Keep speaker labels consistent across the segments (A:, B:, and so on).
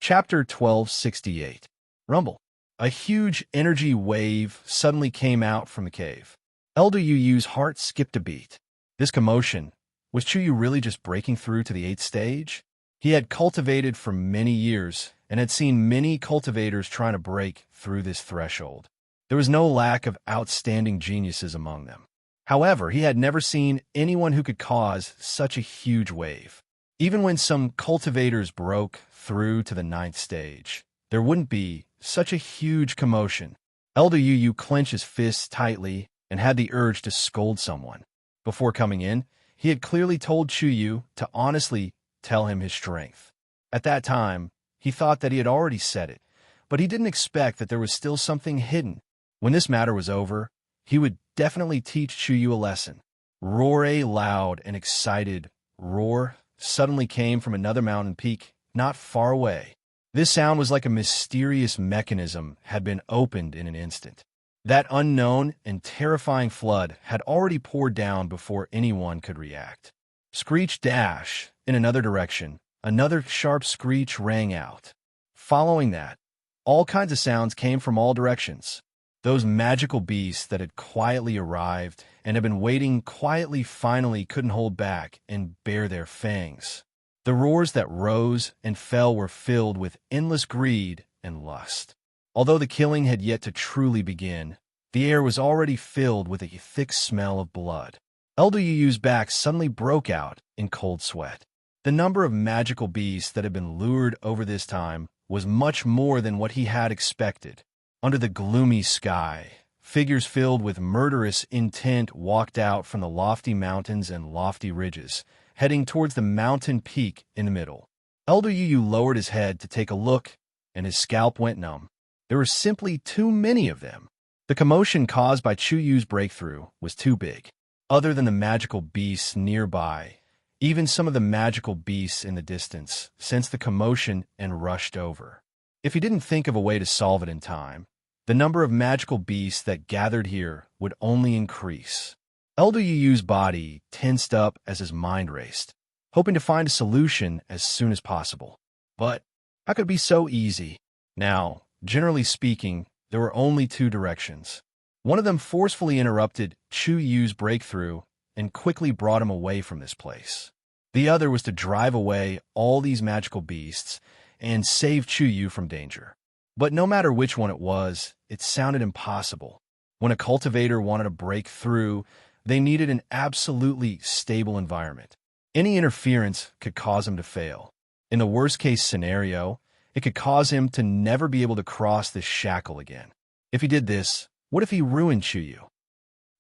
A: Chapter 1268. Rumble. A huge energy wave suddenly came out from the cave. Elder Yu's heart skipped a beat. This commotion, was Chuyu really just breaking through to the 8th stage? He had cultivated for many years and had seen many cultivators trying to break through this threshold. There was no lack of outstanding geniuses among them. However, he had never seen anyone who could cause such a huge wave. Even when some cultivators broke through to the 9th stage, there wouldn't be such a huge commotion. Elder Yu clenched his fists tightly and had the urge to scold someone. Before coming in, he had clearly told Chuyu to honestly tell him his strength. At that time, he thought that he had already said it, but he didn't expect that there was still something hidden. When this matter was over, he would definitely teach Chuyu a lesson. Roar! A loud and excited roar suddenly came from another mountain peak not far away. This sound was like a mysterious mechanism had been opened in an instant. That unknown and terrifying flood had already poured down before anyone could react. Screech dash in another direction. Another sharp screech rang out. Following that, all kinds of sounds came from all directions. Those magical beasts that had quietly arrived and had been waiting quietly finally couldn't hold back and bare their fangs. The roars that rose and fell were filled with endless greed and lust. Although the killing had yet to truly begin, the air was already filled with a thick smell of blood. Elder Yu's back suddenly broke out in cold sweat. The number of magical beasts that had been lured over this time was much more than what he had expected. Under the gloomy sky, figures filled with murderous intent walked out from the lofty mountains and lofty ridges, heading towards the mountain peak in the middle. Elder Yu lowered his head to take a look, and his scalp went numb. There were simply too many of them. The commotion caused by Chuyu's breakthrough was too big. Other than the magical beasts nearby, even some of the magical beasts in the distance sensed the commotion and rushed over. If he didn't think of a way to solve it in time, the number of magical beasts that gathered here would only increase. Elder Yu's body tensed up as his mind raced, hoping to find a solution as soon as possible. But how could it be so easy? Now, generally speaking, there were only two directions. One of them forcefully interrupted Chuyu's breakthrough and quickly brought him away from this place. The other was to drive away all these magical beasts and save Chuyu from danger. But no matter which one it was, it sounded impossible. When a cultivator wanted to break through, they needed an absolutely stable environment. Any interference could cause him to fail. In the worst-case scenario, it could cause him to never be able to cross this shackle again. If he did this, what if he ruined Chuyu?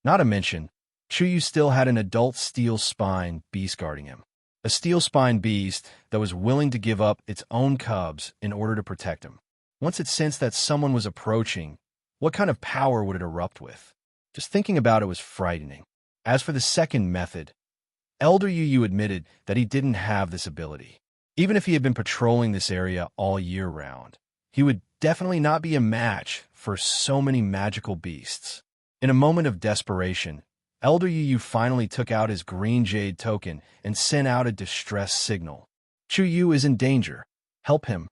A: Not to mention, Chuyu still had an adult steel spine beast guarding him. A steel spine beast that was willing to give up its own cubs in order to protect him. Once it sensed that someone was approaching, what kind of power would it erupt with? Just thinking about it was frightening. As for the second method, Elder Yu admitted that he didn't have this ability. Even if he had been patrolling this area all year round, he would definitely not be a match for so many magical beasts. In a moment of desperation, Elder Yu finally took out his green jade token and sent out a distress signal. Chuyu is in danger. Help him.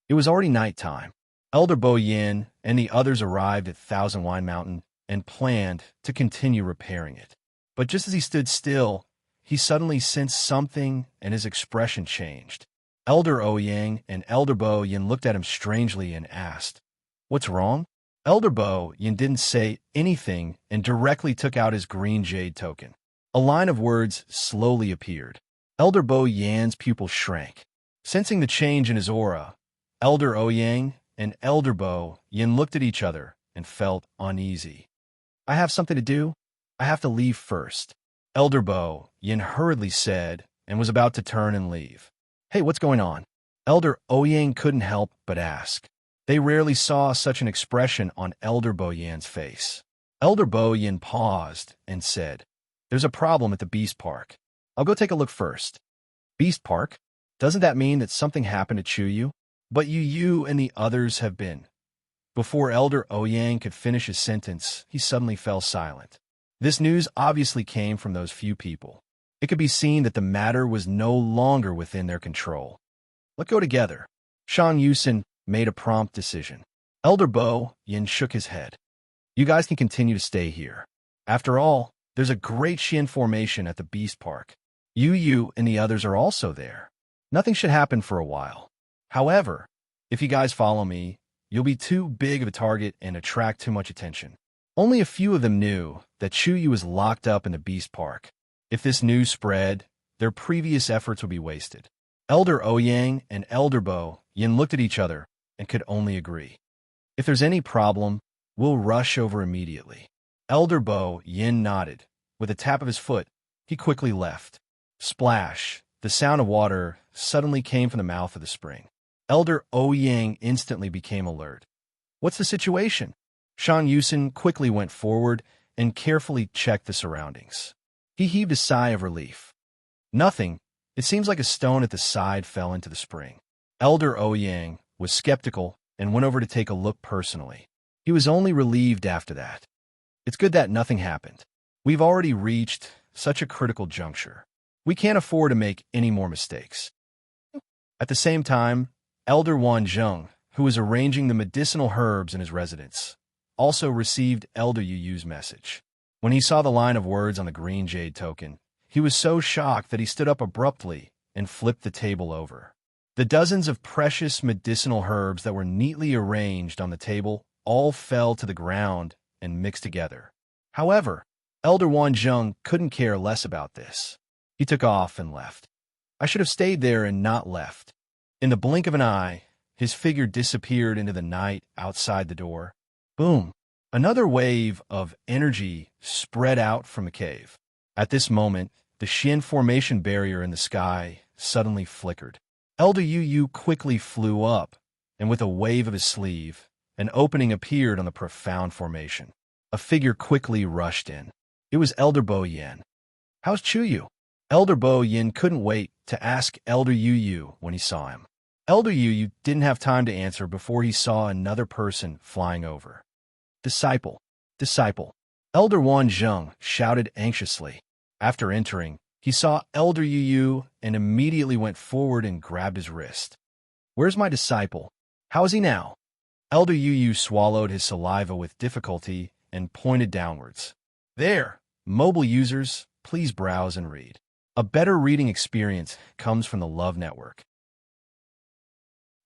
A: It was already nighttime. Elder Bo Yin and the others arrived at Thousand Wine Mountain and planned to continue repairing it. But just as he stood still, he suddenly sensed something and his expression changed. Elder Ouyang and Elder Bo Yin looked at him strangely and asked, "What's wrong?" Elder Bo Yin didn't say anything and directly took out his green jade token. A line of words slowly appeared. Elder Bo Yan's pupil shrank. Sensing the change in his aura, Elder Ouyang and Elder Bo Yin looked at each other and felt uneasy. "I have something to do. I have to leave first," Elder Bo Yin hurriedly said and was about to turn and leave. "Hey, what's going on?" Elder Ouyang couldn't help but ask. They rarely saw such an expression on Elder Bo Yan's face. Elder Bo Yin paused and said, "There's a problem at the Beast Park. I'll go take a look first." "Beast Park? Doesn't that mean that something happened to Chuyu?" "But you and the others have been." Before Elder Ouyang could finish his sentence, he suddenly fell silent. This news obviously came from those few people. It could be seen that the matter was no longer within their control. "Let's go together." Shan Yusin made a prompt decision. Elder Bo Yin shook his head. You guys can continue to stay here. After all, there's a great Xian formation at the Beast Park. You and the others are also there. Nothing should happen for a while. However, if you guys follow me, you'll be too big of a target and attract too much attention. Only a few of them knew that Chuyu was locked up in the Beast Park. If this news spread, their previous efforts would be wasted. Elder Ouyang and Elder Bo Yin looked at each other and could only agree. If there's any problem, we'll rush over immediately. Elder Bo Yin nodded. With a tap of his foot, he quickly left. Splash! The sound of water suddenly came from the mouth of the spring. Elder Ouyang instantly became alert. What's the situation? Shan Yusin quickly went forward and carefully checked the surroundings. He heaved a sigh of relief. Nothing. It seems like a stone at the side fell into the spring. Elder Ouyang was skeptical and went over to take a look personally. He was only relieved after that. It's good that nothing happened. We've already reached such a critical juncture. We can't afford to make any more mistakes. At the same time, Elder Wanzheng, who was arranging the medicinal herbs in his residence, also received Elder Yuyu's message. When he saw the line of words on the green jade token, he was so shocked that he stood up abruptly and flipped the table over. The dozens of precious medicinal herbs that were neatly arranged on the table all fell to the ground and mixed together. However, Elder Wanzheng couldn't care less about this. He took off and left. I should have stayed there and not left. In the blink of an eye, his figure disappeared into the night outside the door. Boom! Another wave of energy spread out from the cave. At this moment, the Xian formation barrier in the sky suddenly flickered. Elder Yu quickly flew up, and with a wave of his sleeve, an opening appeared on the profound formation. A figure quickly rushed in. It was Elder Bo Yin. How's Chuyu? Elder Bo Yin couldn't wait to ask Elder Yu when he saw him. Elder Yu didn't have time to answer before he saw another person flying over. Disciple, disciple. Elder Wanzheng shouted anxiously. After entering, he saw Elder Yu and immediately went forward and grabbed his wrist. Where's my disciple? How is he now? Elder Yu swallowed his saliva with difficulty and pointed downwards. There, mobile users, please browse and read. A better reading experience comes from the Love Network.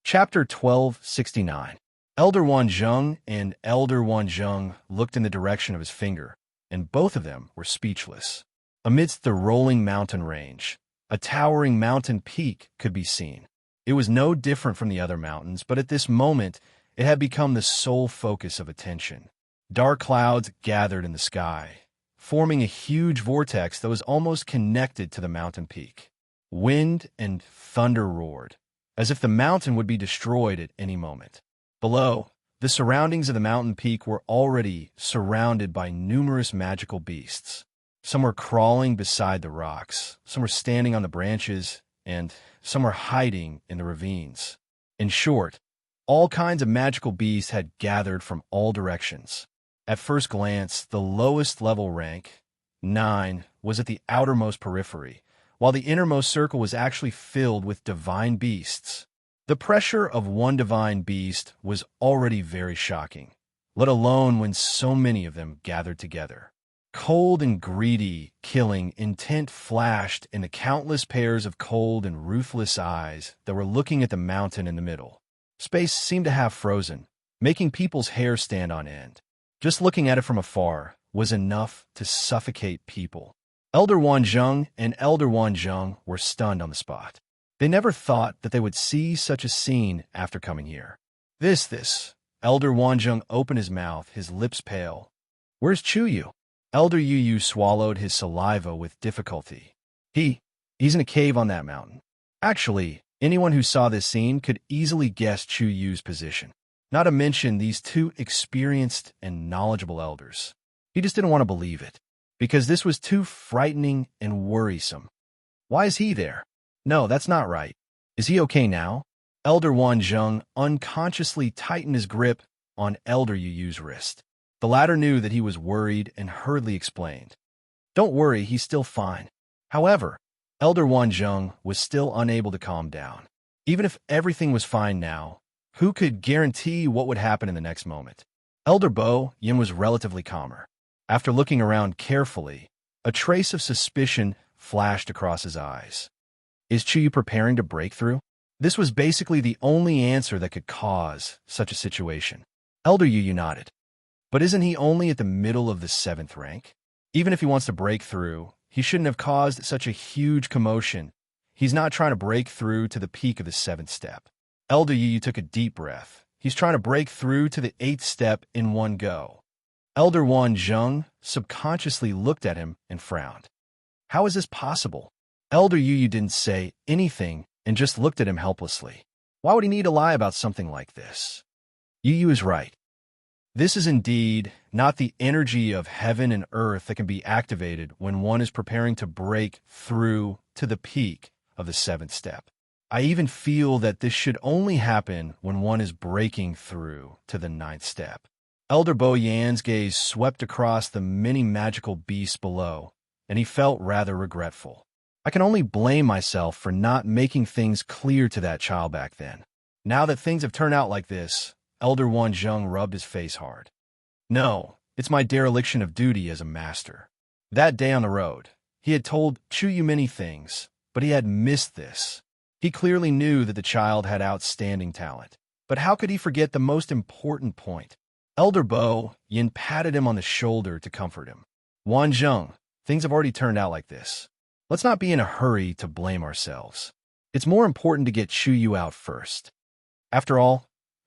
A: Chapter 1269. Elder Wanzheng and Elder Wanzheng looked in the direction of his finger, and both of them were speechless. Amidst the rolling mountain range, a towering mountain peak could be seen. It was no different from the other mountains, but at this moment, it had become the sole focus of attention. Dark clouds gathered in the sky, forming a huge vortex that was almost connected to the mountain peak. Wind and thunder roared, as if the mountain would be destroyed at any moment. Below, the surroundings of the mountain peak were already surrounded by numerous magical beasts. Some were crawling beside the rocks, some were standing on the branches, and some were hiding in the ravines. In short, all kinds of magical beasts had gathered from all directions. At first glance, the lowest level rank, 9, was at the outermost periphery, while the innermost circle was actually filled with divine beasts. The pressure of one divine beast was already very shocking, let alone when so many of them gathered together. Cold and greedy, killing intent flashed in the countless pairs of cold and ruthless eyes that were looking at the mountain in the middle. Space seemed to have frozen, making people's hair stand on end. Just looking at it from afar was enough to suffocate people. Elder Wanzheng and Elder Wanzheng were stunned on the spot. They never thought that they would see such a scene after coming here. This. Elder Wanzheng opened his mouth, his lips pale. Where's Chuyu? Elder Yu swallowed his saliva with difficulty. He's in a cave on that mountain. Actually, anyone who saw this scene could easily guess Chuyu's position. Not to mention these two experienced and knowledgeable elders. He just didn't want to believe it, because this was too frightening and worrisome. Why is he there? No, that's not right. Is he okay now? Elder Wanzheng unconsciously tightened his grip on Elder Yuyu's wrist. The latter knew that he was worried and hurriedly explained. Don't worry, he's still fine. However, Elder Wanzheng was still unable to calm down. Even if everything was fine now, who could guarantee what would happen in the next moment? Elder Bo Yin was relatively calmer. After looking around carefully, a trace of suspicion flashed across his eyes. Is Chuyu preparing to break through? This was basically the only answer that could cause such a situation. Elder Yu nodded. But isn't he only at the middle of the 7th rank? Even if he wants to break through, he shouldn't have caused such a huge commotion. He's not trying to break through to the peak of the 7th step. Elder Yu took a deep breath. He's trying to break through to the 8th step in one go. Elder Wan Zheng subconsciously looked at him and frowned. How is this possible? Elder Yu didn't say anything and just looked at him helplessly. Why would he need to lie about something like this? Yu is right. This is indeed not the energy of heaven and earth that can be activated when one is preparing to break through to the peak of the 7th step. I even feel that this should only happen when one is breaking through to the 9th step. Elder Bo Yan's gaze swept across the many magical beasts below, and he felt rather regretful. I can only blame myself for not making things clear to that child back then. Now that things have turned out like this, Elder Wan Zheng rubbed his face hard. No, it's my dereliction of duty as a master. That day on the road, he had told Chuyu many things, but he had missed this. He clearly knew that the child had outstanding talent. But how could he forget the most important point? Elder Bo Yin patted him on the shoulder to comfort him. Wan Zheng, things have already turned out like this. Let's not be in a hurry to blame ourselves. It's more important to get Chuyu out first. After all,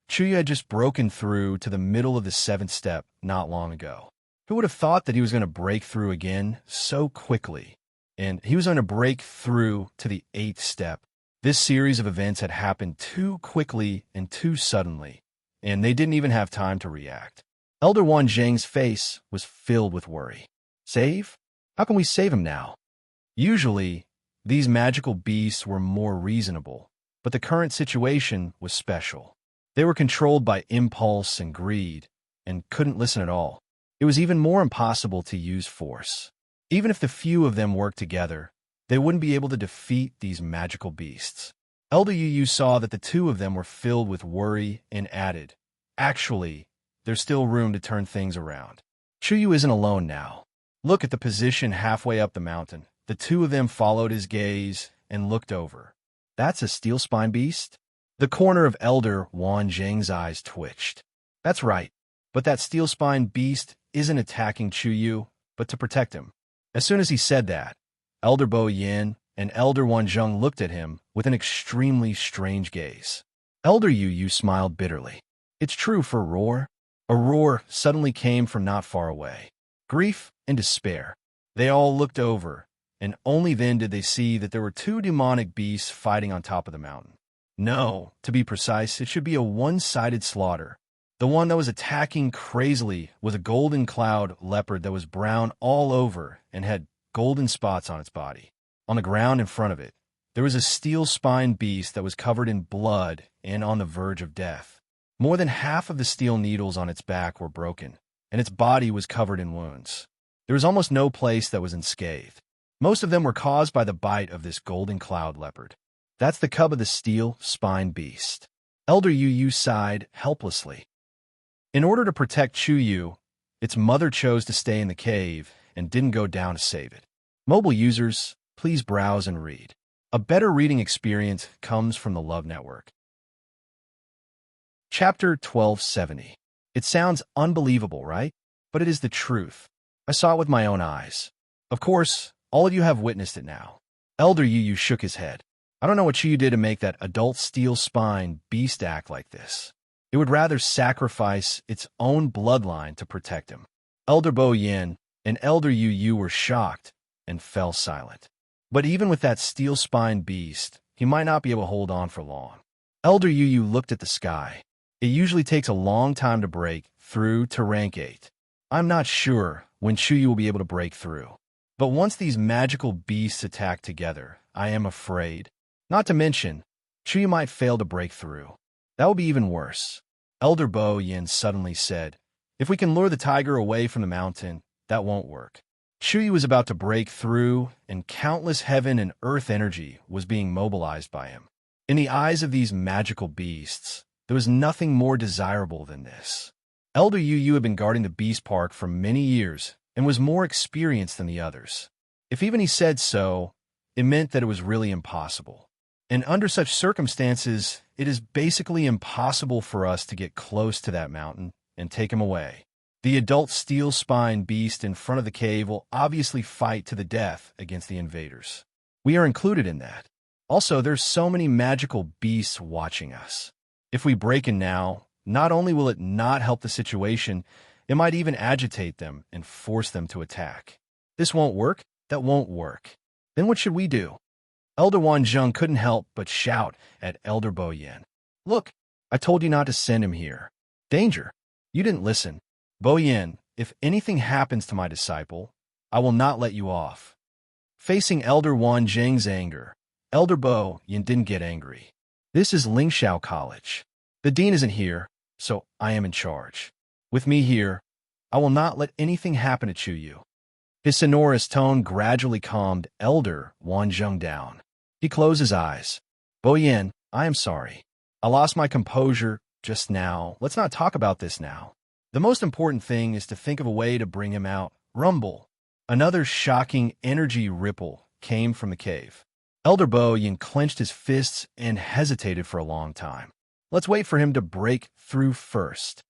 A: Chuyu had just broken through to the middle of the 7th step not long ago. Who would have thought that he was going to break through again so quickly? And he was going to break through to the 8th step. This series of events had happened too quickly and too suddenly, and they didn't even have time to react. Elder Wan Zheng's face was filled with worry. Save? How can we save him now? Usually, these magical beasts were more reasonable, but the current situation was special. They were controlled by impulse and greed, and couldn't listen at all. It was even more impossible to use force. Even if the few of them worked together, they wouldn't be able to defeat these magical beasts. Elder Yu saw that the two of them were filled with worry and added, actually, there's still room to turn things around. Chuyu isn't alone now. Look at the position halfway up the mountain. The two of them followed his gaze and looked over. That's a steel spine beast? The corner of Elder Wan Zheng's eyes twitched. That's right, but that steel spine beast isn't attacking Chuyu, but to protect him. As soon as he said that, Elder Bo Yin and Elder Wan Zheng looked at him with an extremely strange gaze. Elder Yu smiled bitterly. It's true for roar. A roar suddenly came from not far away. Grief and despair. They all looked over, and only then did they see that there were two demonic beasts fighting on top of the mountain. No, to be precise, it should be a one-sided slaughter. The one that was attacking crazily was a golden cloud leopard that was brown all over and had golden spots on its body. On the ground in front of it, there was a steel-spined beast that was covered in blood and on the verge of death. More than half of the steel needles on its back were broken, and its body was covered in wounds. There was almost no place that was unscathed. Most of them were caused by the bite of this golden cloud leopard. That's the cub of the steel-spined beast. Elder Yu sighed helplessly. In order to protect Chuyu, its mother chose to stay in the cave and didn't go down to save it. Mobile users, please browse and read. A better reading experience comes from the Love Network. Chapter 1270. It sounds unbelievable, right? But it is the truth. I saw it with my own eyes. Of course, all of you have witnessed it now. Elder Yu shook his head. I don't know what Chuyu did to make that adult steel spine beast act like this. It would rather sacrifice its own bloodline to protect him. Elder Bo Yin and Elder Yu were shocked and fell silent. But even with that steel spine beast, he might not be able to hold on for long. Elder Yu looked at the sky. It usually takes a long time to break through to rank 8. I'm not sure when Chuyu will be able to break through. But once these magical beasts attack together, I am afraid. Not to mention, Chuyu might fail to break through. That would be even worse. Elder Bo Yin suddenly said, if we can lure the tiger away from the mountain, that won't work. Chuyu was about to break through, and countless heaven and earth energy was being mobilized by him. In the eyes of these magical beasts, there was nothing more desirable than this. Elder Yu had been guarding the beast park for many years and was more experienced than the others. If even he said so, it meant that it was really impossible. And under such circumstances, it is basically impossible for us to get close to that mountain and take him away. The adult steel-spine beast in front of the cave will obviously fight to the death against the invaders. We are included in that. Also, there's so many magical beasts watching us. If we break in now, not only will it not help the situation, it might even agitate them and force them to attack. This won't work, that won't work. Then what should we do? Elder Wanzhong couldn't help but shout at Elder Bo Yin. Look, I told you not to send him here. Danger. You didn't listen. Bo Yin, if anything happens to my disciple, I will not let you off. Facing Elder Wanzhong's anger, Elder Bo Yin didn't get angry. This is Lingxiao College. The dean isn't here, so I am in charge. With me here, I will not let anything happen to Chuyu. His sonorous tone gradually calmed Elder Wanzhong down. He closed his eyes. Bo Yin, I am sorry. I lost my composure just now. Let's not talk about this now. The most important thing is to think of a way to bring him out. Rumble. Another shocking energy ripple came from the cave. Elder Bo Yin clenched his fists and hesitated for a long time. Let's wait for him to break through first.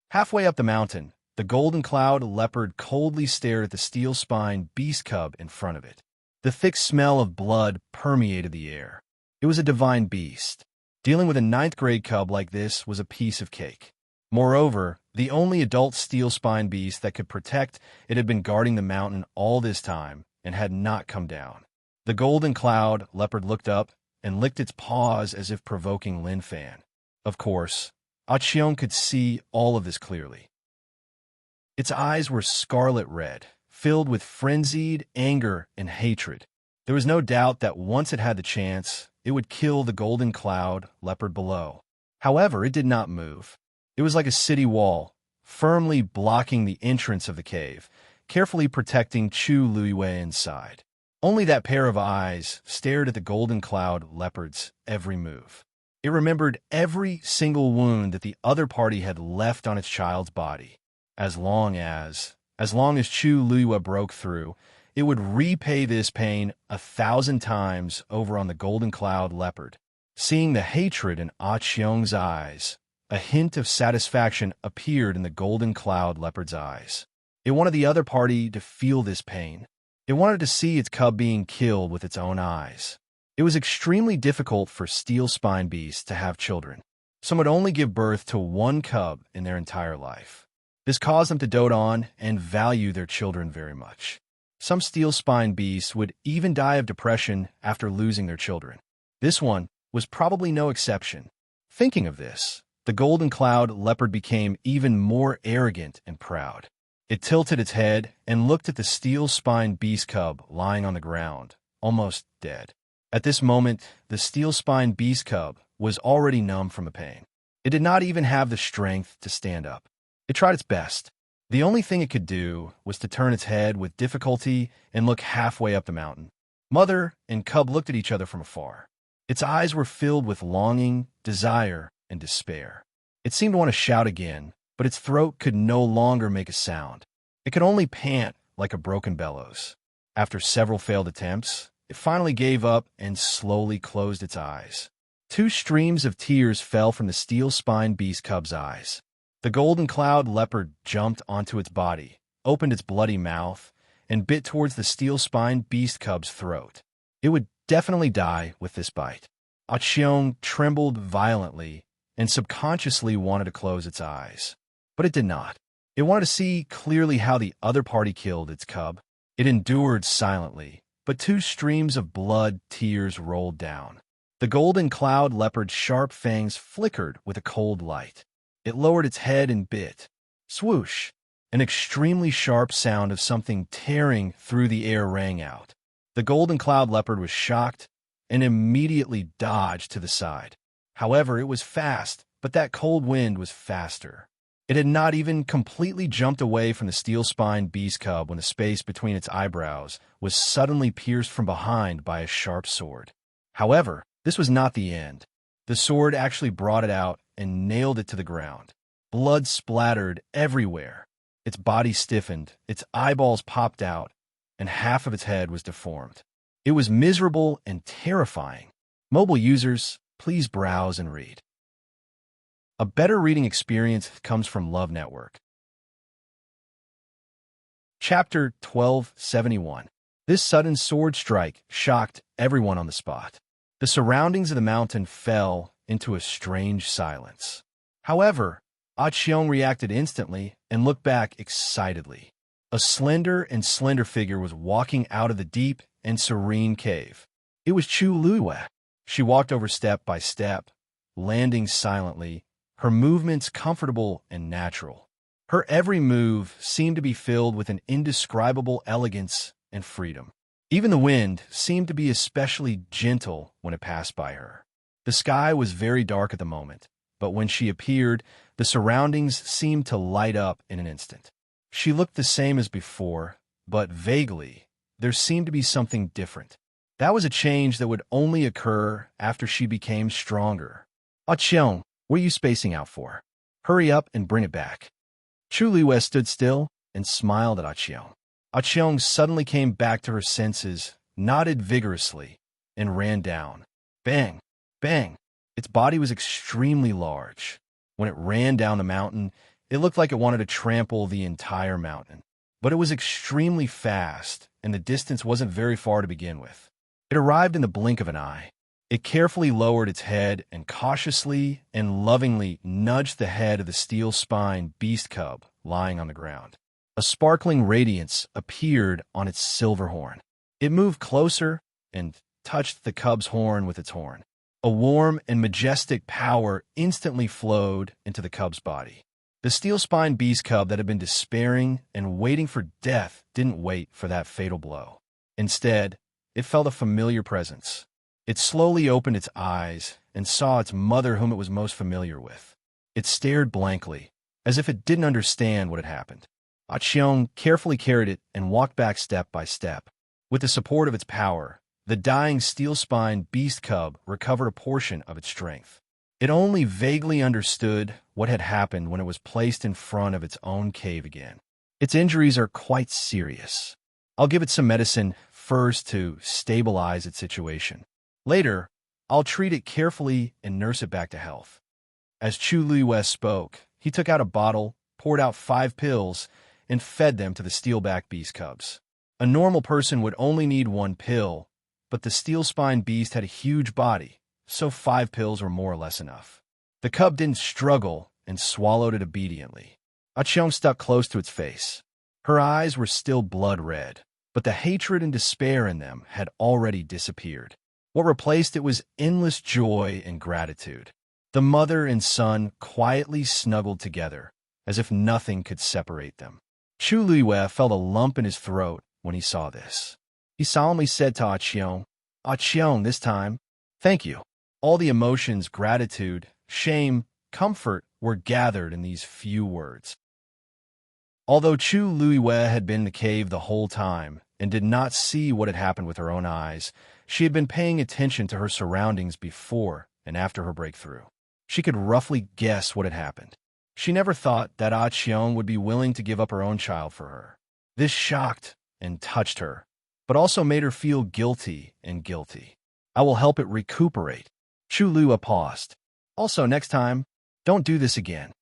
A: Halfway up the mountain, the golden cloud leopard coldly stared at the steel-spine beast cub in front of it. The thick smell of blood permeated the air. It was a divine beast. Dealing with a ninth-grade cub like this was a piece of cake. Moreover, the only adult steel-spine beast that could protect it had been guarding the mountain all this time and had not come down. The golden cloud leopard looked up and licked its paws as if provoking Lin Fan. Of course, Aqiong could see all of this clearly. Its eyes were scarlet red, filled with frenzied anger and hatred. There was no doubt that once it had the chance, it would kill the golden cloud leopard below. However, it did not move. It was like a city wall, firmly blocking the entrance of the cave, carefully protecting Chu Luiyue inside. Only that pair of eyes stared at the golden cloud leopard's every move. It remembered every single wound that the other party had left on its child's body. As long as Chu Luiyue broke through, it would repay this pain 1,000 times over on the golden cloud leopard. Seeing the hatred in Aqiong's eyes, a hint of satisfaction appeared in the golden cloud leopard's eyes. It wanted the other party to feel this pain. It wanted to see its cub being killed with its own eyes. It was extremely difficult for steel-spine beasts to have children. Some would only give birth to one cub in their entire life. This caused them to dote on and value their children very much. Some steel-spine beasts would even die of depression after losing their children. This one was probably no exception. Thinking of this, the golden cloud leopard became even more arrogant and proud. It tilted its head and looked at the steel-spine beast cub lying on the ground, almost dead. At this moment, the steel-spine beast cub was already numb from the pain. It did not even have the strength to stand up. It tried its best. The only thing it could do was to turn its head with difficulty and look halfway up the mountain. Mother and cub looked at each other from afar. Its eyes were filled with longing, desire, and despair. It seemed to want to shout again, but its throat could no longer make a sound. It could only pant like a broken bellows. After several failed attempts, it finally gave up and slowly closed its eyes. 2 streams of tears fell from the steel-spine beast cub's eyes. The golden cloud leopard jumped onto its body, opened its bloody mouth, and bit towards the steel-spine beast cub's throat. It would definitely die with this bite. Aqiong trembled violently and subconsciously wanted to close its eyes. But it did not. It wanted to see clearly how the other party killed its cub. It endured silently, but 2 streams of blood tears rolled down. The golden cloud leopard's sharp fangs flickered with a cold light. It lowered its head and bit. Swoosh! An extremely sharp sound of something tearing through the air rang out. The golden cloud leopard was shocked and immediately dodged to the side. However, it was fast, but that cold wind was faster. It had not even completely jumped away from the steel-spine beast cub when the space between its eyebrows was suddenly pierced from behind by a sharp sword. However, This was not the end. The sword actually brought it out and nailed it to the ground. Blood splattered everywhere. Its body stiffened, its eyeballs popped out, and half of its head was deformed. It was miserable and terrifying. Mobile users, please browse and read. A better reading experience comes from Love Network. Chapter 1271. This sudden sword strike shocked everyone on the spot. The surroundings of the mountain fell into a strange silence. However, Xiong reacted instantly and looked back excitedly. A slender figure was walking out of the deep and serene cave. It was Chu Luiwei. She walked over step by step, landing silently, her movements comfortable and natural. Her every move seemed to be filled with an indescribable elegance and freedom. Even the wind seemed to be especially gentle when it passed by her. The sky was very dark at the moment, but when she appeared, the surroundings seemed to light up in an instant. She looked the same as before, but vaguely, there seemed to be something different. That was a change that would only occur after she became stronger. Xiong, what are you spacing out for? Hurry up and bring it back. Chu Luiwei stood still and smiled at Xiong. Xiong suddenly came back to her senses, nodded vigorously, and ran down. Bang! Bang! Its body was extremely large. When it ran down the mountain, it looked like it wanted to trample the entire mountain. But it was extremely fast, and the distance wasn't very far to begin with. It arrived in the blink of an eye. It carefully lowered its head and cautiously and lovingly nudged the head of the steel-spined beast cub lying on the ground. A sparkling radiance appeared on its silver horn. It moved closer and touched the cub's horn with its horn. A warm and majestic power instantly flowed into the cub's body. The steel-spined beast cub that had been despairing and waiting for death didn't wait for that fatal blow. Instead, it felt a familiar presence. It slowly opened its eyes and saw its mother whom it was most familiar with. It stared blankly, as if it didn't understand what had happened. Xiong carefully carried it and walked back step by step. With the support of its power, the dying steel-spined beast cub recovered a portion of its strength. It only vaguely understood what had happened when it was placed in front of its own cave again. Its injuries are quite serious. I'll give it some medicine first to stabilize its situation. Later, I'll treat it carefully and nurse it back to health. As Chu Luiwei spoke, he took out a bottle, poured out 5 pills, and fed them to the steel-backed beast cubs. A normal person would only need 1 pill, but the steel-spined beast had a huge body, so 5 pills were more or less enough. The cub didn't struggle and swallowed it obediently. Xiong stuck close to its face. Her eyes were still blood red, but the hatred and despair in them had already disappeared. What replaced it was endless joy and gratitude. The mother and son quietly snuggled together, as if nothing could separate them. Chu Luiwei felt a lump in his throat when he saw this. He solemnly said to Xiong, "Xiong, this time, thank you." All the emotions, gratitude, shame, comfort were gathered in these few words. Although Chu Luiwei had been in the cave the whole time and did not see what had happened with her own eyes, she had been paying attention to her surroundings before and after her breakthrough. She could roughly guess what had happened. She never thought that Xiong would be willing to give up her own child for her. This shocked and touched her, but also made her feel guilty and guilty. I will help it recuperate. Chu Luiwei paused. Also, next time, don't do this again.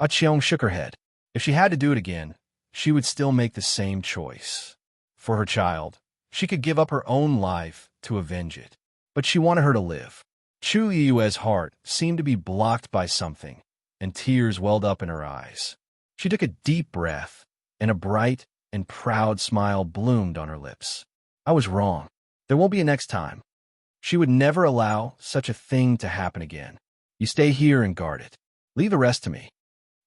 A: Xiong shook her head. If she had to do it again, she would still make the same choice. For her child, she could give up her own life to avenge it. But she wanted her to live. Chu Luiwei's heart seemed to be blocked by something, and tears welled up in her eyes. She took a deep breath, and a bright and proud smile bloomed on her lips. I was wrong. There won't be a next time. She would never allow such a thing to happen again. You stay here and guard it. Leave the rest to me.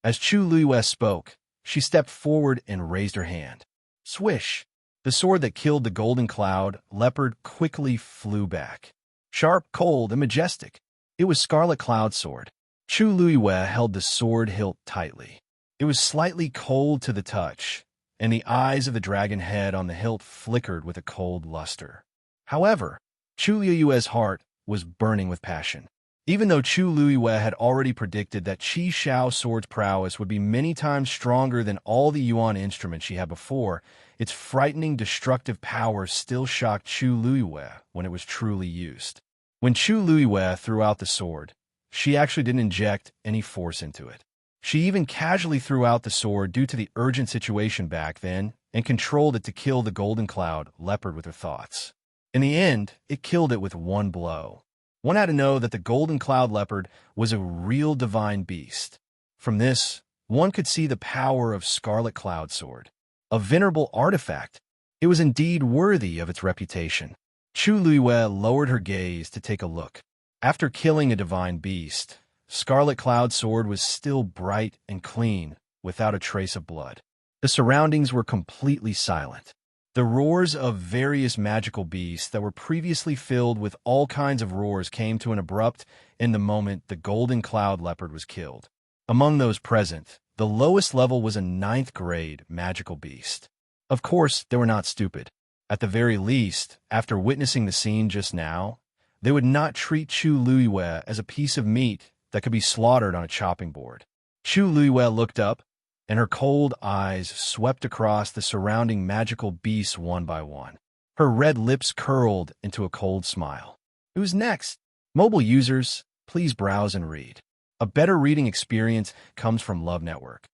A: As Chu Luiwei spoke, she stepped forward and raised her hand. Swish! The sword that killed the golden cloud leopard quickly flew back. Sharp, cold, and majestic. It was Scarlet Cloud Sword. Chu Luiwei held the sword hilt tightly. It was slightly cold to the touch, and the eyes of the dragon head on the hilt flickered with a cold luster. However, Chu Luiwei's heart was burning with passion. Even though Chu Luiwei had already predicted that Qi Shao's sword's prowess would be many times stronger than all the Yuan instruments she had before, its frightening destructive power still shocked Chu Luiwei when it was truly used. When Chu Luiwei threw out the sword, she actually didn't inject any force into it. She even casually threw out the sword due to the urgent situation back then and controlled it to kill the Golden Cloud leopard with her thoughts. In the end, it killed it with one blow. One had to know that the Golden Cloud leopard was a real divine beast. From this, one could see the power of Scarlet Cloud Sword. A venerable artifact, it was indeed worthy of its reputation. Chu Luiwei lowered her gaze to take a look. After killing a divine beast, Scarlet Cloud Sword was still bright and clean, without a trace of blood. The surroundings were completely silent. The roars of various magical beasts that were previously filled with all kinds of roars came to an abrupt end the moment the Golden Cloud Leopard was killed. Among those present, the lowest level was a 9th grade magical beast. Of course, they were not stupid. At the very least, after witnessing the scene just now, they would not treat Chu Luiwei as a piece of meat that could be slaughtered on a chopping board. Chu Luiwei looked up, and her cold eyes swept across the surrounding magical beasts one by one. Her red lips curled into a cold smile. Who's next? Mobile users, please browse and read. A better reading experience comes from Love Network.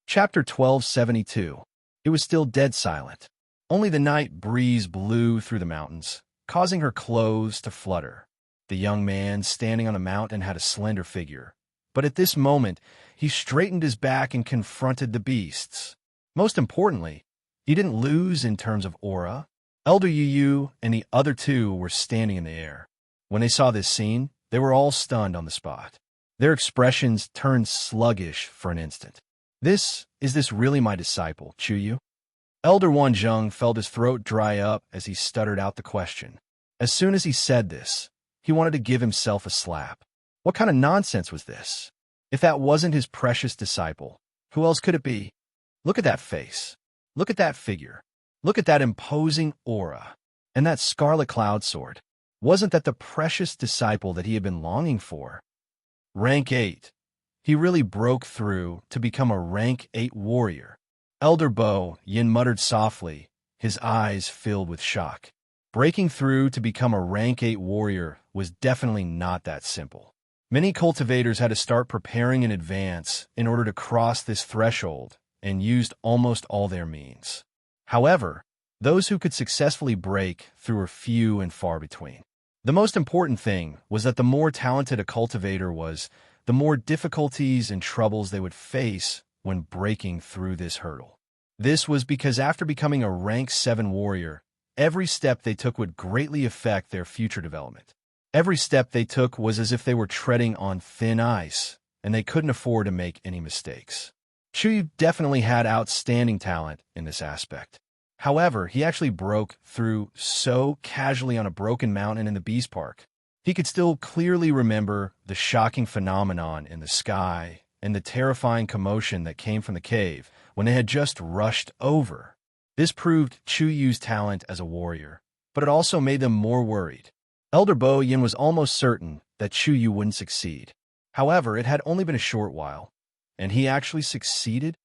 A: Chapter 1272. It was still dead silent. Only the night breeze blew through the mountains, causing her clothes to flutter. The young man standing on the mountain had a slender figure. But at this moment, he straightened his back and confronted the beasts. Most importantly, he didn't lose in terms of aura. Elder Yu and the other two were standing in the air. When they saw this scene, they were all stunned on the spot. Their expressions turned sluggish for an instant. Is this really my disciple, Chuyu? Elder Wanzheng felt his throat dry up as he stuttered out the question. As soon as he said this, he wanted to give himself a slap. What kind of nonsense was this? If that wasn't his precious disciple, who else could it be? Look at that face. Look at that figure. Look at that imposing aura. And that Scarlet Cloud Sword. Wasn't that the precious disciple that he had been longing for? Rank 8. He really broke through to become a rank 8 warrior. Elder Bo Yin muttered softly, his eyes filled with shock. Breaking through to become a rank 8 warrior was definitely not that simple. Many cultivators had to start preparing in advance in order to cross this threshold and used almost all their means. However, those who could successfully break through were few and far between. The most important thing was that the more talented a cultivator was, the more difficulties and troubles they would face when breaking through this hurdle. This was because after becoming a rank 7 warrior, every step they took would greatly affect their future development. Every step they took was as if they were treading on thin ice, and they couldn't afford to make any mistakes. Chu definitely had outstanding talent in this aspect. However, he actually broke through so casually on a broken mountain in the Beast Park. He could still clearly remember the shocking phenomenon in the sky and the terrifying commotion that came from the cave when they had just rushed over. This proved Chu Yu's talent as a warrior, but it also made them more worried. Elder Bo Yin was almost certain that Chu Yu wouldn't succeed. However, it had only been a short while, and he actually succeeded.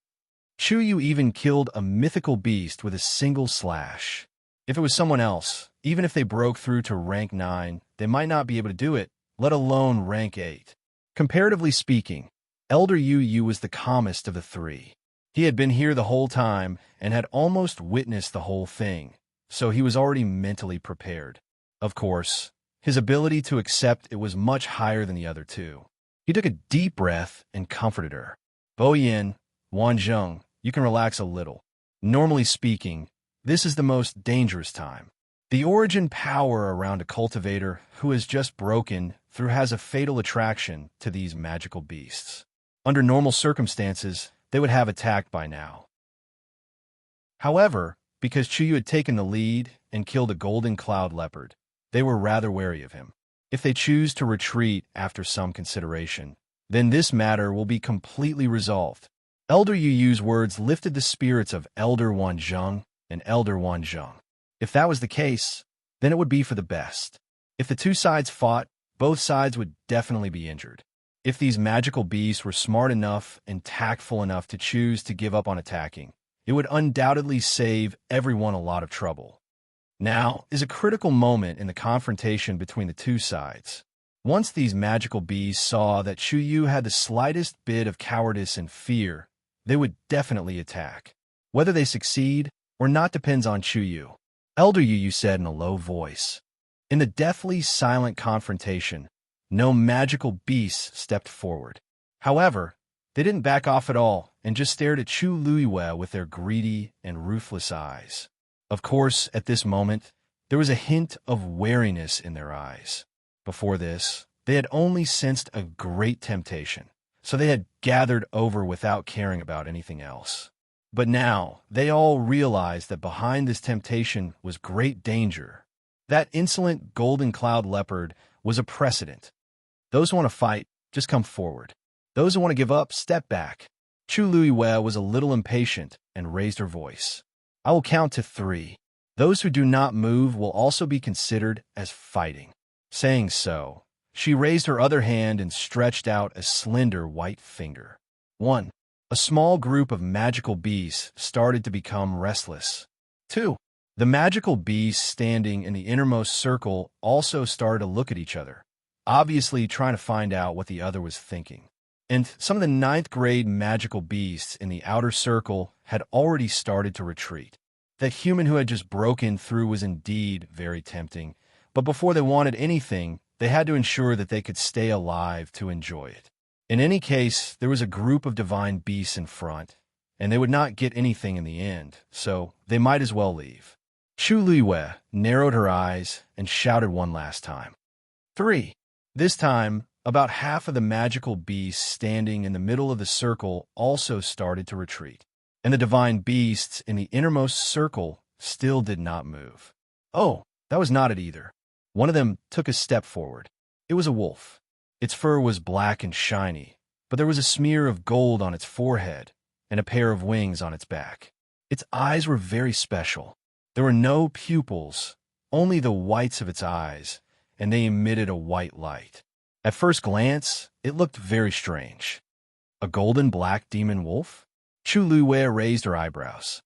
A: Chu Yu even killed a mythical beast with a single slash. If it was someone else, even if they broke through to rank 9, they might not be able to do it, let alone rank 8. Comparatively speaking, Elder Yu was the calmest of the three. He had been here the whole time and had almost witnessed the whole thing, so he was already mentally prepared. Of course, his ability to accept it was much higher than the other two. He took a deep breath and comforted her. Bo Yin, Wanzheng, you can relax a little. Normally speaking, this is the most dangerous time. The origin power around a cultivator who has just broken through has a fatal attraction to these magical beasts. Under normal circumstances, they would have attacked by now. However, because Chuyu had taken the lead and killed a golden cloud leopard, they were rather wary of him. If they choose to retreat after some consideration, then this matter will be completely resolved. Elder Yuyu's words lifted the spirits of Elder Wanzheng and Elder Wanzheng. If that was the case, then it would be for the best. If the two sides fought, both sides would definitely be injured. If these magical beasts were smart enough and tactful enough to choose to give up on attacking, it would undoubtedly save everyone a lot of trouble. Now is a critical moment in the confrontation between the two sides. Once these magical beasts saw that Chuyu had the slightest bit of cowardice and fear, they would definitely attack. Whether they succeed or not depends on Chuyu. Elder Yu said in a low voice. In the deathly silent confrontation, no magical beasts stepped forward. However, they didn't back off at all and just stared at Chu Luiwe with their greedy and ruthless eyes. Of course, at this moment, there was a hint of wariness in their eyes. Before this, they had only sensed a great temptation, so they had gathered over without caring about anything else. But now, they all realized that behind this temptation was great danger. That insolent golden cloud leopard was a precedent. Those who want to fight, just come forward. Those who want to give up, step back. Chu Luiwe was a little impatient and raised her voice. I will count to 3. Those who do not move will also be considered as fighting. Saying so, she raised her other hand and stretched out a slender white finger. 1. A small group of magical beasts started to become restless. 2. The magical beasts standing in the innermost circle also started to look at each other, obviously trying to find out what the other was thinking. And some of the 9th grade magical beasts in the outer circle had already started to retreat. That human who had just broken through was indeed very tempting, but before they wanted anything, they had to ensure that they could stay alive to enjoy it. In any case, there was a group of divine beasts in front, and they would not get anything in the end, so they might as well leave. Chu Luiwe narrowed her eyes and shouted one last time. 3. This time, about half of the magical beasts standing in the middle of the circle also started to retreat, and the divine beasts in the innermost circle still did not move. Oh, that was not it either. One of them took a step forward. It was a wolf. Its fur was black and shiny, but there was a smear of gold on its forehead and a pair of wings on its back. Its eyes were very special. There were no pupils, only the whites of its eyes, and they emitted a white light. At first glance, it looked very strange. A golden black demon wolf? Chu Luiwe raised her eyebrows.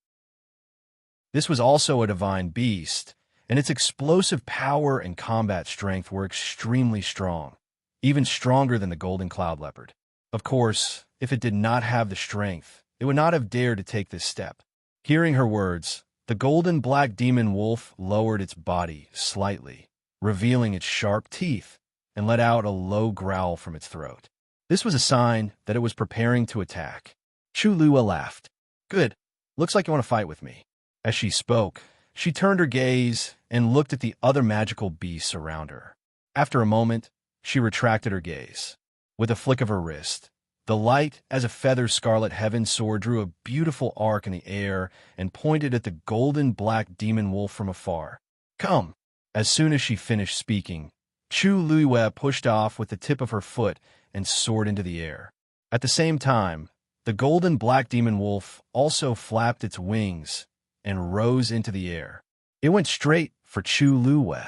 A: This was also a divine beast, and its explosive power and combat strength were extremely strong, even stronger than the golden cloud leopard. Of course, if it did not have the strength, it would not have dared to take this step. Hearing her words, the golden black demon wolf lowered its body slightly, revealing its sharp teeth, and let out a low growl from its throat. This was a sign that it was preparing to attack. Chu Luiwe laughed. Good. Looks like you want to fight with me. As she spoke, she turned her gaze and looked at the other magical beasts around her. After a moment, she retracted her gaze. With a flick of her wrist, the light as a feather scarlet heaven sword drew a beautiful arc in the air and pointed at the golden black demon wolf from afar. Come! As soon as she finished speaking, Chu Luiwe pushed off with the tip of her foot and soared into the air. At the same time, the golden black demon wolf also flapped its wings and rose into the air. It went straight for Chu Luiwe.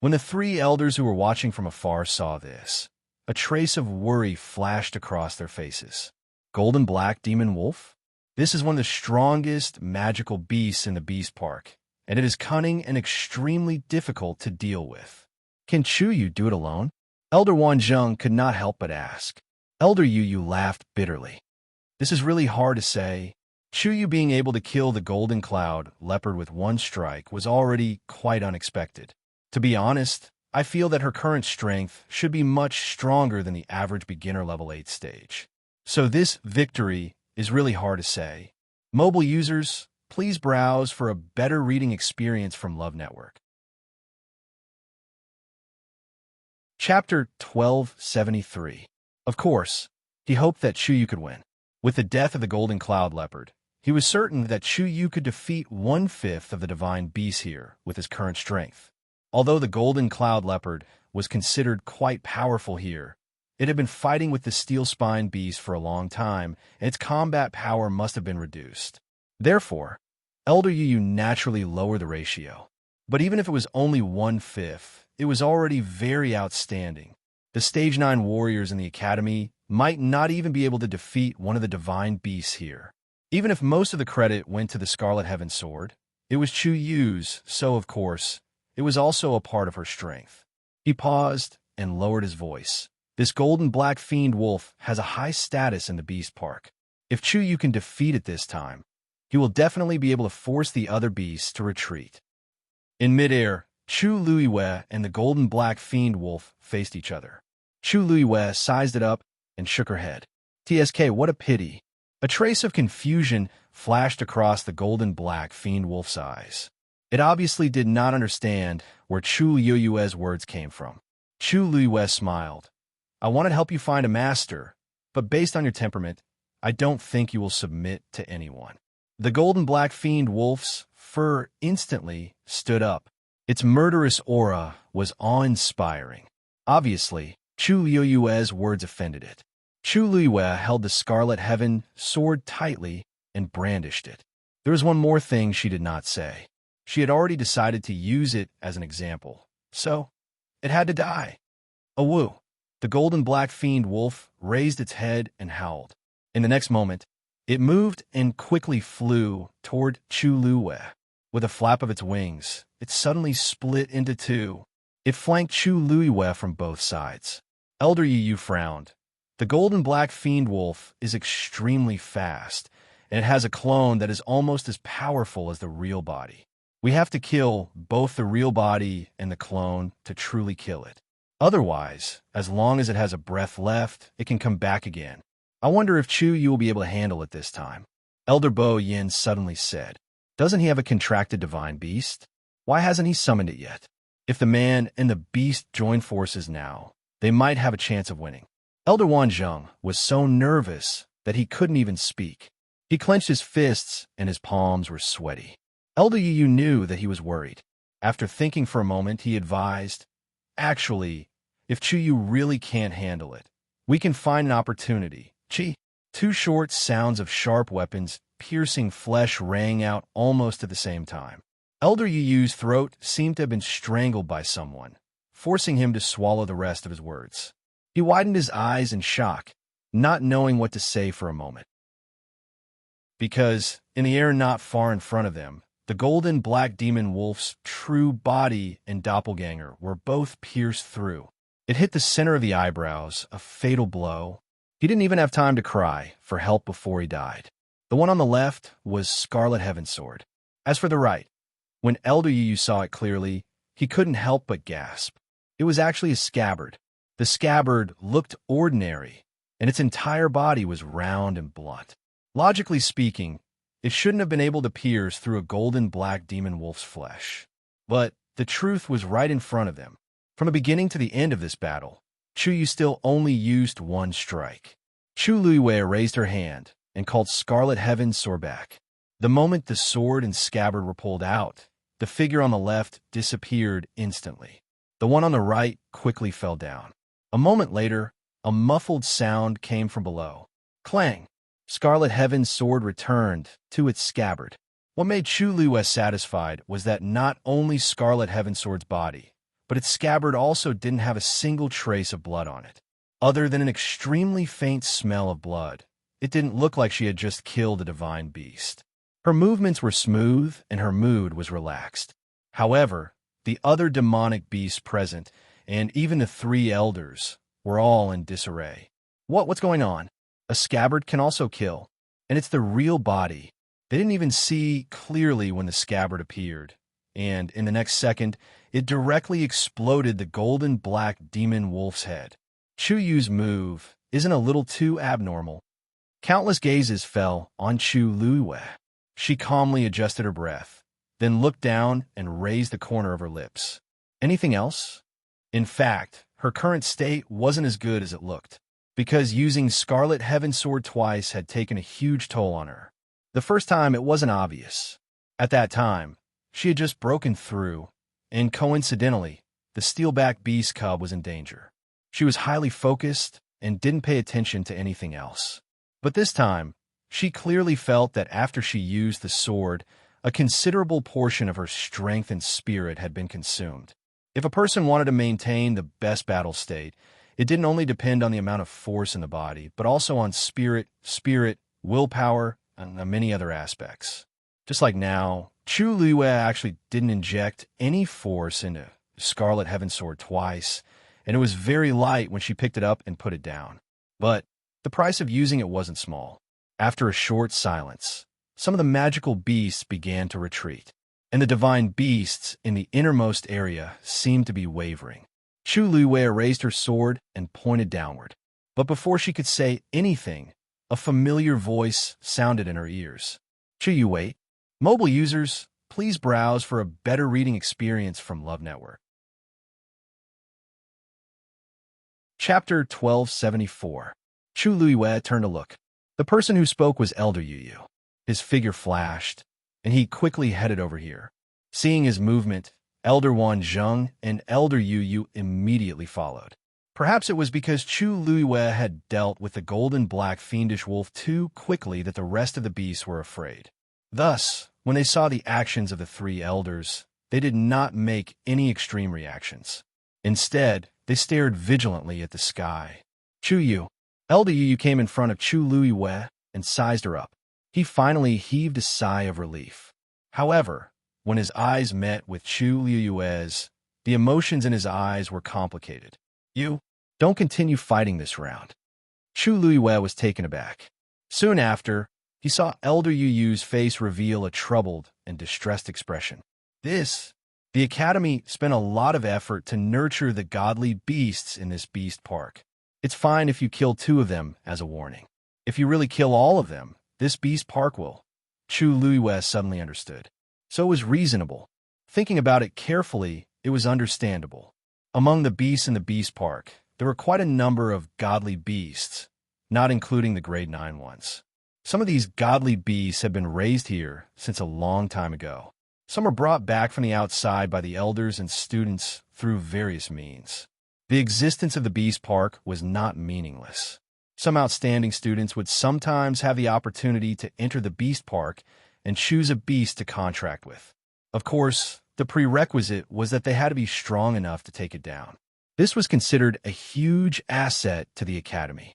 A: When the 3 elders who were watching from afar saw this, a trace of worry flashed across their faces. Golden black demon wolf? This is one of the strongest magical beasts in the Beast Park, and it is cunning and extremely difficult to deal with. Can Chuyu do it alone? Elder Wanzheng could not help but ask. Elder Yu laughed bitterly. This is really hard to say. Chuyu being able to kill the golden cloud leopard with one strike was already quite unexpected. To be honest, I feel that her current strength should be much stronger than the average beginner level 8 stage. So this victory is really hard to say. Mobile users, please browse for a better reading experience from Love Network. Chapter 1273. Of course, he hoped that Chuyu could win. With the death of the golden cloud leopard, he was certain that Chuyu could defeat 1/5 of the divine beasts here with his current strength. Although the golden cloud leopard was considered quite powerful here, it had been fighting with the steel-spine beast for a long time, and its combat power must have been reduced. Therefore, Elder Yu naturally lowered the ratio. But even if it was only 1/5, it was already very outstanding. The Stage 9 warriors in the Academy might not even be able to defeat one of the divine beasts here. Even if most of the credit went to the Scarlet Heaven Sword, it was Chu Yu's, so of course, it was also a part of her strength. He paused and lowered his voice. This golden black fiend wolf has a high status in the Beast Park. If Chu Yu can defeat it this time, he will definitely be able to force the other beasts to retreat. In midair, Chu Luiwei and the golden black fiend wolf faced each other. Chu Luiwei sized it up and shook her head. TSK, what a pity. A trace of confusion flashed across the golden black fiend wolf's eyes. It obviously did not understand where Chu Luiwei's words came from. Chu Luiwei smiled. I wanted to help you find a master, but based on your temperament, I don't think you will submit to anyone. The golden black fiend wolf's fur instantly stood up. Its murderous aura was awe-inspiring. Obviously, Chu Luiwei's words offended it. Chu Luiwei held the Scarlet Heaven sword tightly and brandished it. There was one more thing she did not say. She had already decided to use it as an example, so it had to die. Awoo! The golden black fiend wolf raised its head and howled. In the next moment, it moved and quickly flew toward Chu Luiwei. With a flap of its wings, it suddenly split into two. It flanked Chu Luiwei from both sides. Elder Yu frowned. The golden black fiend wolf is extremely fast, and it has a clone that is almost as powerful as the real body. We have to kill both the real body and the clone to truly kill it. Otherwise, as long as it has a breath left, it can come back again. I wonder if Chu Yu will be able to handle it this time. Elder Bo Yin suddenly said, doesn't he have a contracted divine beast? Why hasn't he summoned it yet? If the man and the beast join forces now, they might have a chance of winning. Elder Wanzhong was so nervous that he couldn't even speak. He clenched his fists and his palms were sweaty. Elder Yu knew that he was worried. After thinking for a moment, he advised, actually, if Chu Yu really can't handle it, we can find an opportunity. Chi. Two short sounds of sharp weapons piercing flesh rang out almost at the same time. Elder Yu's throat seemed to have been strangled by someone, forcing him to swallow the rest of his words. He widened his eyes in shock, not knowing what to say for a moment. Because, in the air not far in front of them, the golden black demon wolf's true body and doppelganger were both pierced through. It hit the center of the eyebrows, a fatal blow. He didn't even have time to cry for help before he died. The one on the left was Scarlet Heaven Sword. As for the right, when Elder Yu saw it clearly, he couldn't help but gasp. It was actually a scabbard. The scabbard looked ordinary, and its entire body was round and blunt. Logically speaking, it shouldn't have been able to pierce through a golden black demon wolf's flesh. But the truth was right in front of them. From the beginning to the end of this battle, Chu Yu still only used one strike. Chu Luiwei raised her hand and called Scarlet Heaven Sword back. The moment the sword and scabbard were pulled out, the figure on the left disappeared instantly. The one on the right quickly fell down. A moment later, a muffled sound came from below. Clang! Scarlet Heaven's sword returned to its scabbard. What made Chu Luiwei satisfied was that not only Scarlet Heaven's sword's body, but its scabbard also didn't have a single trace of blood on it. Other than an extremely faint smell of blood, it didn't look like she had just killed a divine beast. Her movements were smooth and her mood was relaxed. However, the other demonic beasts present, and even the three elders, were all in disarray. What's going on? A scabbard can also kill, and it's the real body. They didn't even see clearly when the scabbard appeared, and in the next second, it directly exploded the golden black demon wolf's head. Chu Yu's move isn't a little too abnormal. Countless gazes fell on Chu Luiwei. She calmly adjusted her breath, then looked down and raised the corner of her lips. Anything else? In fact, her current state wasn't as good as it looked, because using Scarlet Heaven Sword twice had taken a huge toll on her. The first time it wasn't obvious. At that time, she had just broken through, and coincidentally, the steelback beast cub was in danger. She was highly focused and didn't pay attention to anything else. But this time, she clearly felt that after she used the sword, A considerable portion of her strength and spirit had been consumed. If a person wanted to maintain the best battle state, it didn't only depend on the amount of force in the body, but also on spirit, willpower, and many other aspects. Just like now, Chu Liyue actually didn't inject any force into Scarlet Heaven Sword twice, and it was very light when she picked it up and put it down. But the price of using it wasn't small. After a short silence, some of the magical beasts began to retreat, and the divine beasts in the innermost area seemed to be wavering. Chu Liyue raised her sword and pointed downward. But before she could say anything, a familiar voice sounded in her ears. Chu you wait. Mobile users, please browse for a better reading experience from Love Network. Chapter 1274. Chu Liyue turned to look. The person who spoke was Elder Yu. His figure flashed, and he quickly headed over here. Seeing his movement, Elder Wanzheng and Elder Yu immediately followed. Perhaps it was because Chu Liyue had dealt with the golden black fiendish wolf too quickly that the rest of the beasts were afraid. Thus, when they saw the actions of the three elders, they did not make any extreme reactions. Instead, they stared vigilantly at the sky. Chu Yu. Elder Yu came in front of Chu Liyue and sized her up. He finally heaved a sigh of relief. However, when his eyes met with Chu Liyue's, the emotions in his eyes were complicated. You, don't continue fighting this round. Chu Liyue was taken aback. Soon after, he saw Elder Yu's face reveal a troubled and distressed expression. The Academy spent a lot of effort to nurture the godly beasts in this beast park. It's fine if you kill 2 of them as a warning. If you really kill all of them, this beast park will. Chu Liyue suddenly understood. So it was reasonable. Thinking about it carefully, it was understandable. Among the beasts in the beast park, there were quite a number of godly beasts, not including the grade 9 ones. Some of these godly beasts had been raised here since a long time ago. Some were brought back from the outside by the elders and students through various means. The existence of the beast park was not meaningless. Some outstanding students would sometimes have the opportunity to enter the beast park and choose a beast to contract with. Of course, the prerequisite was that they had to be strong enough to take it down. This was considered a huge asset to the Academy.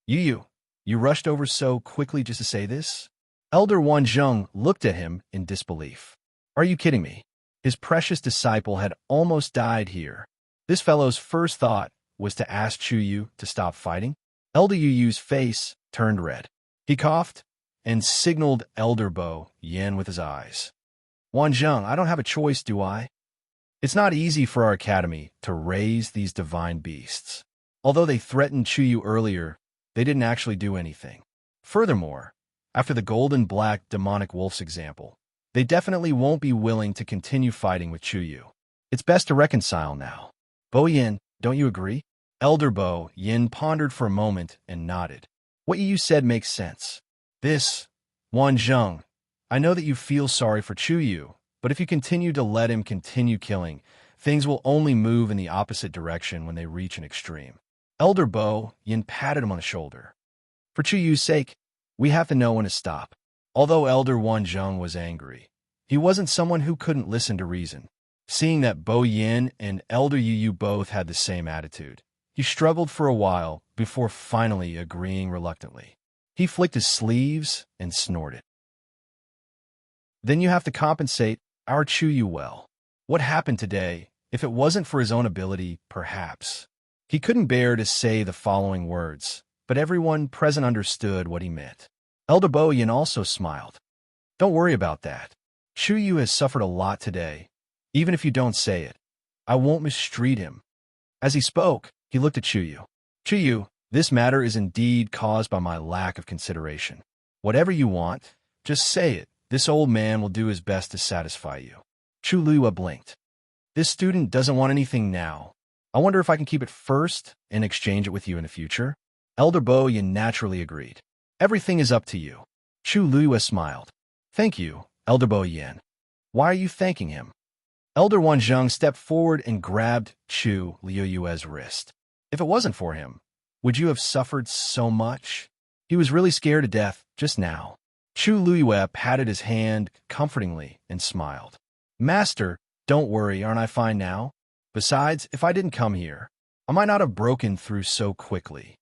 A: You rushed over so quickly just to say this? Elder Wanzheng looked at him in disbelief. Are you kidding me? His precious disciple had almost died here. This fellow's first thought was to ask Chu Yu to stop fighting. Elder Yu's face turned red. He coughed and signaled Elder Bo Yin with his eyes. Wanzheng, I don't have a choice, do I? It's not easy for our academy to raise these divine beasts. Although they threatened Chu Yu earlier, they didn't actually do anything. Furthermore, after the golden black demonic wolf's example, they definitely won't be willing to continue fighting with Chu Yu. It's best to reconcile now. Bo Yin, don't you agree? Elder Bo Yin pondered for a moment and nodded. What you said makes sense. Wanzheng, I know that you feel sorry for Chu Yu, but if you continue to let him continue killing, things will only move in the opposite direction when they reach an extreme. Elder Bo Yin patted him on the shoulder. For Chu Yu's sake, we have to know when to stop. Although Elder Wanzheng was angry, he wasn't someone who couldn't listen to reason. Seeing that Bo Yin and Elder Yu both had the same attitude, he struggled for a while before finally agreeing reluctantly. He flicked his sleeves and snorted. Then you have to compensate our Chu Yu well. What happened today, if it wasn't for his own ability, perhaps. He couldn't bear to say the following words, but everyone present understood what he meant. Elder Bo Yin also smiled. Don't worry about that. Chu Yu has suffered a lot today. Even if you don't say it, I won't mistreat him. As he spoke, he looked at Chu Yu. Chu Yu, this matter is indeed caused by my lack of consideration. Whatever you want, just say it. This old man will do his best to satisfy you. Chu Liyue blinked. This student doesn't want anything now. I wonder if I can keep it first and exchange it with you in the future. Elder Bo Yin naturally agreed. Everything is up to you. Chu Liyue smiled. Thank you, Elder Bo Yin. Why are you thanking him? Elder Wanzheng stepped forward and grabbed Chu Liyue's wrist. If it wasn't for him, would you have suffered so much? He was really scared to death just now. Chu Liyue patted his hand comfortingly and smiled. Master, don't worry, aren't I fine now? Besides, if I didn't come here, I might not have broken through so quickly.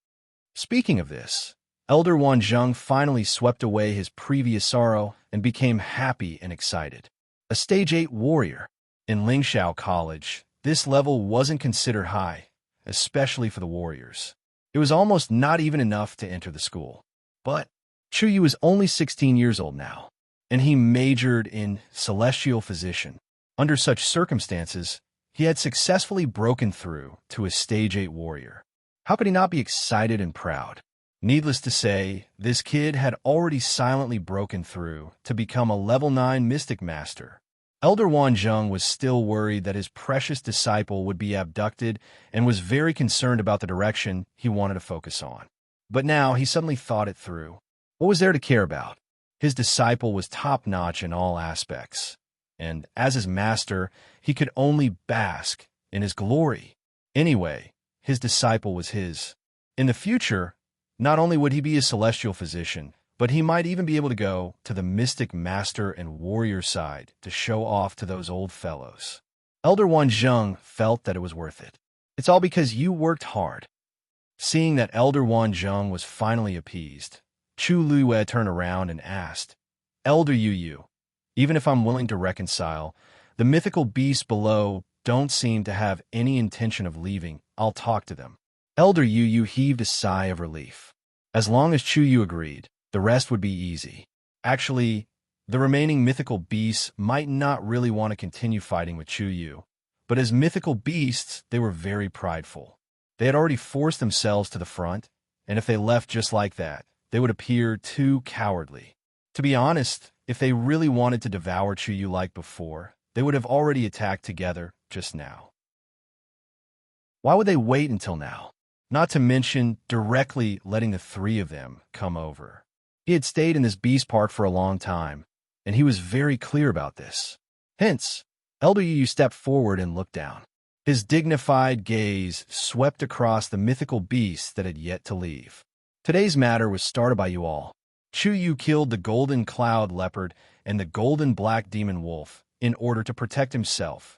A: Speaking of this, Elder Wanzheng finally swept away his previous sorrow and became happy and excited. A Stage 8 warrior. In Lingxiao College, this level wasn't considered high, especially for the warriors. It was almost not even enough to enter the school. But Chu Yu is only 16 years old now, and he majored in celestial physician. Under such circumstances, he had successfully broken through to a Stage 8 warrior. How could he not be excited and proud? Needless to say, this kid had already silently broken through to become a level 9 mystic master. Elder Wanzheng was still worried that his precious disciple would be abducted and was very concerned about the direction he wanted to focus on. But now he suddenly thought it through. What was there to care about? His disciple was top-notch in all aspects, and as his master, he could only bask in his glory. Anyway, his disciple was his. In the future, not only would he be a celestial physician, but he might even be able to go to the mystic master and warrior side to show off to those old fellows. Elder Wanzheng felt that it was worth it. It's all because you worked hard. Seeing that Elder Wanzheng was finally appeased, Chu Liyue turned around and asked, Elder Yu, even if I'm willing to reconcile, the mythical beasts below don't seem to have any intention of leaving. I'll talk to them. Elder Yu heaved a sigh of relief. As long as Chu Yu agreed, the rest would be easy. Actually, the remaining mythical beasts might not really want to continue fighting with Chu Yu, but as mythical beasts, they were very prideful. They had already forced themselves to the front, and if they left just like that, they would appear too cowardly. To be honest, if they really wanted to devour Chu Yu like before, they would have already attacked together just now. Why would they wait until now? Not to mention directly letting the three of them come over. He had stayed in this beast park for a long time, and he was very clear about this. Hence, Elder Yu stepped forward and looked down. His dignified gaze swept across the mythical beasts that had yet to leave. Today's matter was started by you all. Chu Yu killed the golden cloud leopard and the golden black demon wolf in order to protect himself.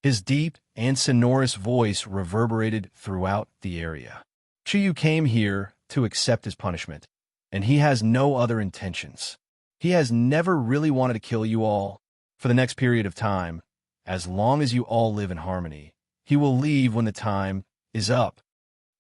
A: His deep and sonorous voice reverberated throughout the area. Chu Yu came here to accept his punishment, and he has no other intentions. He has never really wanted to kill you all. For the next period of time, as long as you all live in harmony, he will leave when the time is up.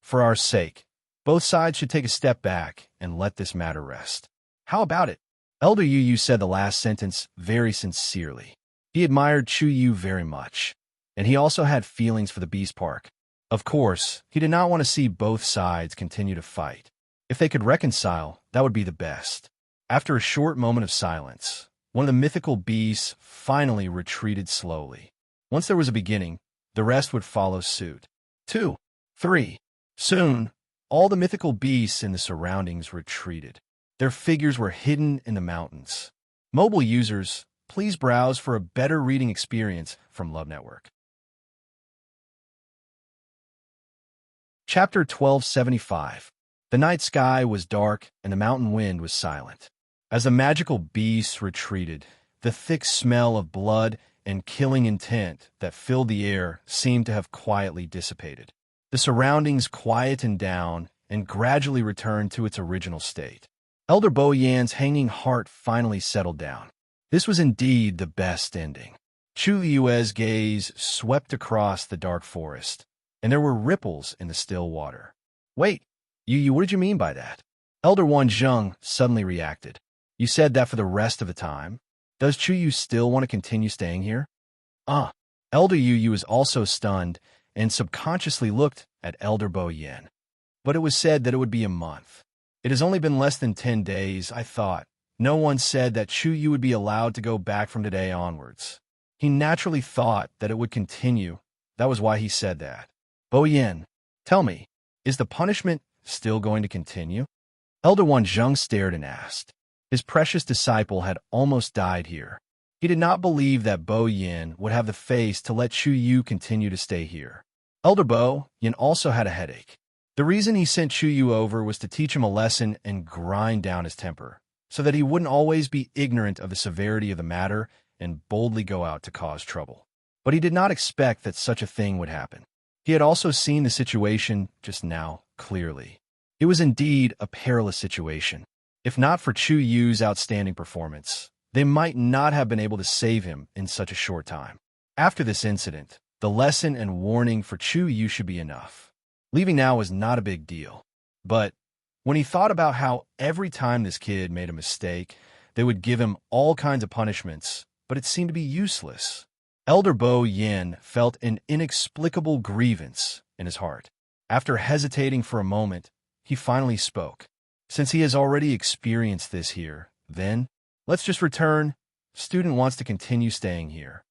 A: For our sake, both sides should take a step back and let this matter rest. How about it? Elder Yu said the last sentence very sincerely. He admired Chu Yu very much, and he also had feelings for the Beast Park. Of course, he did not want to see both sides continue to fight. If they could reconcile, that would be the best. After a short moment of silence, one of the mythical beasts finally retreated slowly. Once there was a beginning, the rest would follow suit. 2, 3. Soon, all the mythical beasts in the surroundings retreated. Their figures were hidden in the mountains. Mobile users, please browse for a better reading experience from Love Network. Chapter 1275. The night sky was dark and the mountain wind was silent. As the magical beasts retreated, the thick smell of blood and killing intent that filled the air seemed to have quietly dissipated. The surroundings quietened down and gradually returned to its original state. Elder Bo Yan's hanging heart finally settled down. This was indeed the best ending. Chu Liyue's gaze swept across the dark forest, and there were ripples in the still water. Wait, Yu, what did you mean by that? Elder Wanzheng suddenly reacted. You said that for the rest of the time? Does Chu Yu still want to continue staying here? Elder Yu is also stunned and subconsciously looked at Elder Bo Yan. But it was said that it would be a month. It has only been less than 10 days, I thought. No one said that Chu Yu would be allowed to go back from today onwards. He naturally thought that it would continue. That was why he said that. Bo Yan, tell me, is the punishment still going to continue? Elder Wanzheng stared and asked. His precious disciple had almost died here. He did not believe that Bo Yan would have the face to let Chu Yu continue to stay here. Elder Bo Yan also had a headache. The reason he sent Chu Yu over was to teach him a lesson and grind down his temper, so that he wouldn't always be ignorant of the severity of the matter and boldly go out to cause trouble. But he did not expect that such a thing would happen. He had also seen the situation just now clearly. It was indeed a perilous situation. If not for Chu Yu's outstanding performance, they might not have been able to save him in such a short time. After this incident, the lesson and warning for Chu Yu should be enough. Leaving now was not a big deal. But when he thought about how every time this kid made a mistake, they would give him all kinds of punishments, but it seemed to be useless, Elder Bo Yin felt an inexplicable grievance in his heart. After hesitating for a moment, he finally spoke. Since he has already experienced this here, then, let's just return. Student wants to continue staying here.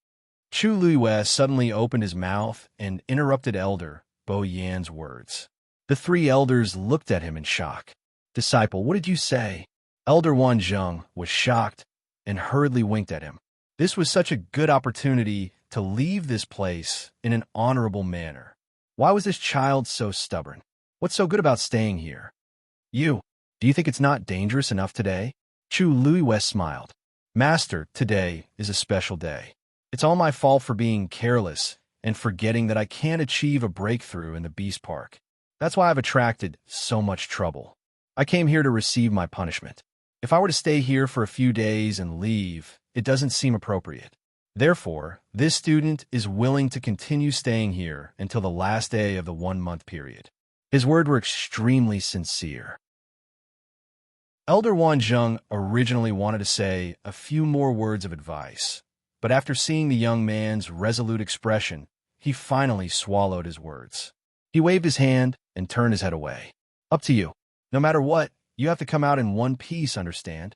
A: Chu Luiwei suddenly opened his mouth and interrupted Elder Bo Yan's words. The three elders looked at him in shock. Disciple, what did you say? Elder Wan Zheng was shocked and hurriedly winked at him. This was such a good opportunity to leave this place in an honorable manner. Why was this child so stubborn? What's so good about staying here? You, do you think it's not dangerous enough today? Chu Luiwei smiled. Master, today is a special day. It's all my fault for being careless and forgetting that I can't achieve a breakthrough in the Beast Park. That's why I've attracted so much trouble. I came here to receive my punishment. If I were to stay here for a few days and leave, it doesn't seem appropriate. Therefore, this student is willing to continue staying here until the last day of the 1-month period. His words were extremely sincere. Elder Wan Zheng originally wanted to say a few more words of advice, but after seeing the young man's resolute expression, he finally swallowed his words. He waved his hand and turned his head away. Up to you. No matter what, you have to come out in one piece, understand?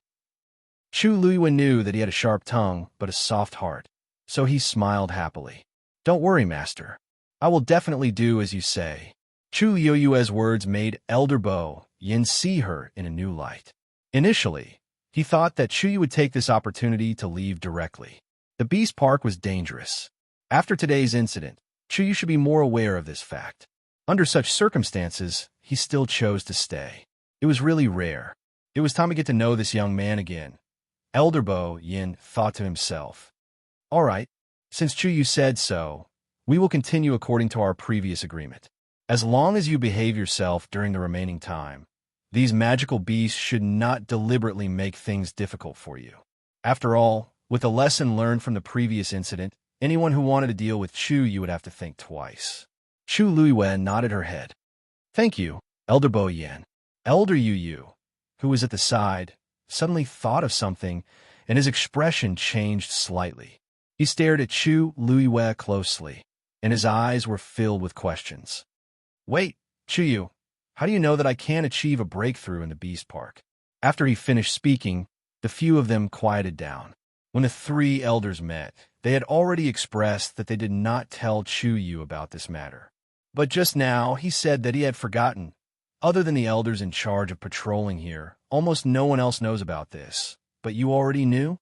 A: Chu Luiwei knew that he had a sharp tongue but a soft heart, so he smiled happily. Don't worry, Master. I will definitely do as you say. Chu Luiwei's words made Elder Bo Yin see her in a new light. Initially, he thought that Chu Yu would take this opportunity to leave directly. The Beast Park was dangerous. After today's incident, Chu Yu should be more aware of this fact. Under such circumstances, he still chose to stay. It was really rare. It was time to get to know this young man again. Elder Bo Yin thought to himself. All right, since Chu Yu said so, we will continue according to our previous agreement. As long as you behave yourself during the remaining time, these magical beasts should not deliberately make things difficult for you. After all, with a lesson learned from the previous incident, anyone who wanted to deal with Chu Yu would have to think twice. Chu Luiwei nodded her head. Thank you, Elder Bo Yin. Elder Yu, who was at the side, suddenly thought of something, and his expression changed slightly. He stared at Chu Luiwei closely, and his eyes were filled with questions. Wait, Chu Yu, how do you know that I can achieve a breakthrough in the Beast Park? After he finished speaking, the few of them quieted down. When the three elders met, they had already expressed that they did not tell Chu Yu about this matter. But just now, he said that he had forgotten. Other than the elders in charge of patrolling here, almost no one else knows about this. But you already knew?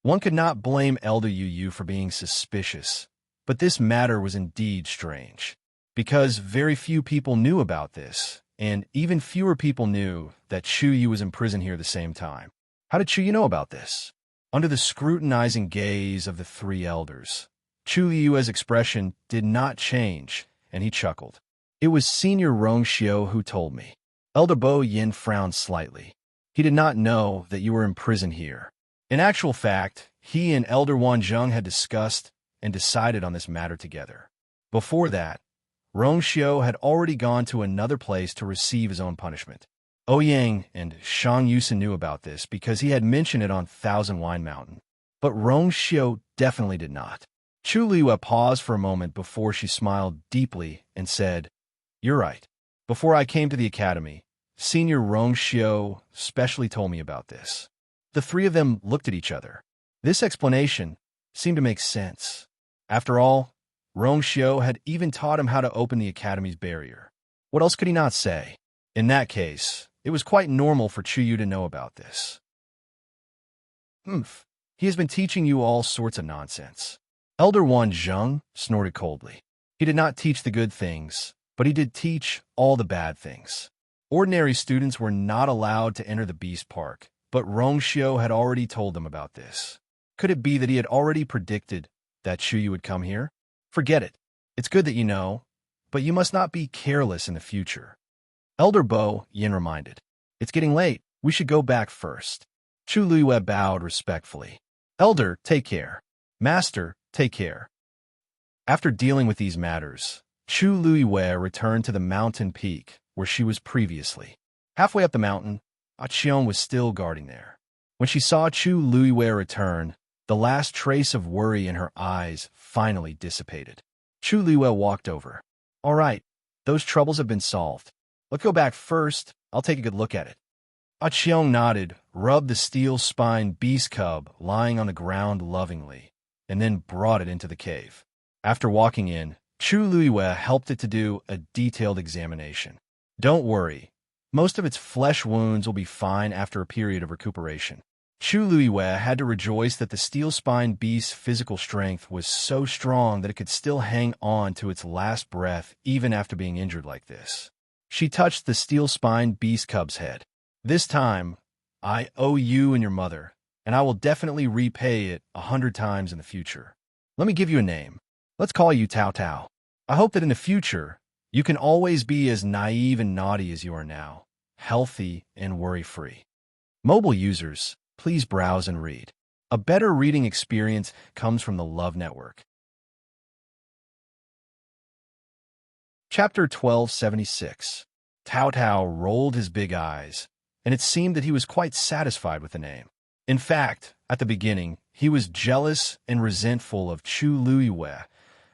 A: One could not blame Elder Yu for being suspicious, but this matter was indeed strange, because very few people knew about this, and even fewer people knew that Chu Yu was in prison here at the same time. How did Chu Yu know about this? Under the scrutinizing gaze of the three elders, Chu Yu's expression did not change, and he chuckled. It was Senior Rong Xiu who told me. Elder Bo Yin frowned slightly. He did not know that you were in prison here. In actual fact, he and Elder Wan Zheng had discussed and decided on this matter together. Before that, Rong Xiu had already gone to another place to receive his own punishment. Ouyang and Shang Yusen knew about this because he had mentioned it on Thousand Wine Mountain. But Rong Xiu definitely did not. Chu Luiwei paused for a moment before she smiled deeply and said, You're right. Before I came to the academy, Senior Rong Xiu specially told me about this. The three of them looked at each other. This explanation seemed to make sense. After all, Rong Xiu had even taught him how to open the academy's barrier. What else could he not say? In that case, it was quite normal for Chu Yu to know about this. He has been teaching you all sorts of nonsense. Elder Wan Zheng snorted coldly. He did not teach the good things, but he did teach all the bad things. Ordinary students were not allowed to enter the Beast Park, But Rongxiu had already told them about this. Could it be that he had already predicted that Chuyu would come here? Forget it. It's good that you know, but you must not be careless in the future. Elder Bo, Yin reminded. It's getting late. We should go back first. Chu Luiyue bowed respectfully. Elder, take care. Master, take care. After dealing with these matters, Chu Luiyue returned to the mountain peak where she was previously. Halfway up the mountain, Qion was still guarding there. When she saw Chu Luiyue return, the last trace of worry in her eyes finally dissipated. Chu Luiyue walked over. All right, those troubles have been solved. Let's go back first. I'll take a good look at it. Qion nodded, rubbed the steel-spined beast cub lying on the ground lovingly, and then brought it into the cave. After walking in, Chu Luiyue helped it to do a detailed examination. Don't worry. Most of its flesh wounds will be fine after a period of recuperation. Chu Luiyue had to rejoice that the steel-spined beast's physical strength was so strong that it could still hang on to its last breath even after being injured like this. She touched the steel-spined beast cub's head. This time, I owe you and your mother, and I will definitely repay it 100 times in the future. Let me give you a name. Let's call you Tao Tao. I hope that in the future, you can always be as naive and naughty as you are now, healthy and worry-free. Mobile users, please browse and read. A better reading experience comes from the Love Network. Chapter 1276. Tao Tao rolled his big eyes, and it seemed that he was quite satisfied with the name. In fact, at the beginning, he was jealous and resentful of Chu Luiyue,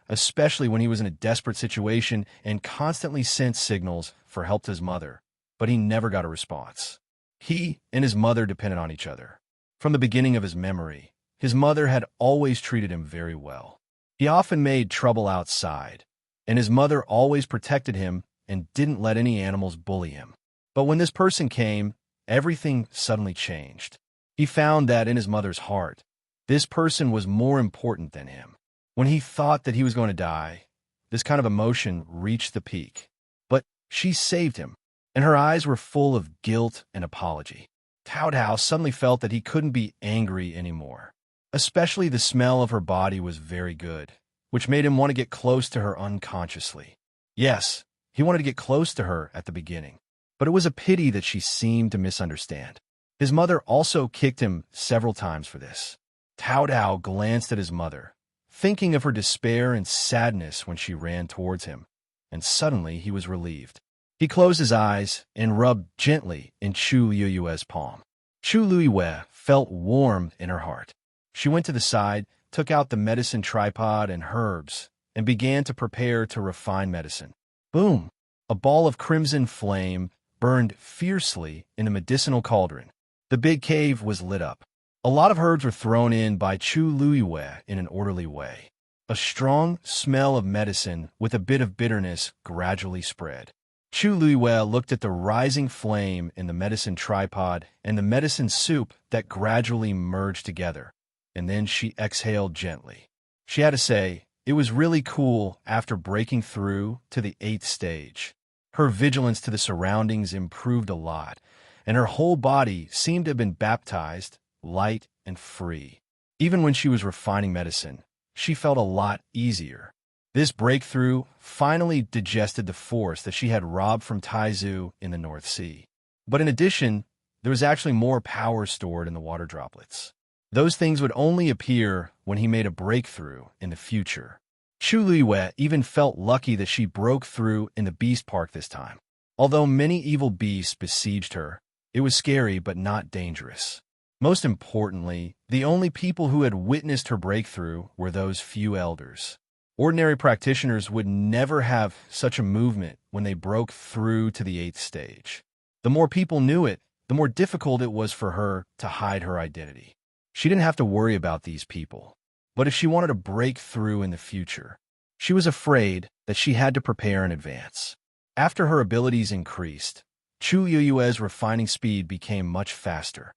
A: especially when he was in a desperate situation and constantly sent signals for help to his mother, but he never got a response. He and his mother depended on each other. From the beginning of his memory, his mother had always treated him very well. He often made trouble outside, and his mother always protected him and didn't let any animals bully him. But when this person came, everything suddenly changed. He found that in his mother's heart, this person was more important than him. When he thought that he was going to die, this kind of emotion reached the peak. But she saved him, and her eyes were full of guilt and apology. Tao Tao suddenly felt that he couldn't be angry anymore. Especially the smell of her body was very good, which made him want to get close to her unconsciously. Yes, he wanted to get close to her at the beginning, but it was a pity that she seemed to misunderstand. His mother also kicked him several times for this. Tao Tao glanced at his mother, thinking of her despair and sadness when she ran towards him, and suddenly he was relieved. He closed his eyes and rubbed gently in Chu Luiyue's palm. Chu Luiyue felt warm in her heart. She went to the side, took out the medicine tripod and herbs, and began to prepare to refine medicine. Boom! A ball of crimson flame burned fiercely in a medicinal cauldron. The big cave was lit up. A lot of herbs were thrown in by Chu Luiyue in an orderly way. A strong smell of medicine with a bit of bitterness gradually spread. Chu Luiyue looked at the rising flame in the medicine tripod and the medicine soup that gradually merged together, and then she exhaled gently. She had to say, it was really cool after breaking through to the 8th stage. Her vigilance to the surroundings improved a lot, and her whole body seemed to have been baptized, light and free. Even when she was refining medicine, she felt a lot easier. This breakthrough finally digested the force that she had robbed from Taizu in the North Sea. But in addition, there was actually more power stored in the water droplets. Those things would only appear when he made a breakthrough in the future. Chu Luiyue even felt lucky that she broke through in the beast park this time. Although many evil beasts besieged her, it was scary but not dangerous. Most importantly, the only people who had witnessed her breakthrough were those few elders. Ordinary practitioners would never have such a movement when they broke through to the 8th stage. The more people knew it, the more difficult it was for her to hide her identity. She didn't have to worry about these people. But if she wanted to break through in the future, she was afraid that she had to prepare in advance. After her abilities increased, Chu Luiyue's refining speed became much faster.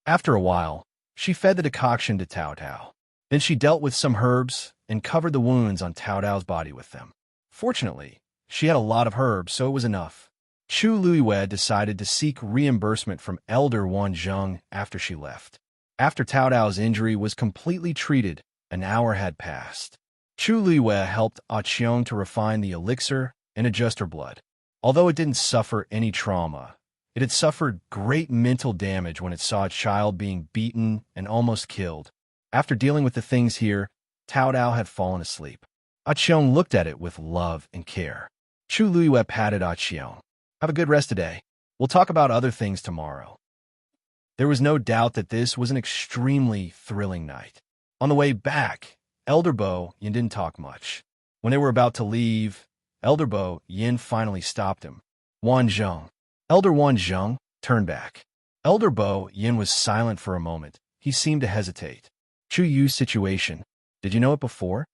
A: After a while, she fed the decoction to Tao Tao. Then she dealt with some herbs and covered the wounds on Tao Tao's body with them. Fortunately, she had a lot of herbs, so it was enough. Chu Luiwei decided to seek reimbursement from Elder Wanzheng after she left. After Tao Dao's injury was completely treated, an hour had passed. Chu Luiwei helped Qiong to refine the elixir and adjust her blood. Although it didn't suffer any trauma, it had suffered great mental damage when it saw a child being beaten and almost killed. After dealing with the things here, Tao Dao had fallen asleep. Qiong looked at it with love and care. Chu Luiwei patted Qiong. Have a good rest today. We'll talk about other things tomorrow. There was no doubt that this was an extremely thrilling night. On the way back, Elder Bo Yin didn't talk much. When they were about to leave, Elder Bo Yin finally stopped him. Wanzheng. Elder Wanzheng turned back. Elder Bo Yin was silent for a moment. He seemed to hesitate. Chu Yu's situation. Did you know it before?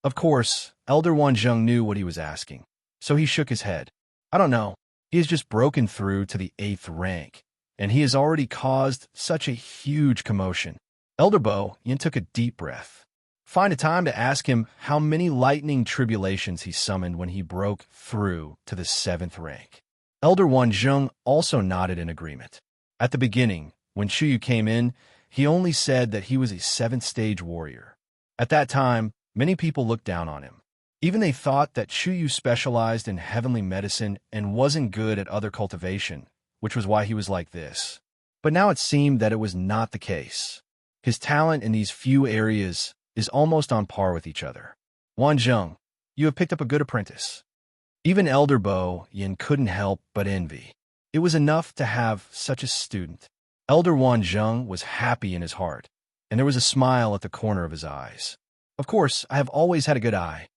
A: Of course, Elder Wanzheng knew what he was asking, so he shook his head. I don't know. He has just broken through to the 8th rank, and he has already caused such a huge commotion. Elder Bo Yin took a deep breath. Find a time to ask him how many lightning tribulations he summoned when he broke through to the 7th rank. Elder Wanzheng also nodded in agreement. At the beginning, when Chu Yu came in, he only said that he was a 7th stage warrior. At that time, many people looked down on him. Even they thought that Chu Yu specialized in heavenly medicine and wasn't good at other cultivation, which was why he was like this. But now it seemed that it was not the case. His talent in these few areas is almost on par with each other. Wanzheng, you have picked up a good apprentice. Even Elder Bo Yin couldn't help but envy. It was enough to have such a student. Elder Wanzheng was happy in his heart, and there was a smile at the corner of his eyes. Of course, I have always had a good eye.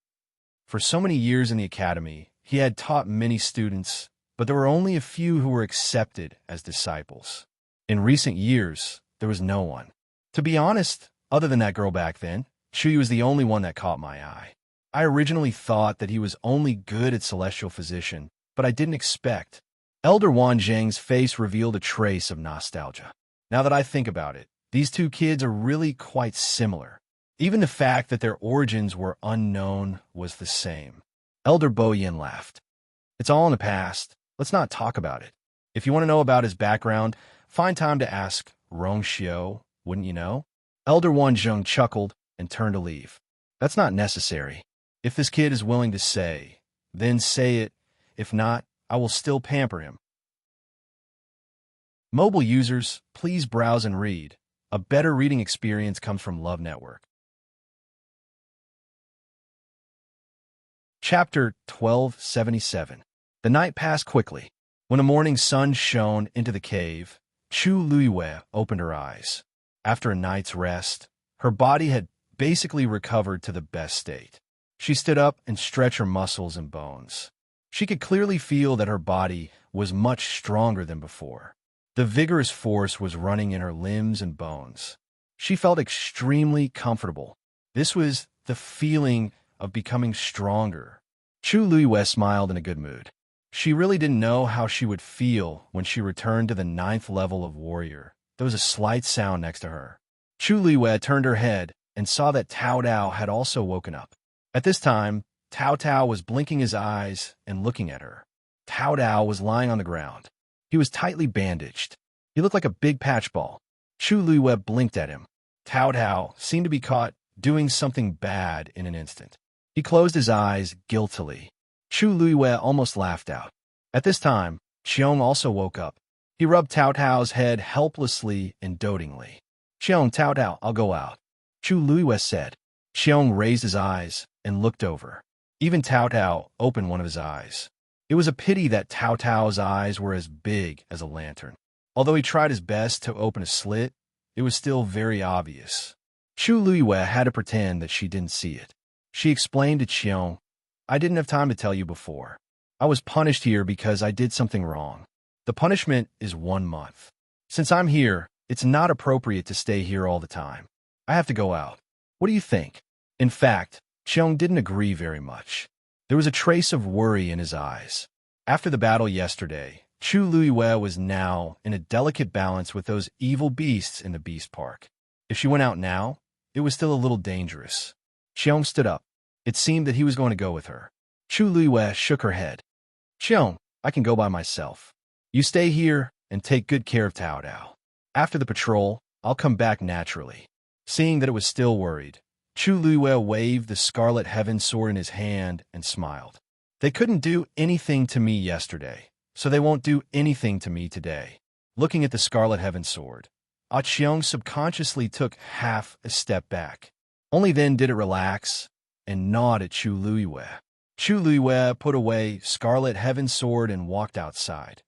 A: For so many years in the academy, he had taught many students, but there were only a few who were accepted as disciples. In recent years, there was no one. To be honest, other than that girl back then, Chu Yu was the only one that caught my eye. I originally thought that he was only good at celestial physician, but I didn't expect. Elder Wanzheng's face revealed a trace of nostalgia. Now that I think about it, these two kids are really quite similar. Even the fact that their origins were unknown was the same. Elder Bo Yin laughed. It's all in the past. Let's not talk about it. If you want to know about his background, find time to ask Rong Xiao, wouldn't you know? Elder Wanzheng chuckled and turned to leave. That's not necessary. If this kid is willing to say, then say it. If not, I will still pamper him. Mobile users, please browse and read. A better reading experience comes from Love Network. Chapter 1277. The night passed quickly. When the morning sun shone into the cave, Chu Luiwei opened her eyes. After a night's rest, her body had basically recovered to the best state. She stood up and stretched her muscles and bones. She could clearly feel that her body was much stronger than before. The vigorous force was running in her limbs and bones. She felt extremely comfortable. This was the feeling of becoming stronger. Chu Luiwei smiled in a good mood. She really didn't know how she would feel when she returned to the 9th level of warrior. There was a slight sound next to her. Chu Luiwei turned her head and saw that Tao Dao had also woken up. At this time, Tao Tao was blinking his eyes and looking at her. Tao Dao was lying on the ground. He was tightly bandaged. He looked like a big patch ball. Chu Luiwei blinked at him. Tao Tao seemed to be caught doing something bad in an instant. He closed his eyes guiltily. Chu Luiwei almost laughed out. At this time, Qiong also woke up. He rubbed Tao Tao's head helplessly and dotingly. Qiong, Tao Tao, I'll go out. Chu Luiwei said. Qiong raised his eyes and looked over. Even Tao Tao opened one of his eyes. It was a pity that Tao Tao's eyes were as big as a lantern. Although he tried his best to open a slit, it was still very obvious. Chu Luiwei had to pretend that she didn't see it. She explained to Qiong, I didn't have time to tell you before. I was punished here because I did something wrong. The punishment is 1 month. Since I'm here, it's not appropriate to stay here all the time. I have to go out. What do you think? In fact, Qiong didn't agree very much. There was a trace of worry in his eyes. After the battle yesterday, Chu Luiwei was now in a delicate balance with those evil beasts in the beast park. If she went out now, it was still a little dangerous. Qiong stood up. It seemed that he was going to go with her. Chu Luiwei shook her head. Qiong, I can go by myself. You stay here and take good care of Tao Dao. After the patrol, I'll come back naturally." Seeing that it was still worried, Chu Luiwei waved the Scarlet Heaven sword in his hand and smiled. "They couldn't do anything to me yesterday, so they won't do anything to me today." Looking at the Scarlet Heaven sword, Ah Cheong subconsciously took half a step back. Only then did it relax and nod at Chu Luiwei. Chu Luiwei put away Scarlet Heaven sword and walked outside.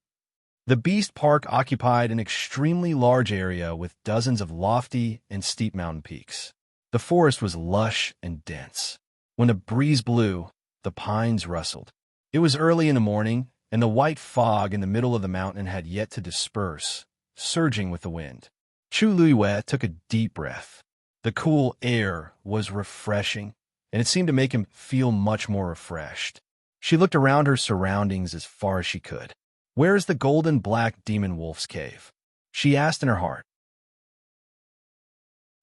A: The Beast Park occupied an extremely large area with dozens of lofty and steep mountain peaks. The forest was lush and dense. When a breeze blew, the pines rustled. It was early in the morning, and the white fog in the middle of the mountain had yet to disperse, surging with the wind. Chu Luiwei took a deep breath. The cool air was refreshing, and it seemed to make him feel much more refreshed. She looked around her surroundings as far as she could. "Where is the golden black demon wolf's cave?" she asked in her heart.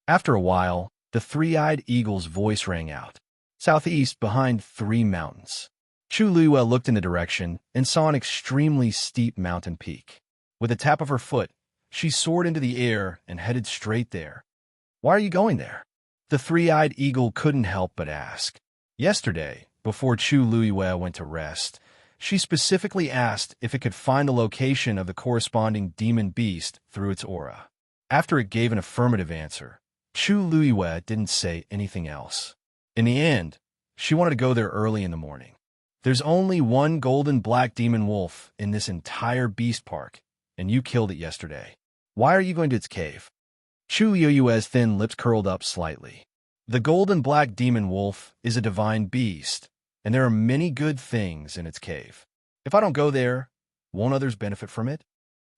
A: After a while, the three-eyed eagle's voice rang out. "Southeast, behind 3 mountains." Chu Luiwei looked in the direction and saw an extremely steep mountain peak. With a tap of her foot, she soared into the air and headed straight there. "Why are you going there?" the three-eyed eagle couldn't help but ask. Yesterday, before Chu Luiwei went to rest, she specifically asked if it could find the location of the corresponding demon beast through its aura. After it gave an affirmative answer, Chu Luiwei didn't say anything else. In the end, she wanted to go there early in the morning. "There's only one golden black demon wolf in this entire beast park, and you killed it yesterday. Why are you going to its cave?" Chu Luiwei's thin lips curled up slightly. "The golden black demon wolf is a divine beast, and there are many good things in its cave. If I don't go there, won't others benefit from it?"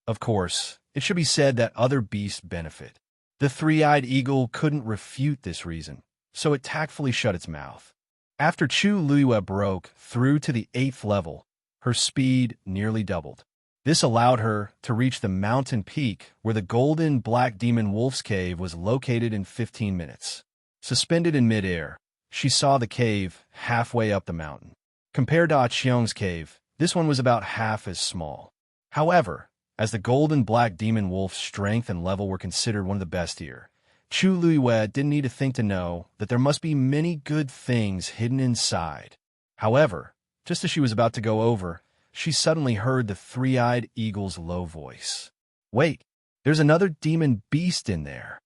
A: Of course, it should be said that other beasts benefit. The three-eyed eagle couldn't refute this reason, so it tactfully shut its mouth. After Chu Luiwei broke through to the 8th level, her speed nearly doubled. This allowed her to reach the mountain peak where the golden black demon wolf's cave was located in 15 minutes. Suspended in midair, she saw the cave halfway up the mountain. Compared to Ah Cheong's cave, this one was about half as small. However, as the golden black demon wolf's strength and level were considered one of the best here, Chu Luiwei didn't need to think to know that there must be many good things hidden inside. However, just as she was about to go over, she suddenly heard the three-eyed eagle's low voice. "Wait, there's another demon beast in there."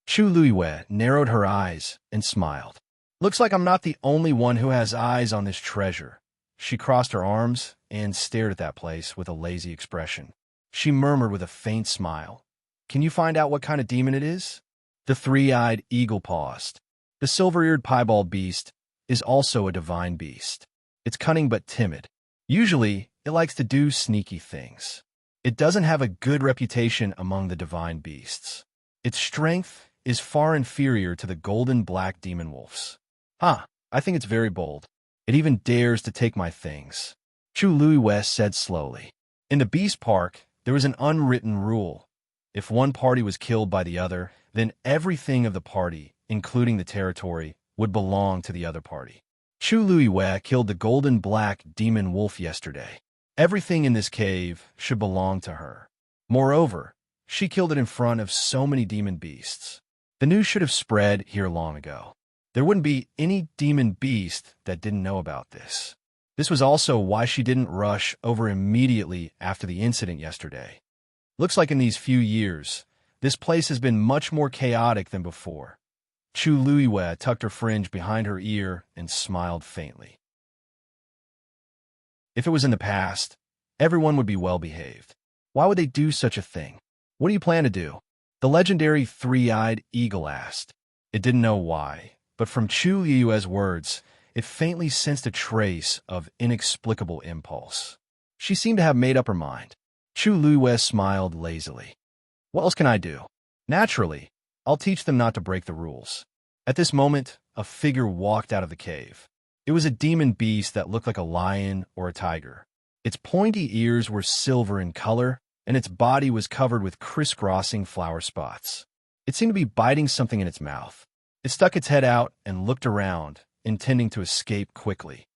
A: Chu Luiwei narrowed her eyes and smiled. "Looks like I'm not the only one who has eyes on this treasure." She crossed her arms and stared at that place with a lazy expression. She murmured with a faint smile, "Can you find out what kind of demon it is?" The three-eyed eagle paused. The silver-eared piebald beast is also a divine beast. It's cunning but timid. Usually, it likes to do sneaky things. It doesn't have a good reputation among the divine beasts. Its strength is far inferior to the golden black demon wolf's. I think it's very bold. It even dares to take my things," Chu Luiwei said slowly. In the beast park, there was an unwritten rule. If one party was killed by the other, then everything of the party, including the territory, would belong to the other party. Chu Luiwei killed the golden black demon wolf yesterday. Everything in this cave should belong to her. Moreover, she killed it in front of so many demon beasts. The news should have spread here long ago. There wouldn't be any demon beast that didn't know about this. This was also why she didn't rush over immediately after the incident yesterday. Looks like in these few years, this place has been much more chaotic than before. Chu Luiwei tucked her fringe behind her ear and smiled faintly. If it was in the past, everyone would be well-behaved. Why would they do such a thing? "What do you plan to do?" the legendary three-eyed eagle asked. It didn't know why, but from Chu Luiwei's words, it faintly sensed a trace of inexplicable impulse. She seemed to have made up her mind. Chu Luiwei smiled lazily. "What else can I do? Naturally, I'll teach them not to break the rules." At this moment, a figure walked out of the cave. It was a demon beast that looked like a lion or a tiger. Its pointy ears were silver in color, and its body was covered with crisscrossing flower spots. It seemed to be biting something in its mouth. It stuck its head out and looked around, intending to escape quickly.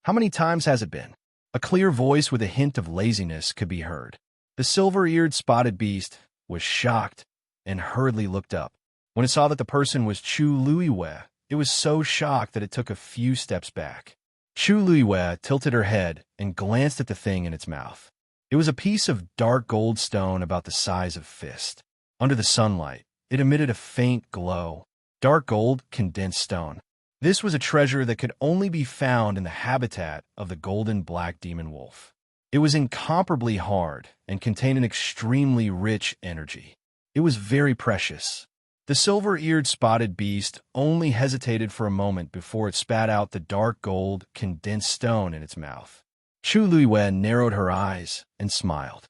A: "How many times has it been?" A clear voice with a hint of laziness could be heard. The silver-eared spotted beast was shocked and hurriedly looked up. When it saw that the person was Chu Luiwe, it was so shocked that it took a few steps back. Chu Luiwe tilted her head and glanced at the thing in its mouth. It was a piece of dark gold stone about the size of a fist. Under the sunlight, it emitted a faint glow. Dark gold, condensed stone. This was a treasure that could only be found in the habitat of the golden black demon wolf. It was incomparably hard and contained an extremely rich energy. It was very precious. The silver-eared spotted beast only hesitated for a moment before it spat out the dark gold, condensed stone in its mouth. Chu Luiwe narrowed her eyes and smiled.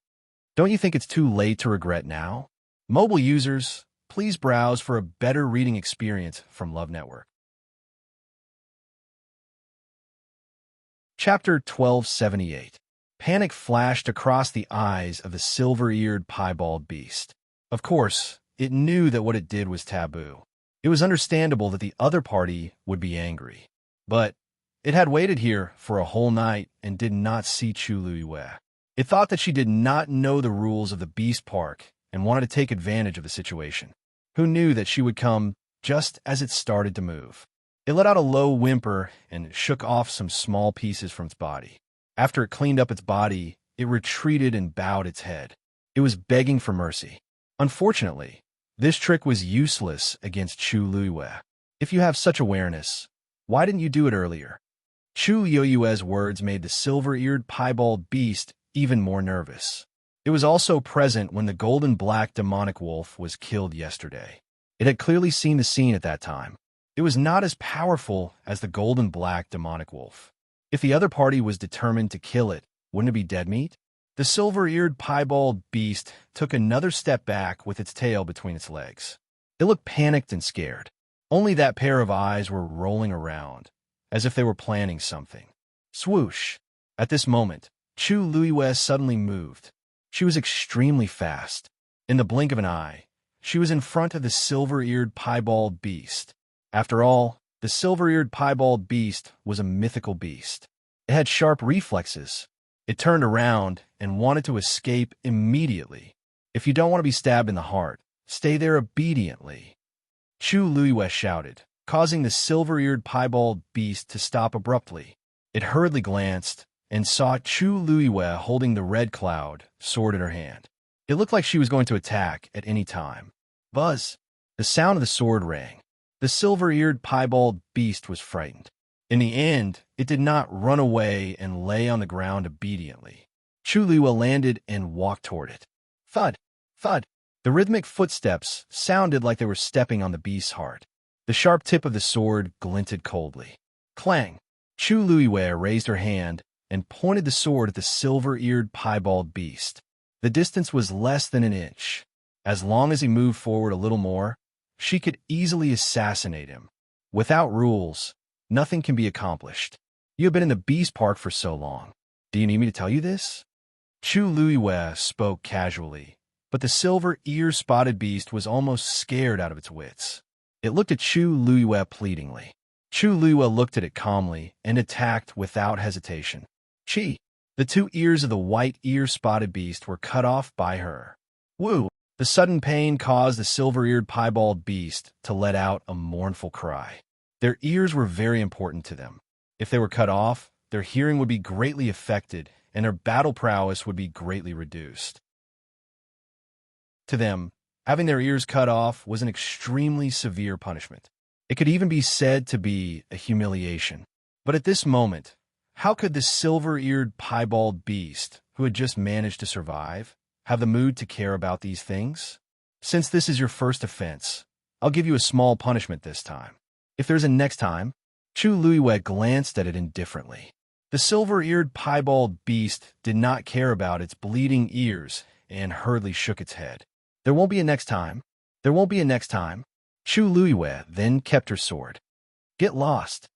A: Don't you think it's too late to regret now? Mobile users, please browse for a better reading experience from Love Network. Chapter 1278. Panic flashed across the eyes of the silver-eared piebald beast. Of course, it knew that what it did was taboo. It was understandable that the other party would be angry. But it had waited here for a whole night and did not see Chu Luiwe. It thought that she did not know the rules of the Beast Park and wanted to take advantage of the situation. Who knew that she would come just as it started to move? It let out a low whimper and shook off some small pieces from its body. After it cleaned up its body, it retreated and bowed its head. It was begging for mercy. Unfortunately, this trick was useless against Chu Luiwe. If you have such awareness, why didn't you do it earlier? Chu Luiwe's words made the silver-eared piebald beast even more nervous. It was also present when the golden black demonic wolf was killed yesterday. It had clearly seen the scene at that time. It was not as powerful as the golden black demonic wolf. If the other party was determined to kill it, wouldn't it be dead meat? The silver-eared piebald beast took another step back with its tail between its legs. It looked panicked and scared. Only that pair of eyes were rolling around, as if they were planning something. Swoosh! At this moment, Chu Luiwe suddenly moved. She was extremely fast. In the blink of an eye, she was in front of the silver-eared piebald beast. After all, the silver-eared piebald beast was a mythical beast. It had sharp reflexes. It turned around and wanted to escape immediately. If you don't want to be stabbed in the heart, stay there obediently. Chu Luiwe shouted, causing the silver-eared piebald beast to stop abruptly. It hurriedly glanced and saw Chu Luiwe holding the red cloud sword in her hand. It looked like she was going to attack at any time. Buzz! The sound of the sword rang. The silver-eared piebald beast was frightened. In the end, it did not run away and lay on the ground obediently. Chu Luiwe landed and walked toward it. Thud! Thud! The rhythmic footsteps sounded like they were stepping on the beast's heart. The sharp tip of the sword glinted coldly. Clang! Chu Luiwe raised her hand and pointed the sword at the silver-eared piebald beast. The distance was less than an inch. As long as he moved forward a little more, she could easily assassinate him. Without rules, nothing can be accomplished. You have been in the Beast Park for so long. Do you need me to tell you this? Chu Luiwe spoke casually, but the silver-ear-spotted beast was almost scared out of its wits. It looked at Chu Luiwe pleadingly. Chu Luiwe looked at it calmly and attacked without hesitation. Chi! The two ears of the white-ear-spotted beast were cut off by her. Woo! The sudden pain caused the silver-eared piebald beast to let out a mournful cry. Their ears were very important to them. If they were cut off, their hearing would be greatly affected and their battle prowess would be greatly reduced. To them, having their ears cut off was an extremely severe punishment. It could even be said to be a humiliation. But at this moment, how could the silver-eared piebald beast, who had just managed to survive, have the mood to care about these things? Since this is your first offense, I'll give you a small punishment this time. If there's a next time, Chu Luiwe glanced at it indifferently. The silver-eared piebald beast did not care about its bleeding ears and hurriedly shook its head. There won't be a next time. There won't be a next time. Chu Luiwe then kept her sword. Get lost.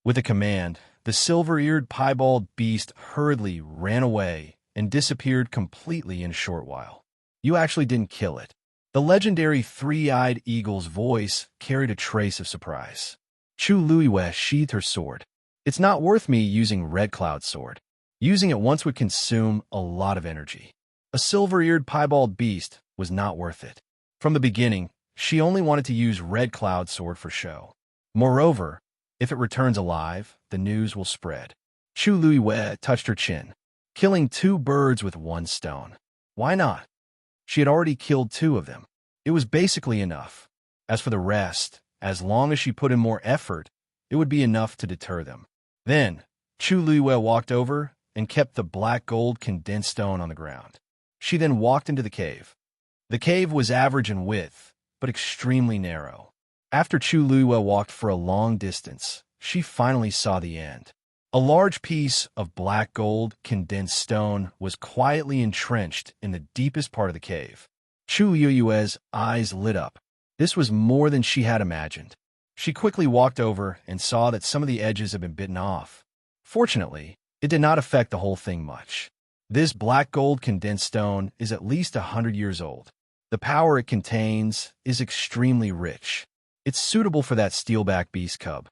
A: With a command, the silver-eared piebald beast hurriedly ran away and disappeared completely in a short while. You actually didn't kill it. The legendary three-eyed eagle's voice carried a trace of surprise. Chu Luiwe sheathed her sword. It's not worth me using Red Cloud's sword. Using it once would consume a lot of energy. A silver-eared piebald beast was not worth it. From the beginning, she only wanted to use Red Cloud Sword for show. Moreover, if it returns alive, the news will spread. Chu Luiwei touched her chin, killing 2 birds with 1 stone. Why not? She had already killed 2 of them. It was basically enough. As for the rest, as long as she put in more effort, it would be enough to deter them. Then, Chu Luiwei walked over and kept the black gold condensed stone on the ground. She then walked into the cave. The cave was average in width, but extremely narrow. After Chu Luiwei walked for a long distance, she finally saw the end. A large piece of black gold condensed stone was quietly entrenched in the deepest part of the cave. Chu Luiwei's eyes lit up. This was more than she had imagined. She quickly walked over and saw that some of the edges had been bitten off. Fortunately, it did not affect the whole thing much. This black gold condensed stone is at least 100 years old. The power it contains is extremely rich. It's suitable for that steelback beast cub.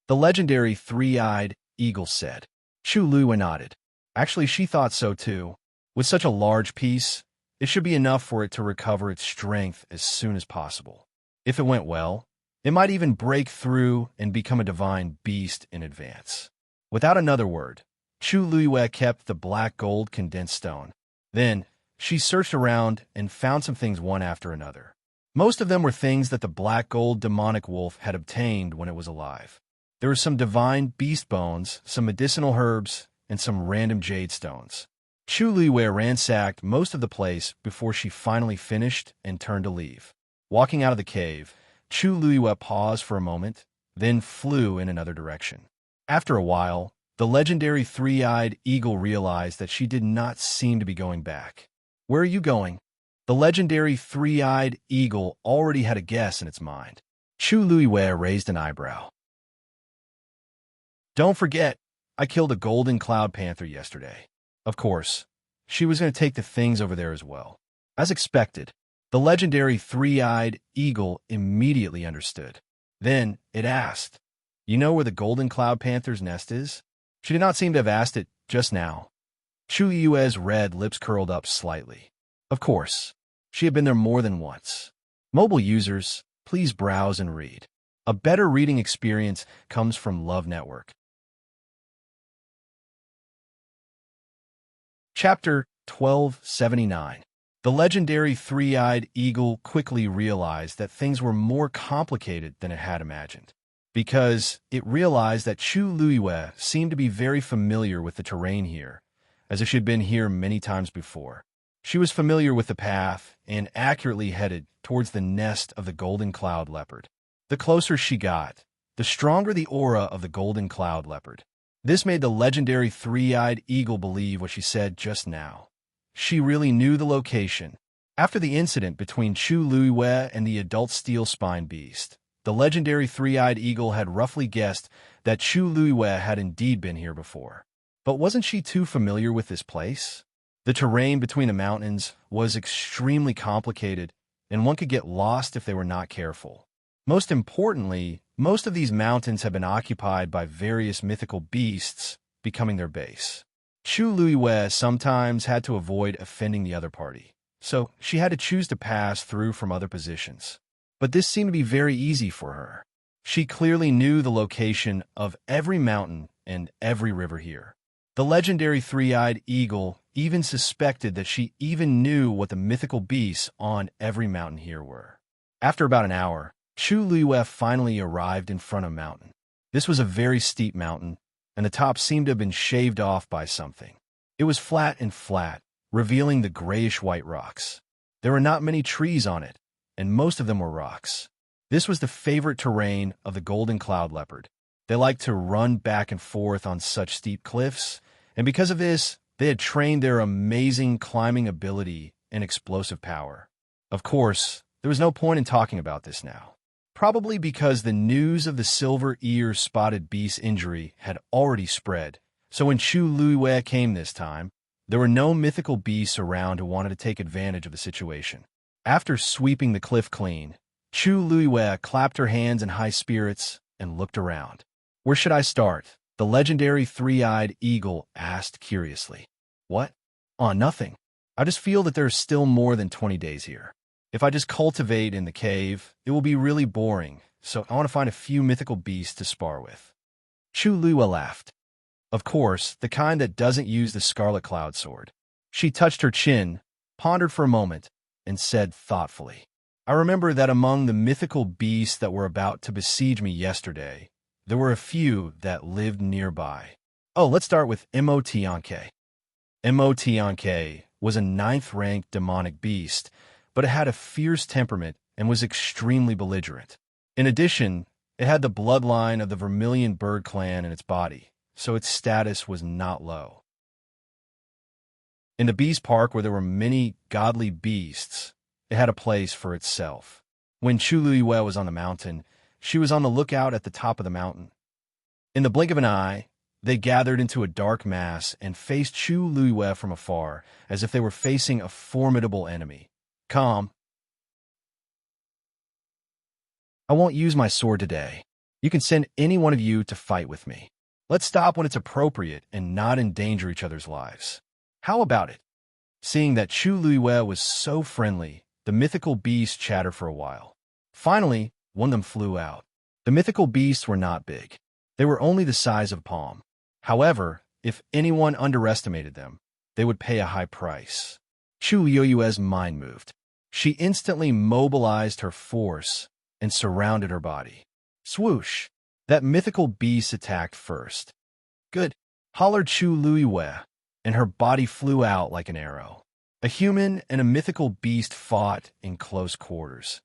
A: The legendary three-eyed eagle said. Chu Luiwei nodded. Actually, she thought so too. With such a large piece, it should be enough for it to recover its strength as soon as possible. If it went well, it might even break through and become a divine beast in advance. Without another word, Chu Luiwei kept the black gold condensed stone. Then, she searched around and found some things one after another. Most of them were things that the black gold demonic wolf had obtained when it was alive. There were some divine beast bones, some medicinal herbs, and some random jade stones. Chu Luiwei ransacked most of the place before she finally finished and turned to leave. Walking out of the cave, Chu Luiwei paused for a moment, then flew in another direction. After a while, the legendary three-eyed eagle realized that she did not seem to be going back. Where are you going? The legendary three-eyed eagle already had a guess in its mind. Chu Luiwei raised an eyebrow. Don't forget, I killed a golden cloud panther yesterday. Of course, she was going to take the things over there as well. As expected, the legendary three-eyed eagle immediately understood. Then it asked, "You know where the golden cloud panther's nest is?" She did not seem to have asked it just now. Chu Luiwei's red lips curled up slightly. Of course, she had been there more than once. Mobile users, please browse and read. A better reading experience comes from Love Network. Chapter 1279. The legendary three-eyed eagle quickly realized that things were more complicated than it had imagined, because it realized that Chu Luiwei seemed to be very familiar with the terrain here, as if she had been here many times before. She was familiar with the path and accurately headed towards the nest of the golden cloud leopard. The closer she got, the stronger the aura of the golden cloud leopard. This made the legendary three-eyed eagle believe what she said just now. She really knew the location. After the incident between Chu Luiwei and the adult steel spine beast, the legendary three-eyed eagle had roughly guessed that Chu Luiwei had indeed been here before. But wasn't she too familiar with this place? The terrain between the mountains was extremely complicated, and one could get lost if they were not careful. Most importantly, most of these mountains have been occupied by various mythical beasts, becoming their base. Chu Luiwei sometimes had to avoid offending the other party, so she had to choose to pass through from other positions. But this seemed to be very easy for her. She clearly knew the location of every mountain and every river here. The legendary three-eyed eagle even suspected that she even knew what the mythical beasts on every mountain here were. After about an hour, Chu Luiwei finally arrived in front of a mountain. This was a very steep mountain, and the top seemed to have been shaved off by something. It was flat and flat, revealing the grayish-white rocks. There were not many trees on it, and most of them were rocks. This was the favorite terrain of the golden cloud leopard. They liked to run back and forth on such steep cliffs, and because of this, they had trained their amazing climbing ability and explosive power. Of course, there was no point in talking about this now. Probably because the news of the silver-ear spotted beast's injury had already spread, so when Chu Luiwei came this time, there were no mythical beasts around who wanted to take advantage of the situation. After sweeping the cliff clean, Chu Luiwei clapped her hands in high spirits and looked around. Where should I start? The legendary three-eyed eagle asked curiously. What? Oh, nothing. I just feel that there's still more than 20 days here. If I just cultivate in the cave, it will be really boring, so I want to find a few mythical beasts to spar with. Chu Lua laughed. Of course, the kind that doesn't use the Scarlet Cloud Sword. She touched her chin, pondered for a moment, and said thoughtfully, I remember that among the mythical beasts that were about to besiege me yesterday, there were a few that lived nearby. Oh, let's start with Immerse. Immerse was a 9th-ranked demonic beast, but it had a fierce temperament and was extremely belligerent. In addition, it had the bloodline of the Vermilion Bird clan in its body, so its status was not low. In the Beast Park, where there were many godly beasts, it had a place for itself. When Chuluyue was on the mountain, she was on the lookout at the top of the mountain. In the blink of an eye, they gathered into a dark mass and faced Chuluyue from afar, as if they were facing a formidable enemy. Calm. I won't use my sword today. You can send any one of you to fight with me. Let's stop when it's appropriate and not endanger each other's lives. How about it? Seeing that Chuluyue was so friendly, the mythical beasts chattered for a while. Finally, one of them flew out. The mythical beasts were not big. They were only the size of a palm. However, if anyone underestimated them, they would pay a high price. Chuluyue's mind moved. She instantly mobilized her force and surrounded her body. Swoosh! That mythical beast attacked first. Good! Hollered Chuluyue, and her body flew out like an arrow. A human and a mythical beast fought in close quarters.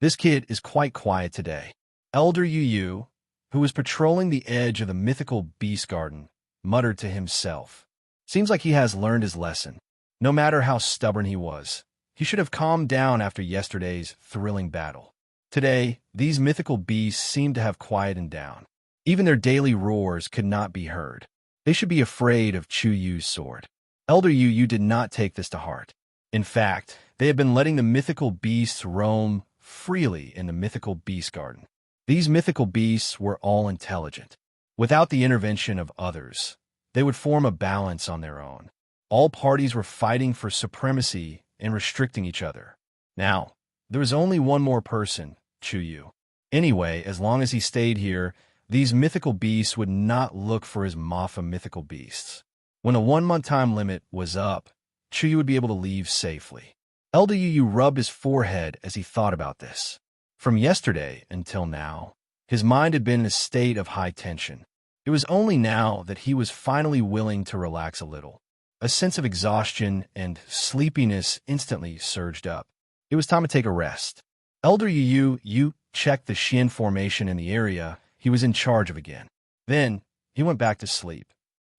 A: This kid is quite quiet today. Elder Yu, who was patrolling the edge of the mythical beast garden, muttered to himself. Seems like he has learned his lesson. No matter how stubborn he was, he should have calmed down after yesterday's thrilling battle. Today, these mythical beasts seemed to have quieted down. Even their daily roars could not be heard. They should be afraid of Chu Yu's sword. Elder Yu did not take this to heart. In fact, they had been letting the mythical beasts roam freely in the mythical beast garden. These mythical beasts were all intelligent. Without the intervention of others, they would form a balance on their own. All parties were fighting for supremacy and restricting each other. Now, there was only one more person, Chu Yu. Anyway, as long as he stayed here, these mythical beasts would not look for his Mafa mythical beasts. When a 1-month time limit was up, Chu Yu would be able to leave safely. Elder Yu rubbed his forehead as he thought about this. From yesterday until now, his mind had been in a state of high tension. It was only now that he was finally willing to relax a little. A sense of exhaustion and sleepiness instantly surged up. It was time to take a rest. Elder Yu checked the Xian formation in the area he was in charge of again. Then, he went back to sleep.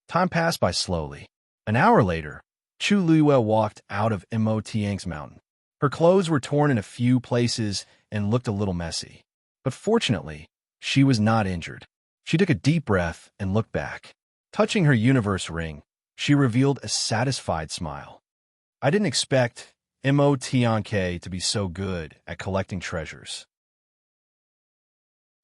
A: Time passed by slowly. An hour later, Chuluyue walked out of Immerse's mountain. Her clothes were torn in a few places and looked a little messy. But fortunately, she was not injured. She took a deep breath and looked back. Touching her universe ring, she revealed a satisfied smile. I didn't expect Immerse to be so good at collecting treasures.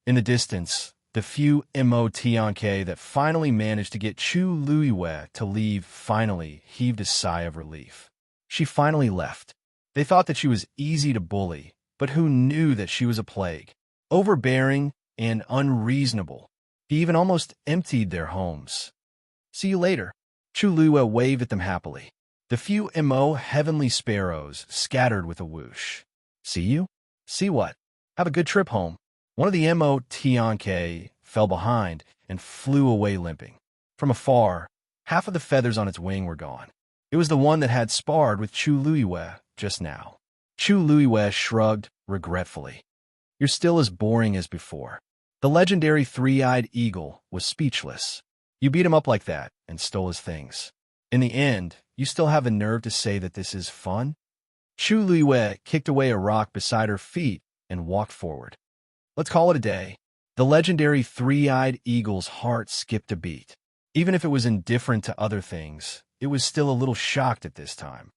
A: In the distance, the few Immerse that finally managed to get Chuluyue to leave finally heaved a sigh of relief. She finally left. They thought that she was easy to bully, but who knew that she was a plague, overbearing and unreasonable. She even almost emptied their homes. See you later. Chuluyue waved at them happily. The few heavenly sparrows scattered with a whoosh. See you? See what? Have a good trip home. One of the Immerse fell behind and flew away limping. From afar, half of the feathers on its wing were gone. It was the one that had sparred with Chuluyue just now. Chuluyue shrugged regretfully. You're still as boring as before. The legendary three-eyed eagle was speechless. You beat him up like that and stole his things. In the end, you still have the nerve to say that this is fun? Chuluyue kicked away a rock beside her feet and walked forward. Let's call it a day. The legendary three-eyed eagle's heart skipped a beat. Even if it was indifferent to other things, it was still a little shocked at this time.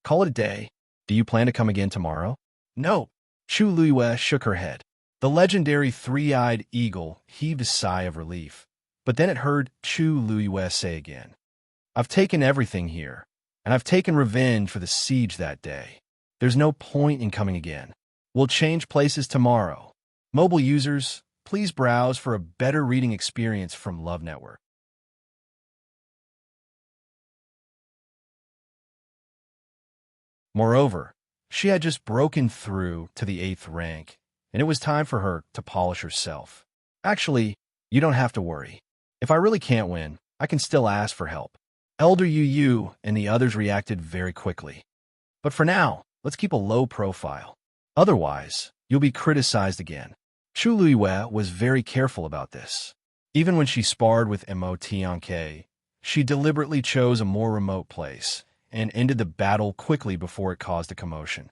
A: Call it a day. Do you plan to come again tomorrow? No. Chuluyue shook her head. The legendary three-eyed eagle heaved a sigh of relief. But then it heard Chu Luiyue say again, I've taken everything here, and I've taken revenge for the siege that day. There's no point in coming again. We'll change places tomorrow. Mobile users, please browse for a better reading experience from Love Network. Moreover, she had just broken through to the 8th rank, and it was time for her to polish herself. Actually, you don't have to worry. If I really can't win, I can still ask for help. Elder Yu and the others reacted very quickly. But for now, let's keep a low profile. Otherwise, you'll be criticized again. Chu Luiyue was very careful about this. Even when she sparred with Mo Tianke, she deliberately chose a more remote place and ended the battle quickly before it caused a commotion.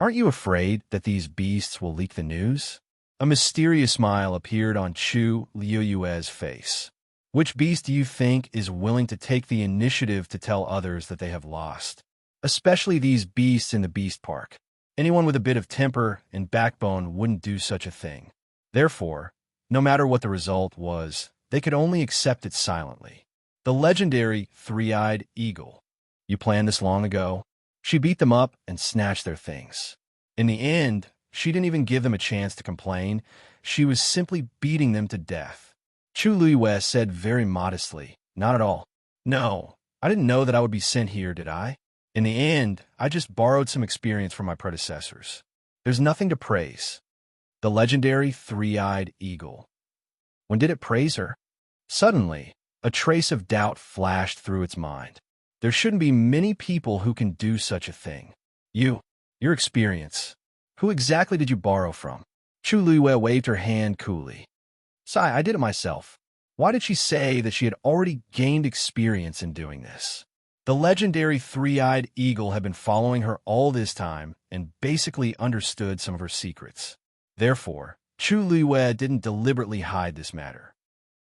A: Aren't you afraid that these beasts will leak the news? A mysterious smile appeared on Chu Luiyue's face. Which beast do you think is willing to take the initiative to tell others that they have lost? Especially these beasts in the Beast Park. Anyone with a bit of temper and backbone wouldn't do such a thing. Therefore, no matter what the result was, they could only accept it silently. The legendary three-eyed eagle. You planned this long ago? She beat them up and snatched their things. In the end, she didn't even give them a chance to complain. She was simply beating them to death. Chu Luiyue said very modestly, not at all. No, I didn't know that I would be sent here, did I? In the end, I just borrowed some experience from my predecessors. There's nothing to praise. The legendary three-eyed eagle. When did it praise her? Suddenly, a trace of doubt flashed through its mind. There shouldn't be many people who can do such a thing. Your experience. Who exactly did you borrow from? Chu Luiyue waved her hand coolly. Sai, I did it myself. Why did she say that she had already gained experience in doing this? The legendary three-eyed eagle had been following her all this time and basically understood some of her secrets. Therefore, Chu Luiyue didn't deliberately hide this matter.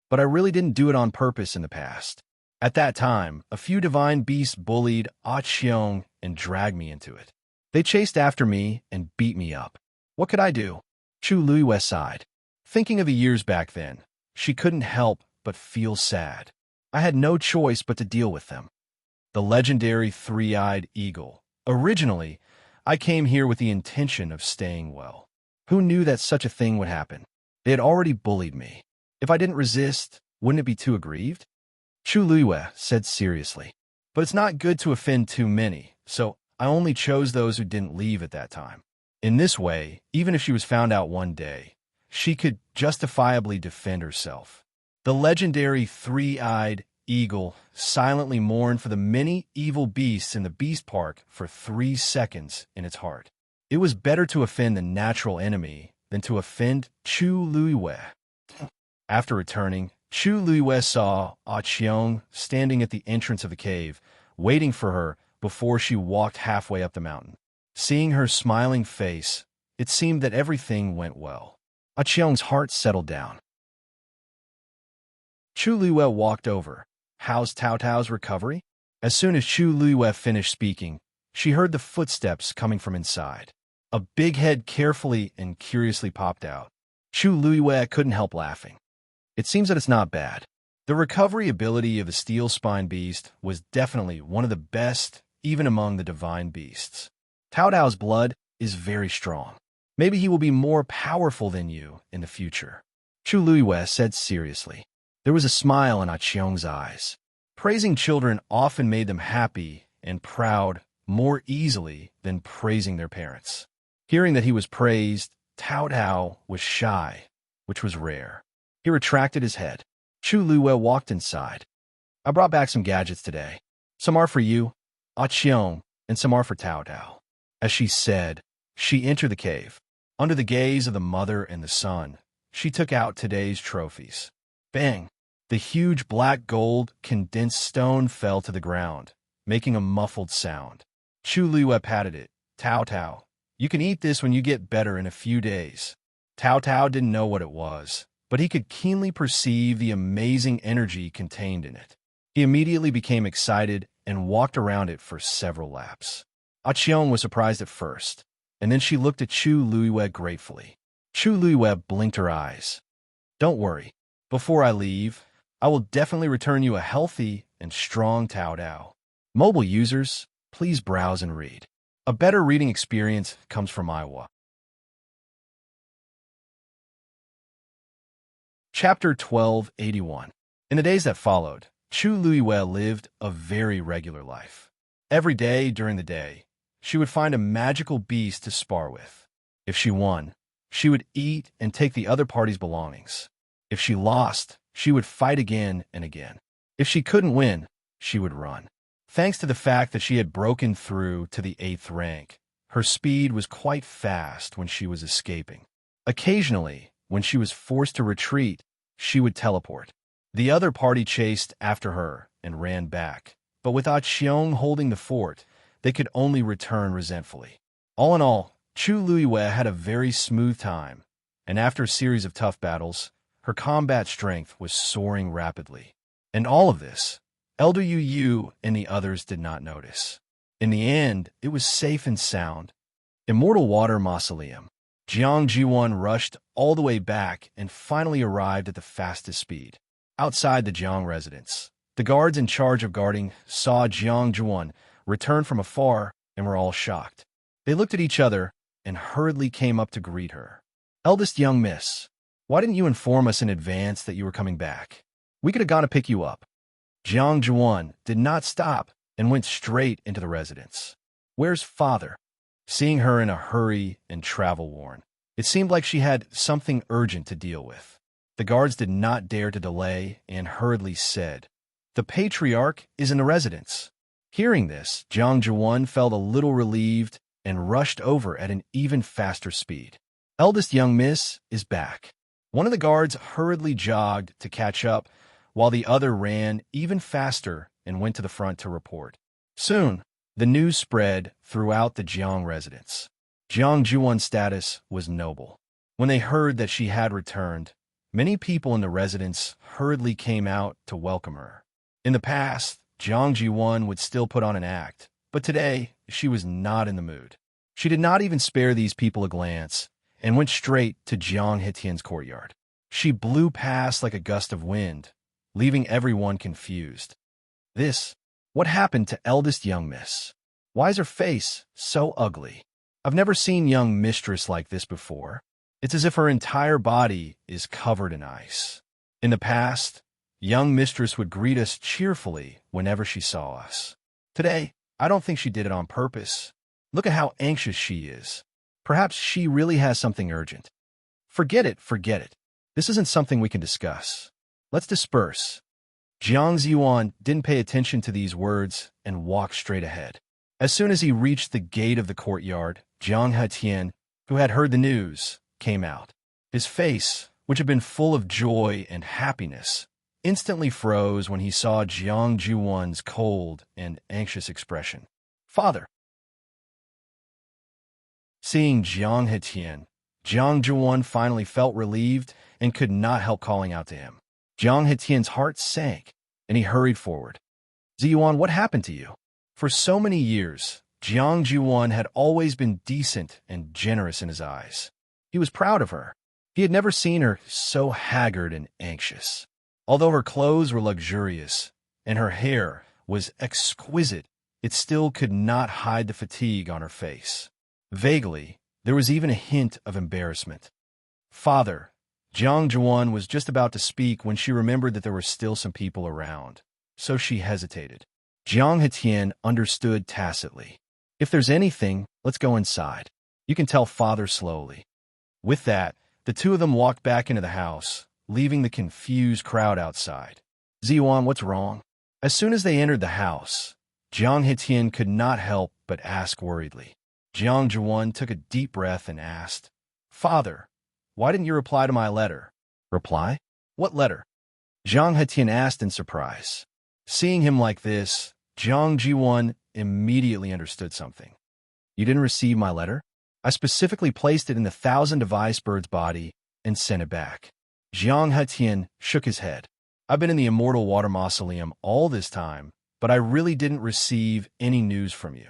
A: But I really didn't do it on purpose in the past. At that time, a few divine beasts bullied Xiong and dragged me into it. They chased after me and beat me up. What could I do? Chu Luiyue sighed. Thinking of the years back then, she couldn't help but feel sad. I had no choice but to deal with them. The legendary three-eyed eagle. Originally, I came here with the intention of staying well. Who knew that such a thing would happen? They had already bullied me. If I didn't resist, wouldn't it be too aggrieved? Chu Luiyue said seriously. But it's not good to offend too many, so I only chose those who didn't leave at that time. In this way, even if she was found out one day, she could justifiably defend herself. The legendary three-eyed eagle silently mourned for the many evil beasts in the Beast Park for 3 seconds in its heart. It was better to offend the natural enemy than to offend Chu Luiyue. After returning, Chu Luiyue saw Xiong standing at the entrance of the cave, waiting for her before she walked halfway up the mountain. Seeing her smiling face, it seemed that everything went well. Xiong's heart settled down. Chu Luiyue walked over. How's Tao Tao's recovery? As soon as Chu Luiyue finished speaking, she heard the footsteps coming from inside. A big head carefully and curiously popped out. Chu Luiyue couldn't help laughing. It seems that it's not bad. The recovery ability of the steel spine beast was definitely one of the best, even among the divine beasts. Tao Tao's blood is very strong. Maybe he will be more powerful than you in the future. Chu Luiyue said seriously. There was a smile in Xiong's eyes. Praising children often made them happy and proud more easily than praising their parents. Hearing that he was praised, Tao Tao was shy, which was rare. He retracted his head. Chu Luiyue walked inside. I brought back some gadgets today. Some are for you, Xiong, and some are for Tao Tao. As she said, she entered the cave. Under the gaze of the mother and the son, she took out today's trophies. Bang! The huge black gold condensed stone fell to the ground, making a muffled sound. Chu Luiyue patted it. Tao Tao, you can eat this when you get better in a few days. Tao Tao didn't know what it was, but he could keenly perceive the amazing energy contained in it. He immediately became excited and walked around it for several laps. Xiong was surprised at first, and then she looked at Chu Luiyue gratefully. Chu Luiyue blinked her eyes. Don't worry. Before I leave, I will definitely return you a healthy and strong Tao Dao. Mobile users, please browse and read. A better reading experience comes from Iowa. Chapter 1281. In the days that followed, Chu Luiwei lived a very regular life. Every day during the day, she would find a magical beast to spar with. If she won, she would eat and take the other party's belongings. If she lost, she would fight again and again. If she couldn't win, she would run. Thanks to the fact that she had broken through to the 8th rank, her speed was quite fast when she was escaping. Occasionally, when she was forced to retreat, she would teleport. The other party chased after her and ran back, but without Xiong holding the fort, they could only return resentfully. All in all, Chu Luiwei had a very smooth time, and after a series of tough battles, her combat strength was soaring rapidly. And all of this, Elder Yu and the others did not notice. In the end, it was safe and sound. Immortal Water Mausoleum. Jiang Jiwan rushed all the way back and finally arrived at the fastest speed. Outside the Jiang residence, the guards in charge of guarding saw Jiang Jiwan return from afar and were all shocked. They looked at each other and hurriedly came up to greet her. Eldest young miss, why didn't you inform us in advance that you were coming back? We could have gone to pick you up. Jiang Jiwan did not stop and went straight into the residence. Where's father? Seeing her in a hurry and travel-worn, it seemed like she had something urgent to deal with. The guards did not dare to delay and hurriedly said, "The patriarch is in the residence." Hearing this, Jiang Jiwan felt a little relieved and rushed over at an even faster speed. Eldest young miss is back. One of the guards hurriedly jogged to catch up, while the other ran even faster and went to the front to report. Soon, the news spread throughout the Jiang residence. Jiang Jiwan's status was noble. When they heard that she had returned, many people in the residence hurriedly came out to welcome her. In the past, Jiang Jiwan would still put on an act, but today she was not in the mood. She did not even spare these people a glance and went straight to Jiang Hetian's courtyard. She blew past like a gust of wind, leaving everyone confused. What happened to eldest young miss? Why is her face so ugly? I've never seen young mistress like this before. It's as if her entire body is covered in ice. In the past, young mistress would greet us cheerfully whenever she saw us. Today, I don't think she did it on purpose. Look at how anxious she is. Perhaps she really has something urgent. Forget it. This isn't something we can discuss. Let's disperse. Jiang Ziwan didn't pay attention to these words and walked straight ahead. As soon as he reached the gate of the courtyard, Jiang Hetian, who had heard the news, came out. His face, which had been full of joy and happiness, instantly froze when he saw Jiang Jiwan's cold and anxious expression. Father! Seeing Jiang Hetian, Jiang Jiwan finally felt relieved and could not help calling out to him. Jiang Hetian's heart sank, and he hurried forward. Ziyuan, what happened to you? For so many years, Jiang Jiwan had always been decent and generous in his eyes. He was proud of her. He had never seen her so haggard and anxious. Although her clothes were luxurious and her hair was exquisite, it still could not hide the fatigue on her face. Vaguely, there was even a hint of embarrassment. Father, Jiang Jiwan was just about to speak when she remembered that there were still some people around, so she hesitated. Jiang Hetian understood tacitly. If there's anything, let's go inside. You can tell father slowly. With that, the two of them walked back into the house, leaving the confused crowd outside. Ziyuan, what's wrong? As soon as they entered the house, Jiang Hetian could not help but ask worriedly. Jiang Jiwan took a deep breath and asked, Father, why didn't you reply to my letter? Reply? What letter? Jiang Hetian asked in surprise. Seeing him like this, Jiang Jiwan immediately understood something. You didn't receive my letter? I specifically placed it in the Thousand of Icebird's body and sent it back. Jiang Hetian shook his head. I've been in the Immortal Water Mausoleum all this time, but I really didn't receive any news from you.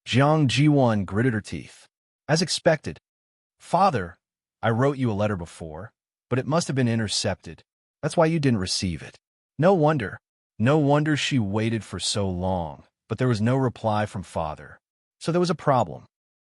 A: Jiang Jiwan gritted her teeth. As expected. Father, I wrote you a letter before, but it must have been intercepted. That's why you didn't receive it. No wonder. No wonder she waited for so long, but there was no reply from father. So there was a problem.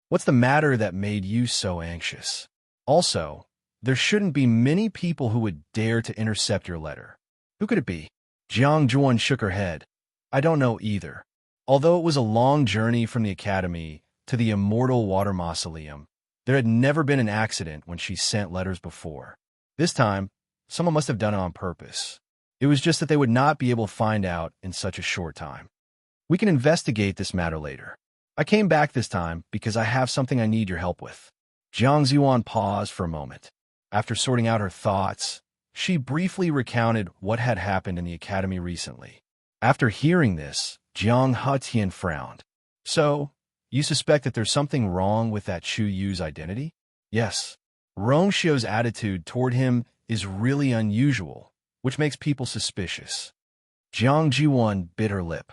A: What's the matter that made you so anxious? Also, there shouldn't be many people who would dare to intercept your letter. Who could it be? Jiang Juan shook her head. I don't know either. Although it was a long journey from the academy to the immortal water mausoleum, there had never been an accident when she sent letters before. This time, someone must have done it on purpose. It was just that they would not be able to find out in such a short time. We can investigate this matter later. I came back this time because I have something I need your help with. Jiang Zuan paused for a moment. After sorting out her thoughts, she briefly recounted what had happened in the academy recently. After hearing this, Jiang Hetian frowned. So, you suspect that there's something wrong with that Chu Yu's identity? Yes. Rong Xiu's attitude toward him is really unusual, which makes people suspicious. Jiang Jiwan bit her lip.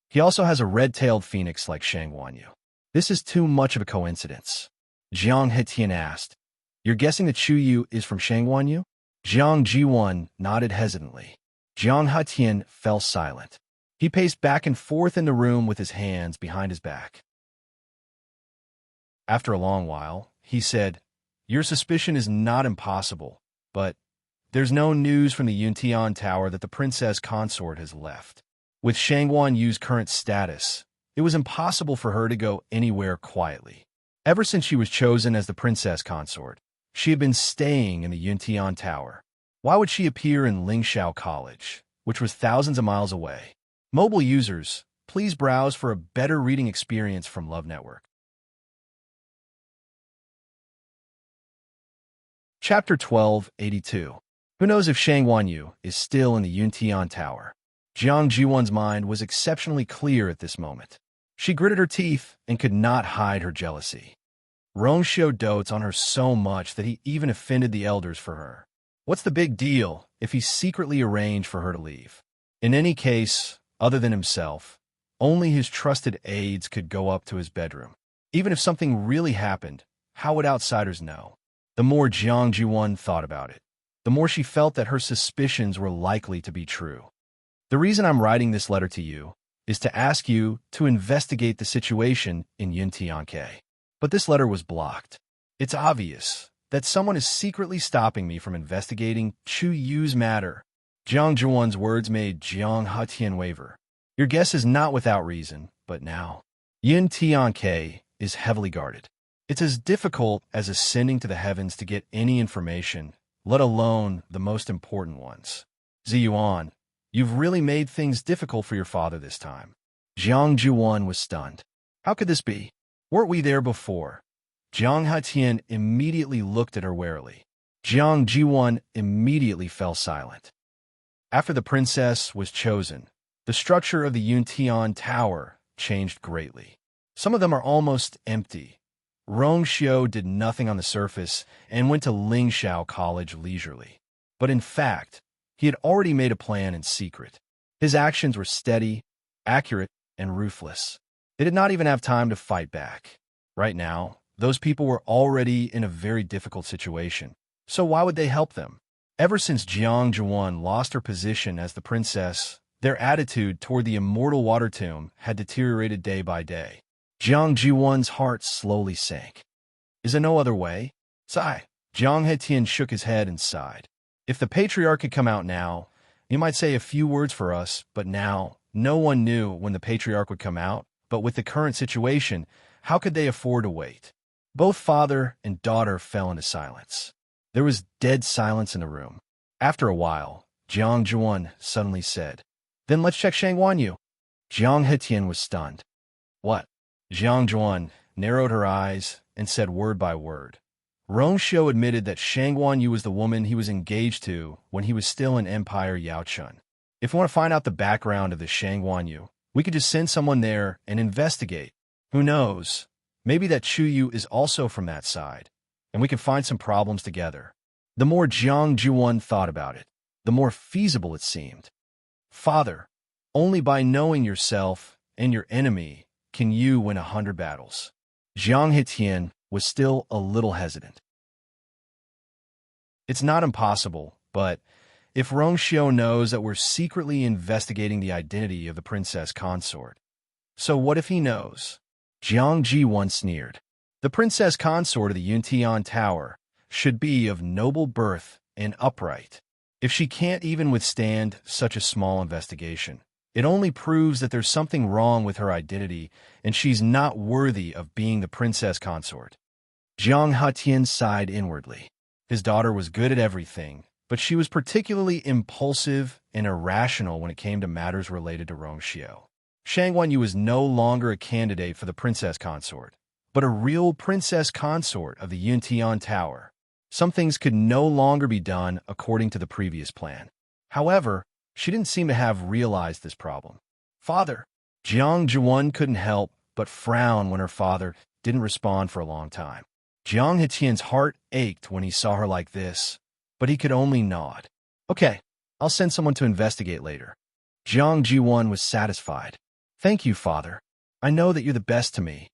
A: He also has a red-tailed phoenix like Shang Wanyu. This is too much of a coincidence. Jiang Hetian asked, You're guessing that Chu Yu is from Shang Wanyu? Jiang Jiwan nodded hesitantly. Jiang Hetian fell silent. He paced back and forth in the room with his hands behind his back. After a long while, he said, Your suspicion is not impossible, but there's no news from the Yuntian Tower that the princess consort has left. With Shang Yu's current status, it was impossible for her to go anywhere quietly. Ever since she was chosen as the princess consort, she had been staying in the Yuntian Tower. Why would she appear in Lingxiao College, which was thousands of miles away? Mobile users, please browse for a better reading experience from Love Network. Chapter 1282. Who knows if Shang Wanyu is still in the Yuntian Tower? Jiang Jiwan's mind was exceptionally clear at this moment. She gritted her teeth and could not hide her jealousy. Rong Xiu dotes on her so much that he even offended the elders for her. What's the big deal if he secretly arranged for her to leave? In any case, other than himself, only his trusted aides could go up to his bedroom. Even if something really happened, how would outsiders know? The more Jiang Jiwan thought about it, the more she felt that her suspicions were likely to be true. The reason I'm writing this letter to you is to ask you to investigate the situation in Yuntianke. But this letter was blocked. It's obvious that someone is secretly stopping me from investigating Chu Yu's matter. Jiang Zhuan's words made Jiang Hetian waver. Your guess is not without reason, but now, Yuntianke is heavily guarded. It's as difficult as ascending to the heavens to get any information, let alone the most important ones. Ziyuan, you've really made things difficult for your father this time. Jiang Zhuan was stunned. How could this be? Weren't we there before? Jiang Hetian immediately looked at her warily. Jiang Jiwan immediately fell silent. After the princess was chosen, the structure of the Yuntian Tower changed greatly. Some of them are almost empty. Rong Xiu did nothing on the surface and went to Lingxiao College leisurely. But in fact, he had already made a plan in secret. His actions were steady, accurate, and ruthless. They did not even have time to fight back. Right now, those people were already in a very difficult situation. So why would they help them? Ever since Jiang Zhuan lost her position as the princess, their attitude toward the immortal water tomb had deteriorated day by day. Jiang Zhuan's heart slowly sank. Is there no other way? Sigh. Jiang Hetian shook his head and sighed. If the patriarch had come out now, he might say a few words for us, but now, no one knew when the patriarch would come out. But with the current situation, how could they afford to wait? Both father and daughter fell into silence. There was dead silence in the room. After a while, Jiang Zhuan suddenly said, Then let's check Shang Wanyu. Jiang Hetian was stunned. What? Jiang Zhuan narrowed her eyes and said word by word. Rong Xiu admitted that Shang Wanyu was the woman he was engaged to when he was still in Empire Yaochun. If we want to find out the background of the Shang Wanyu, we could just send someone there and investigate. Who knows? Maybe that Chu Yu is also from that side, and we can find some problems together. The more Jiang Zhuan thought about it, the more feasible it seemed. Father, only by knowing yourself and your enemy can you win 100 battles. Jiang Hetian was still a little hesitant. It's not impossible, but if Rongxiu knows that we're secretly investigating the identity of the princess consort? So what if he knows? Jiang Ji-won sneered. The princess consort of the Yuntian Tower should be of noble birth and upright. If she can't even withstand such a small investigation, it only proves that there's something wrong with her identity and she's not worthy of being the princess consort. Jiang Hetian sighed inwardly. His daughter was good at everything, but she was particularly impulsive and irrational when it came to matters related to Rongxiu. Shang Wanyu was no longer a candidate for the princess consort, but a real princess consort of the Yuntian Tower. Some things could no longer be done according to the previous plan. However, she didn't seem to have realized this problem. Father! Jiang Jiwon couldn't help but frown when her father didn't respond for a long time. Jiang Hetian's heart ached when he saw her like this, but he could only nod. Okay, I'll send someone to investigate later. Jiang Jiwon was satisfied. Thank you, father. I know that you're the best to me.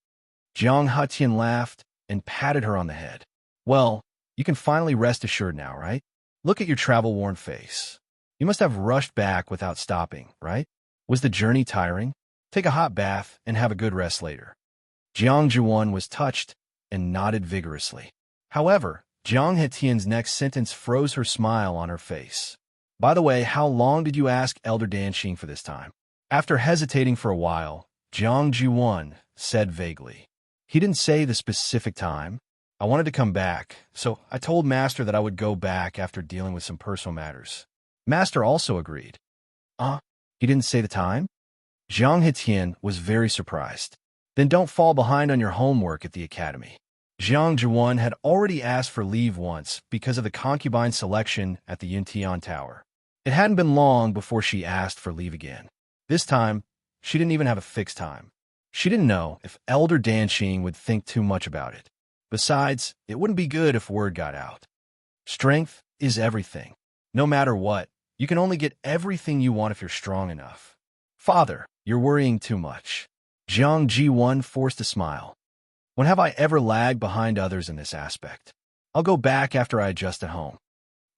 A: Jiang Hetian laughed and patted her on the head. Well, you can finally rest assured now, right? Look at your travel-worn face. You must have rushed back without stopping, right? Was the journey tiring? Take a hot bath and have a good rest later. Jiang Jiwon was touched and nodded vigorously. However, Jiang Hetian's next sentence froze her smile on her face. By the way, how long did you ask Elder Danxing for this time? After hesitating for a while, Jiang Jiwon said vaguely. He didn't say the specific time. I wanted to come back, so I told Master that I would go back after dealing with some personal matters. Master also agreed. He didn't say the time? Jiang Hetian was very surprised. Then don't fall behind on your homework at the academy. Jiang Jiwon had already asked for leave once because of the concubine selection at the Yuntian Tower. It hadn't been long before she asked for leave again. This time, she didn't even have a fixed time. She didn't know if Elder Danxing would think too much about it. Besides, it wouldn't be good if word got out. Strength is everything. No matter what, you can only get everything you want if you're strong enough. Father, you're worrying too much. Jiang Ji-won forced a smile. When have I ever lagged behind others in this aspect? I'll go back after I adjust at home.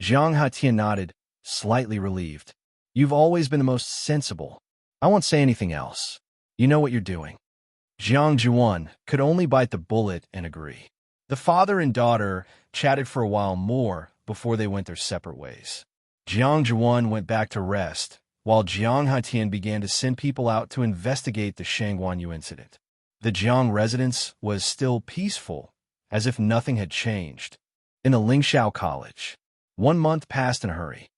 A: Jiang Hetian nodded, slightly relieved. You've always been the most sensible. I won't say anything else. You know what you're doing. Jiang Jiwon could only bite the bullet and agree. The father and daughter chatted for a while more before they went their separate ways. Jiang Jiwon went back to rest, while Jiang Hetian began to send people out to investigate the Shang Wanyu incident. The Jiang residence was still peaceful, as if nothing had changed. In the Lingxiao College, 1 month passed in a hurry.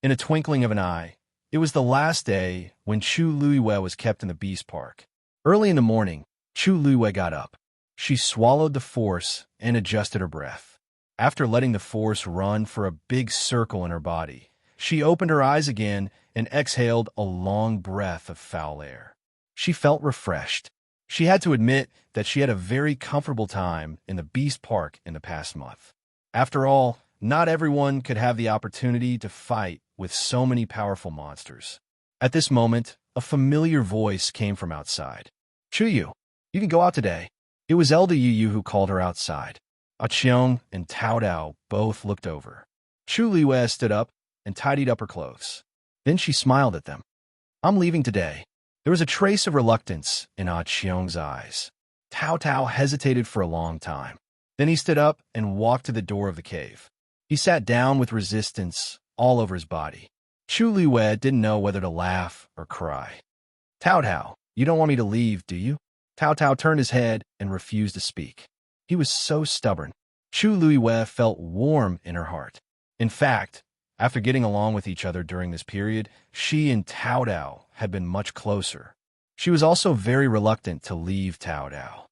A: In a twinkling of an eye, it was the last day when Chu Luiyue was kept in the Beast Park. Early in the morning, Chu Luiyue got up. She swallowed the force and adjusted her breath. After letting the force run for a big circle in her body, she opened her eyes again and exhaled a long breath of foul air. She felt refreshed. She had to admit that she had a very comfortable time in the Beast Park in the past month. After all, not everyone could have the opportunity to fight with so many powerful monsters. At this moment, a familiar voice came from outside. Chuyu, you can go out today. It was Elder Yu who called her outside. Qiong and Tao Dao both looked over. Chu Liwei stood up and tidied up her clothes. Then she smiled at them. I'm leaving today. There was a trace of reluctance in Qiong's eyes. Tao Tao hesitated for a long time. Then he stood up and walked to the door of the cave. He sat down with resistance all over his body. Chu Liwei didn't know whether to laugh or cry. Tao Tao, you don't want me to leave, do you? Tao Tao turned his head and refused to speak. He was so stubborn. Chu Luiyue felt warm in her heart. In fact, after getting along with each other during this period, she and Tao Dao had been much closer. She was also very reluctant to leave Tao Dao.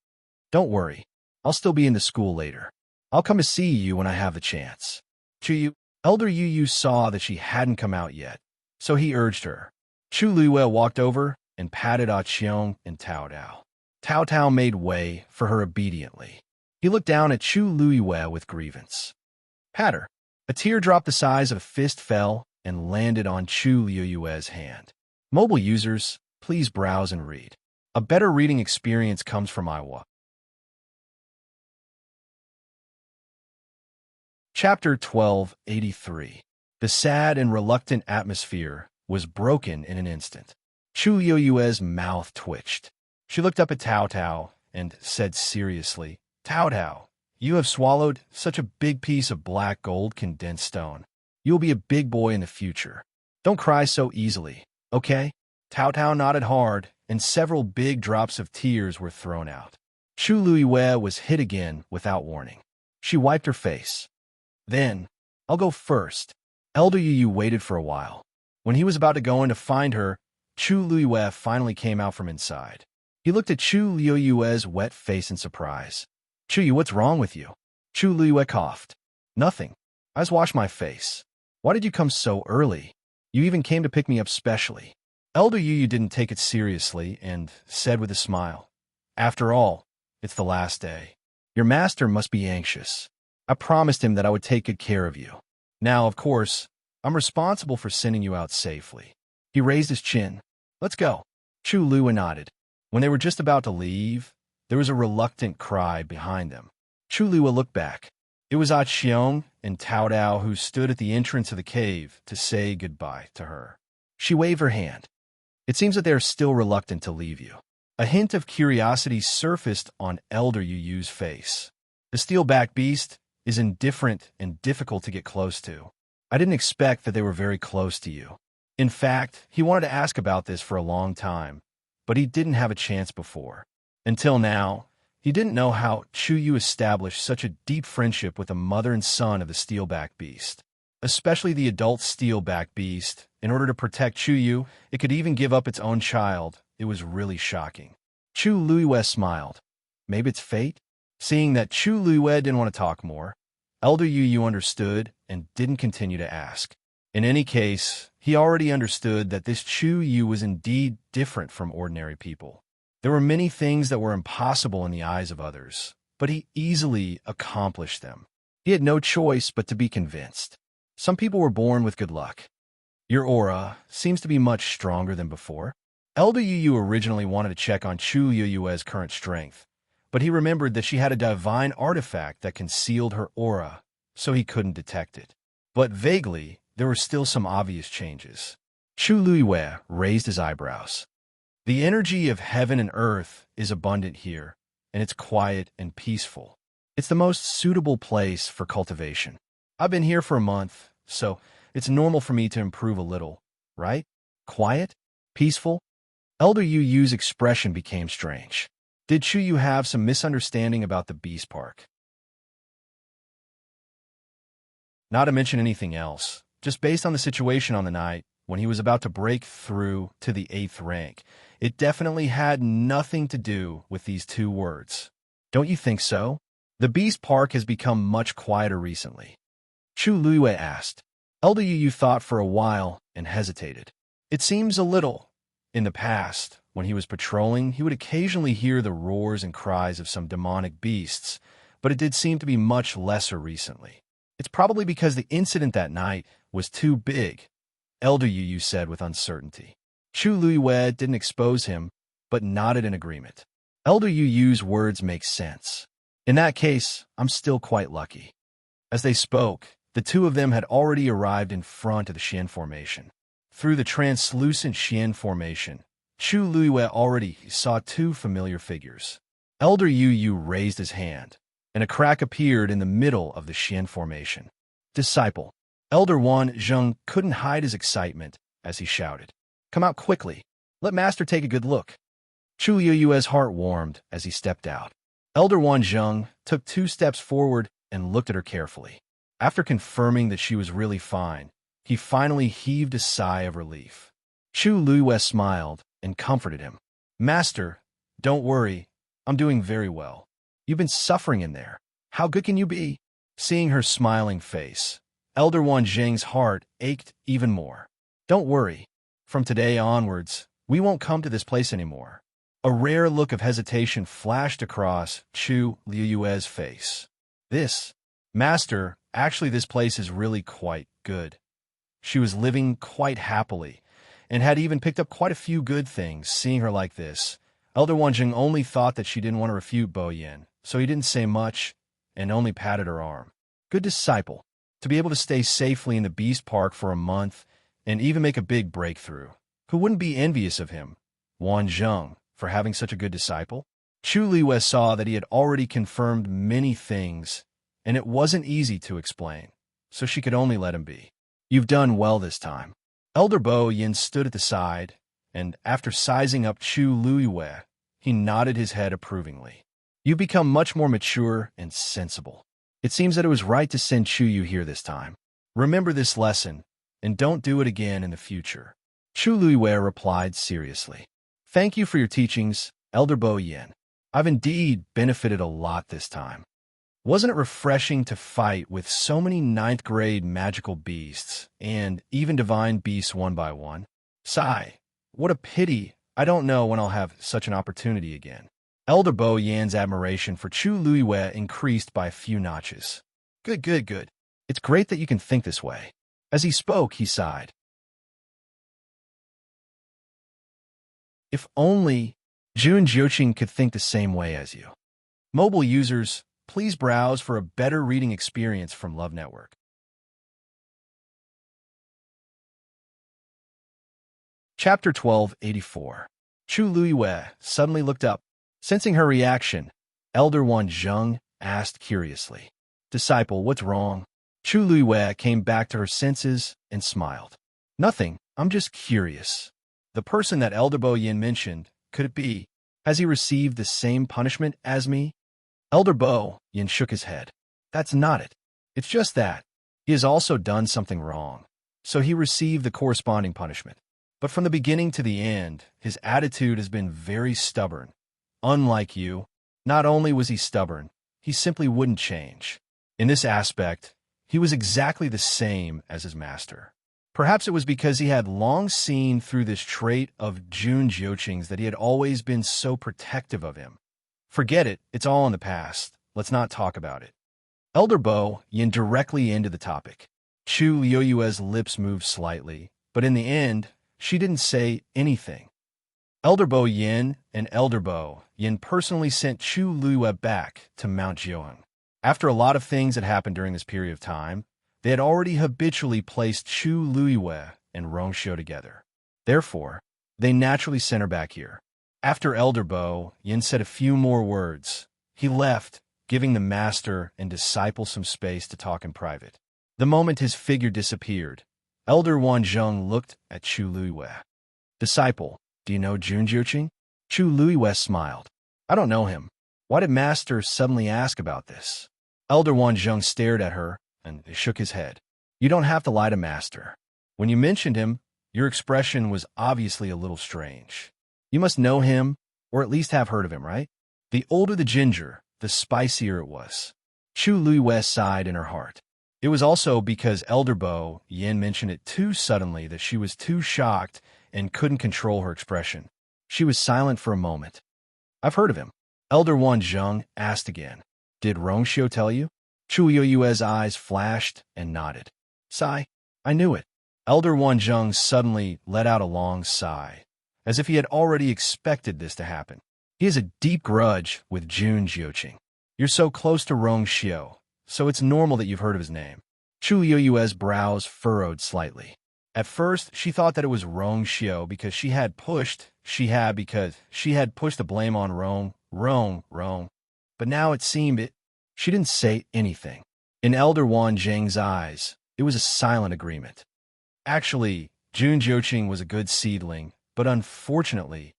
A: Don't worry, I'll still be in the school later. I'll come to see you when I have the chance. Chuyu, Elder Yu saw that she hadn't come out yet, so he urged her. Chu Luiyue walked over and patted Qiong and Tao Dao. Tao Tao made way for her obediently. He looked down at Chu Luiyue with grievance. Pat her. A teardrop the size of a fist fell and landed on Chu Luiyue's hand. Mobile users, please browse and read. A better reading experience comes from Iowa. Chapter 1283. The sad and reluctant atmosphere was broken in an instant. Chu Yoyue's mouth twitched. She looked up at Tao Tao and said seriously, Tao Tao, you have swallowed such a big piece of black gold condensed stone. You will be a big boy in the future. Don't cry so easily, okay? Tao Tao nodded hard, and several big drops of tears were thrown out. Chu Luiyue was hit again without warning. She wiped her face. Then, I'll go first. Elder Yu waited for a while. When he was about to go in to find her, Chu Luiyue finally came out from inside. He looked at Chu Luiyue's wet face in surprise. Chu Yu, what's wrong with you? Chu Luiyue coughed. Nothing. I just washed my face. Why did you come so early? You even came to pick me up specially. Elder Yu didn't take it seriously and said with a smile, After all, it's the last day. Your master must be anxious. I promised him that I would take good care of you. Now, of course, I'm responsible for sending you out safely. He raised his chin. Let's go. Chu Lua nodded. When they were just about to leave, there was a reluctant cry behind them. Chu Lua looked back. It was Ah Qiong and Tao Dao who stood at the entrance of the cave to say goodbye to her. She waved her hand. It seems that they are still reluctant to leave you. A hint of curiosity surfaced on Elder Yu's face. The steel-backed beast is indifferent and difficult to get close to. I didn't expect that they were very close to you. In fact, he wanted to ask about this for a long time, but he didn't have a chance before. Until now, he didn't know how Chu Yu established such a deep friendship with the mother and son of the steel-backed beast. Especially the adult steel-backed beast. In order to protect Chu Yu, it could even give up its own child. It was really shocking. Chu Luiyue smiled. Maybe it's fate? Seeing that Chu Luiyue didn't want to talk more, Elder Yu understood and didn't continue to ask. In any case, he already understood that this Chu Yu was indeed different from ordinary people. There were many things that were impossible in the eyes of others, but he easily accomplished them. He had no choice but to be convinced. Some people were born with good luck. Your aura seems to be much stronger than before. Elder Yu originally wanted to check on Chu Yue's current strength, but he remembered that she had a divine artifact that concealed her aura, so he couldn't detect it. But vaguely, there were still some obvious changes. Chu Luiyue raised his eyebrows. The energy of heaven and earth is abundant here, and it's quiet and peaceful. It's the most suitable place for cultivation. I've been here for a month, so it's normal for me to improve a little, right? Quiet? Peaceful? Elder Yu's expression became strange. Did Chu Yu have some misunderstanding about the Beast Park? Not to mention anything else, just based on the situation on the night, when he was about to break through to the 8th rank, it definitely had nothing to do with these two words. Don't you think so? The Beast Park has become much quieter recently. Chu Luiyue asked. Elder Yu thought for a while and hesitated. It seems a little. In the past, when he was patrolling, he would occasionally hear the roars and cries of some demonic beasts, but it did seem to be much lesser recently. It's probably because the incident that night was too big, Elder Yu said with uncertainty. Chu Luiyue didn't expose him, but nodded in agreement. Elder Yu's words make sense. In that case, I'm still quite lucky. As they spoke, the two of them had already arrived in front of the Xian Formation. Through the translucent Xian Formation, Chu Luiyue already saw two familiar figures. Elder Yu raised his hand, and a crack appeared in the middle of the Xian Formation. Disciple. Elder Wan Zheng couldn't hide his excitement as he shouted. Come out quickly. Let Master take a good look. Chu Yu's heart warmed as he stepped out. Elder Wan Zheng took 2 steps forward and looked at her carefully. After confirming that she was really fine, he finally heaved a sigh of relief. Chu Luiyue smiled and comforted him. Master, don't worry. I'm doing very well. You've been suffering in there. How good can you be? Seeing her smiling face, Elder Wan Zheng's heart ached even more. Don't worry. From today onwards, we won't come to this place anymore. A rare look of hesitation flashed across Chu Luiyue's face. Master, actually this place is really quite good. She was living quite happily, and had even picked up quite a few good things. Seeing her like this, Elder Wanjing only thought that she didn't want to refute Bo Yin, so he didn't say much and only patted her arm. Good disciple. To be able to stay safely in the Beast Park for a month and even make a big breakthrough. Who wouldn't be envious of him, Wan Zheng, for having such a good disciple? Chu Liwei saw that he had already confirmed many things, and it wasn't easy to explain, so she could only let him be. You've done well this time. Elder Bo Yin stood at the side, and after sizing up Chu Liwei, he nodded his head approvingly. You've become much more mature and sensible. It seems that it was right to send Chu Yu here this time. Remember this lesson, and don't do it again in the future. Chu Liwei replied seriously. Thank you for your teachings, Elder Bo Yin. I've indeed benefited a lot this time. Wasn't it refreshing to fight with so many 9th grade magical beasts, and even divine beasts one by one? Sigh, what a pity. I don't know when I'll have such an opportunity again. Elder Bo Yan's admiration for Chu Liwei increased by a few notches. Good. It's great that you can think this way. As he spoke, he sighed. If only Jun Jiuqing could think the same way as you. Mobile users, please browse for a better reading experience from Love Network. Chapter 1284. Chu Liwei suddenly looked up. Sensing her reaction, Elder Wan Zheng asked curiously, Disciple, what's wrong? Chu Liwei came back to her senses and smiled. Nothing, I'm just curious. The person that Elder Bo Yin mentioned, could it be? Has he received the same punishment as me? Elder Bo Yin shook his head. That's not it. It's just that he has also done something wrong, so he received the corresponding punishment. But from the beginning to the end, his attitude has been very stubborn. Unlike you, not only was he stubborn, he simply wouldn't change. In this aspect, he was exactly the same as his master. Perhaps it was because he had long seen through this trait of Jun Jiuqing's that he had always been so protective of him. Forget it, it's all in the past. Let's not talk about it. Elder Bo Yin directly into the topic. Chu Liu's lips moved slightly, but in the end, she didn't say anything. Elder Bo Yin and Elder Bo Yin personally sent Chu Liwei back to Mount Jiuheng. After a lot of things had happened during this period of time, they had already habitually placed Chu Liwei and Rongxiu together. Therefore, they naturally sent her back here. After Elder Bo Yin said a few more words, he left, giving the master and disciple some space to talk in private. The moment his figure disappeared, Elder Wan Zheng looked at Chu Liwei. Disciple, do you know Jun Jiuqing? Chu Liwei smiled. I don't know him. Why did Master suddenly ask about this? Elder Wan Zheng stared at her and shook his head. You don't have to lie to Master. When you mentioned him, your expression was obviously a little strange. You must know him, or at least have heard of him, right? The older the ginger, the spicier it was. Chu Liwei sighed in her heart. It was also because Elder Bo Yin mentioned it too suddenly that she was too shocked and couldn't control her expression. She was silent for a moment. I've heard of him. Elder Wan Zheng asked again. Did Rongxiu tell you? Chu Liu's eyes flashed and nodded. Sigh. I knew it. Elder Wan Zheng suddenly let out a long sigh, as if he had already expected this to happen. He has a deep grudge with Jun Jiuqing. You're so close to Rongxiu, so it's normal that you've heard of his name. Chu Liu's brows furrowed slightly. At first, she thought that it was Rongxiu because she had pushed the blame on Rong. But now it seemed she didn't say anything. In Elder Wan Zheng's eyes, it was a silent agreement. Actually, Jun Jiuqing was a good seedling, but unfortunately,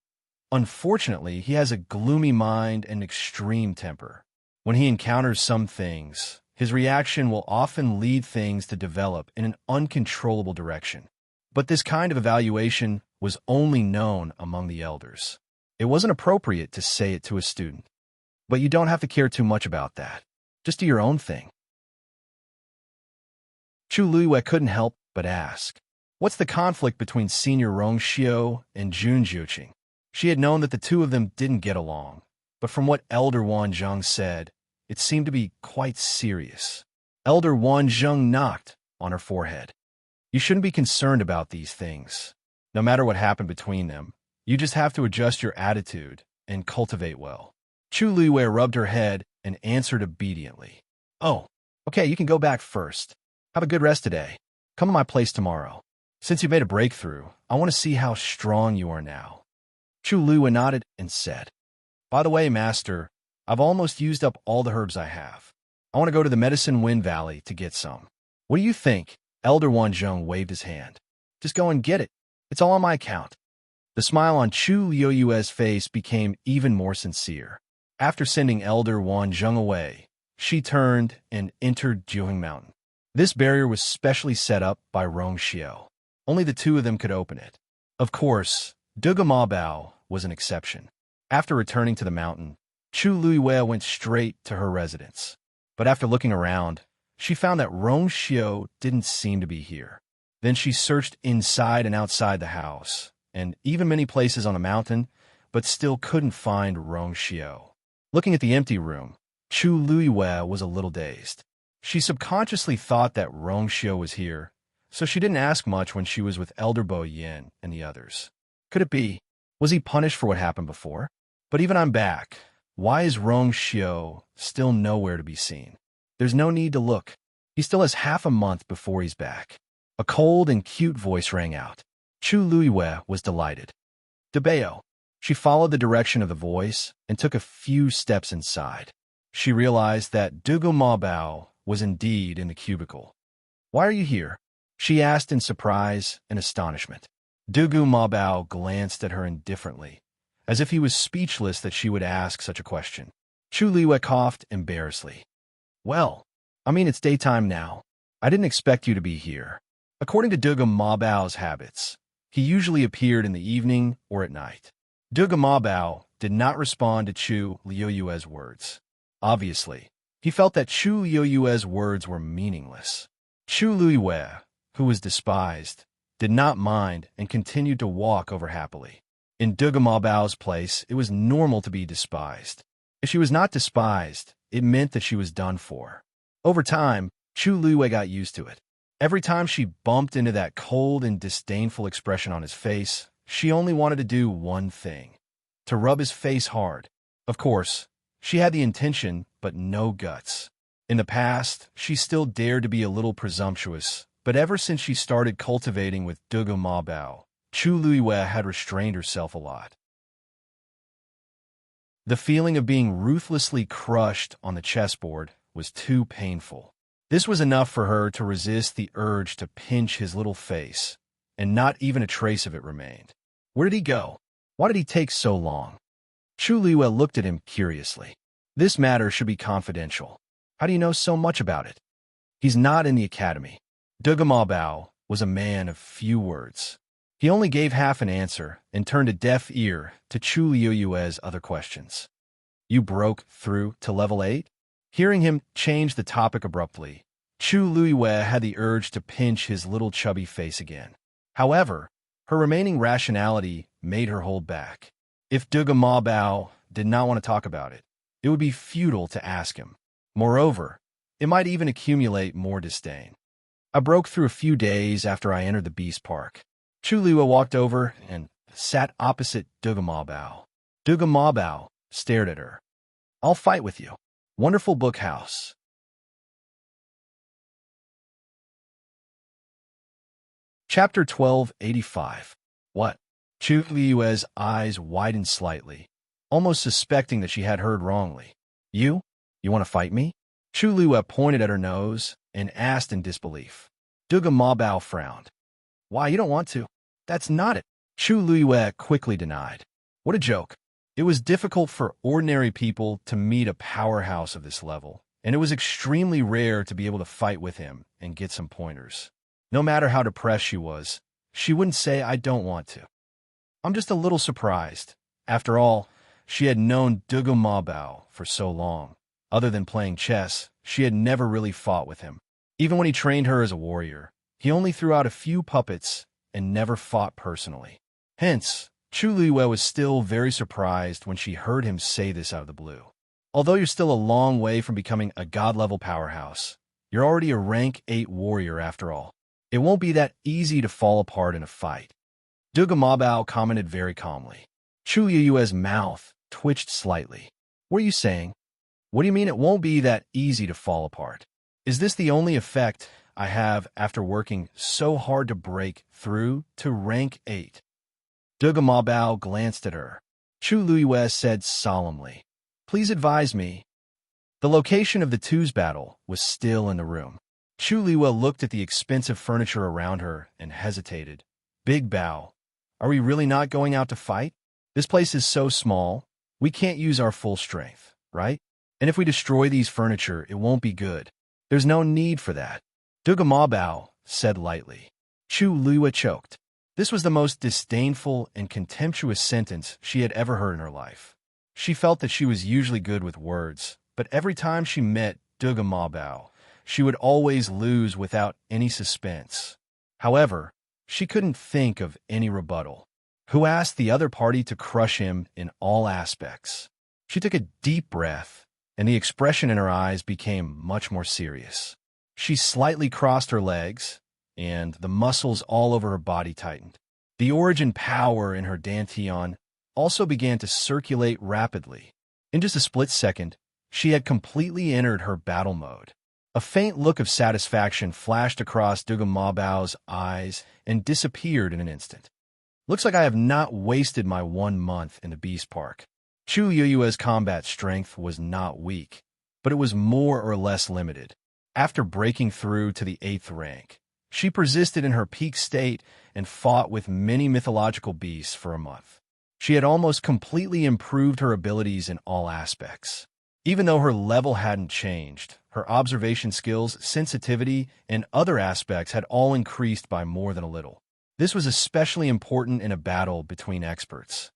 A: he has a gloomy mind and extreme temper. When he encounters some things, his reaction will often lead things to develop in an uncontrollable direction. But this kind of evaluation was only known among the elders. It wasn't appropriate to say it to a student. But you don't have to care too much about that. Just do your own thing. Chu Liwei couldn't help but ask, what's the conflict between Senior Rongxiu and Jun Jiuqing? She had known that the two of them didn't get along, but from what Elder Wan Zheng said, it seemed to be quite serious. Elder Wan Zheng knocked on her forehead. You shouldn't be concerned about these things. No matter what happened between them, you just have to adjust your attitude and cultivate well. Chu Liwei rubbed her head and answered obediently. Oh, Okay, you can go back first. Have a good rest today. Come to my place tomorrow. Since you made a breakthrough, I want to see how strong you are now. Chu Lua nodded and said, By the way, Master, I've almost used up all the herbs I have. I want to go to the Medicine Wind Valley to get some. What do you think? Elder Wanzhong waved his hand. Just go and get it. It's all on my account. The smile on Chu Liuyue's face became even more sincere. After sending Elder Wanzhong away, she turned and entered Jiuheng Mountain. This barrier was specially set up by Rong Xiao. Only the two of them could open it. Of course, Duga Ma Bao was an exception. After returning to the mountain, Chu Luyue went straight to her residence. But after looking around, she found that Rong Xiao didn't seem to be here. Then she searched inside and outside the house, and even many places on the mountain, but still couldn't find Rong Xiao. Looking at the empty room, Chu Luyue was a little dazed. She subconsciously thought that Rong Xiao was here, so she didn't ask much when she was with Elder Bo Yin and the others. Could it be? Was he punished for what happened before? But even I'm back. Why is Rong Xiao still nowhere to be seen? There's no need to look. He still has half a month before he's back. A cold and cute voice rang out. Chu Luyue was delighted. Debeo. She followed the direction of the voice and took a few steps inside. She realized that Dugu Ma Bao was indeed in the cubicle. Why are you here? She asked in surprise and astonishment. Dugu Ma Bao glanced at her indifferently, as if he was speechless that she would ask such a question. Chu Liyue coughed embarrassedly. Well, I mean it's daytime now. I didn't expect you to be here. According to Dugu Ma Bao's habits, he usually appeared in the evening or at night. Dugu Ma Bao did not respond to Chu Liuyue's words. Obviously, he felt that Chu Liuyue's words were meaningless. Chu Liyue, who was despised, did not mind and continued to walk over happily. In Dugu Ma Bao's place, it was normal to be despised. If she was not despised, it meant that she was done for. Over time, Chu Liyue got used to it. Every time she bumped into that cold and disdainful expression on his face, she only wanted to do one thing: to rub his face hard. Of course, she had the intention, but no guts. In the past, she still dared to be a little presumptuous, but ever since she started cultivating with Dugu Ma Bao, Chu Liyue had restrained herself a lot. The feeling of being ruthlessly crushed on the chessboard was too painful. This was enough for her to resist the urge to pinch his little face, and not even a trace of it remained. Where did he go? Why did he take so long? Chu Liyue looked at him curiously. This matter should be confidential. How do you know so much about it? He's not in the academy. Dugu Ma Bao was a man of few words. He only gave half an answer and turned a deaf ear to Chu Liyue's other questions. You broke through to level 8? Hearing him change the topic abruptly, Chu Liyue had the urge to pinch his little chubby face again. However, her remaining rationality made her hold back. If Dugu Ma Bao did not want to talk about it, it would be futile to ask him. Moreover, it might even accumulate more disdain. I broke through a few days after I entered the Beast Park. Chu Liyue walked over and sat opposite Dugu Ma Bao. Dugu Ma Bao stared at her. I'll fight with you. Wonderful Book House. Chapter 1285. What? Chu Liyue's eyes widened slightly, almost suspecting that she had heard wrongly. You? You want to fight me? Chu Liyue pointed at her nose and asked in disbelief. Dugu Ma Bao frowned. Why, you don't want to? That's not it. Chu Liyue quickly denied. What a joke. It was difficult for ordinary people to meet a powerhouse of this level, and it was extremely rare to be able to fight with him and get some pointers. No matter how depressed she was, she wouldn't say, I don't want to. I'm just a little surprised. After all, she had known Dugu Ma Bao for so long. Other than playing chess, she had never really fought with him. Even when he trained her as a warrior, he only threw out a few puppets and never fought personally. Hence, Chu Liyue was still very surprised when she heard him say this out of the blue. Although you're still a long way from becoming a god-level powerhouse, you're already a rank 8 warrior after all. It won't be that easy to fall apart in a fight. Dugu Ma Bao commented very calmly. Chu Liyue's mouth twitched slightly. What are you saying? What do you mean it won't be that easy to fall apart? Is this the only effect I have after working so hard to break through to rank 8? Duga Mabao glanced at her. Chu Luiyue said solemnly, "Please advise me." The location of the two's battle was still in the room. Chu Luiyue looked at the expensive furniture around her and hesitated. Big Bao, are we really not going out to fight? This place is so small, we can't use our full strength, right? And if we destroy these furniture, it won't be good. There's no need for that. Duga Mabao said lightly. Chu Luiyue choked. This was the most disdainful and contemptuous sentence she had ever heard in her life. She felt that she was usually good with words, but every time she met Duga Mabao, she would always lose without any suspense. However, she couldn't think of any rebuttal. Who asked the other party to crush him in all aspects? She took a deep breath, and the expression in her eyes became much more serious. She slightly crossed her legs, and the muscles all over her body tightened. The origin power in her dantian also began to circulate rapidly. In just a split second, she had completely entered her battle mode. A faint look of satisfaction flashed across Duga Mabao's eyes and disappeared in an instant. Looks like I have not wasted my 1 month in the Beast Park. Chu Luiyue's combat strength was not weak, but it was more or less limited. After breaking through to the 8th rank, she persisted in her peak state and fought with many mythological beasts for a month. She had almost completely improved her abilities in all aspects. Even though her level hadn't changed, her observation skills, sensitivity, and other aspects had all increased by more than a little. This was especially important in a battle between experts.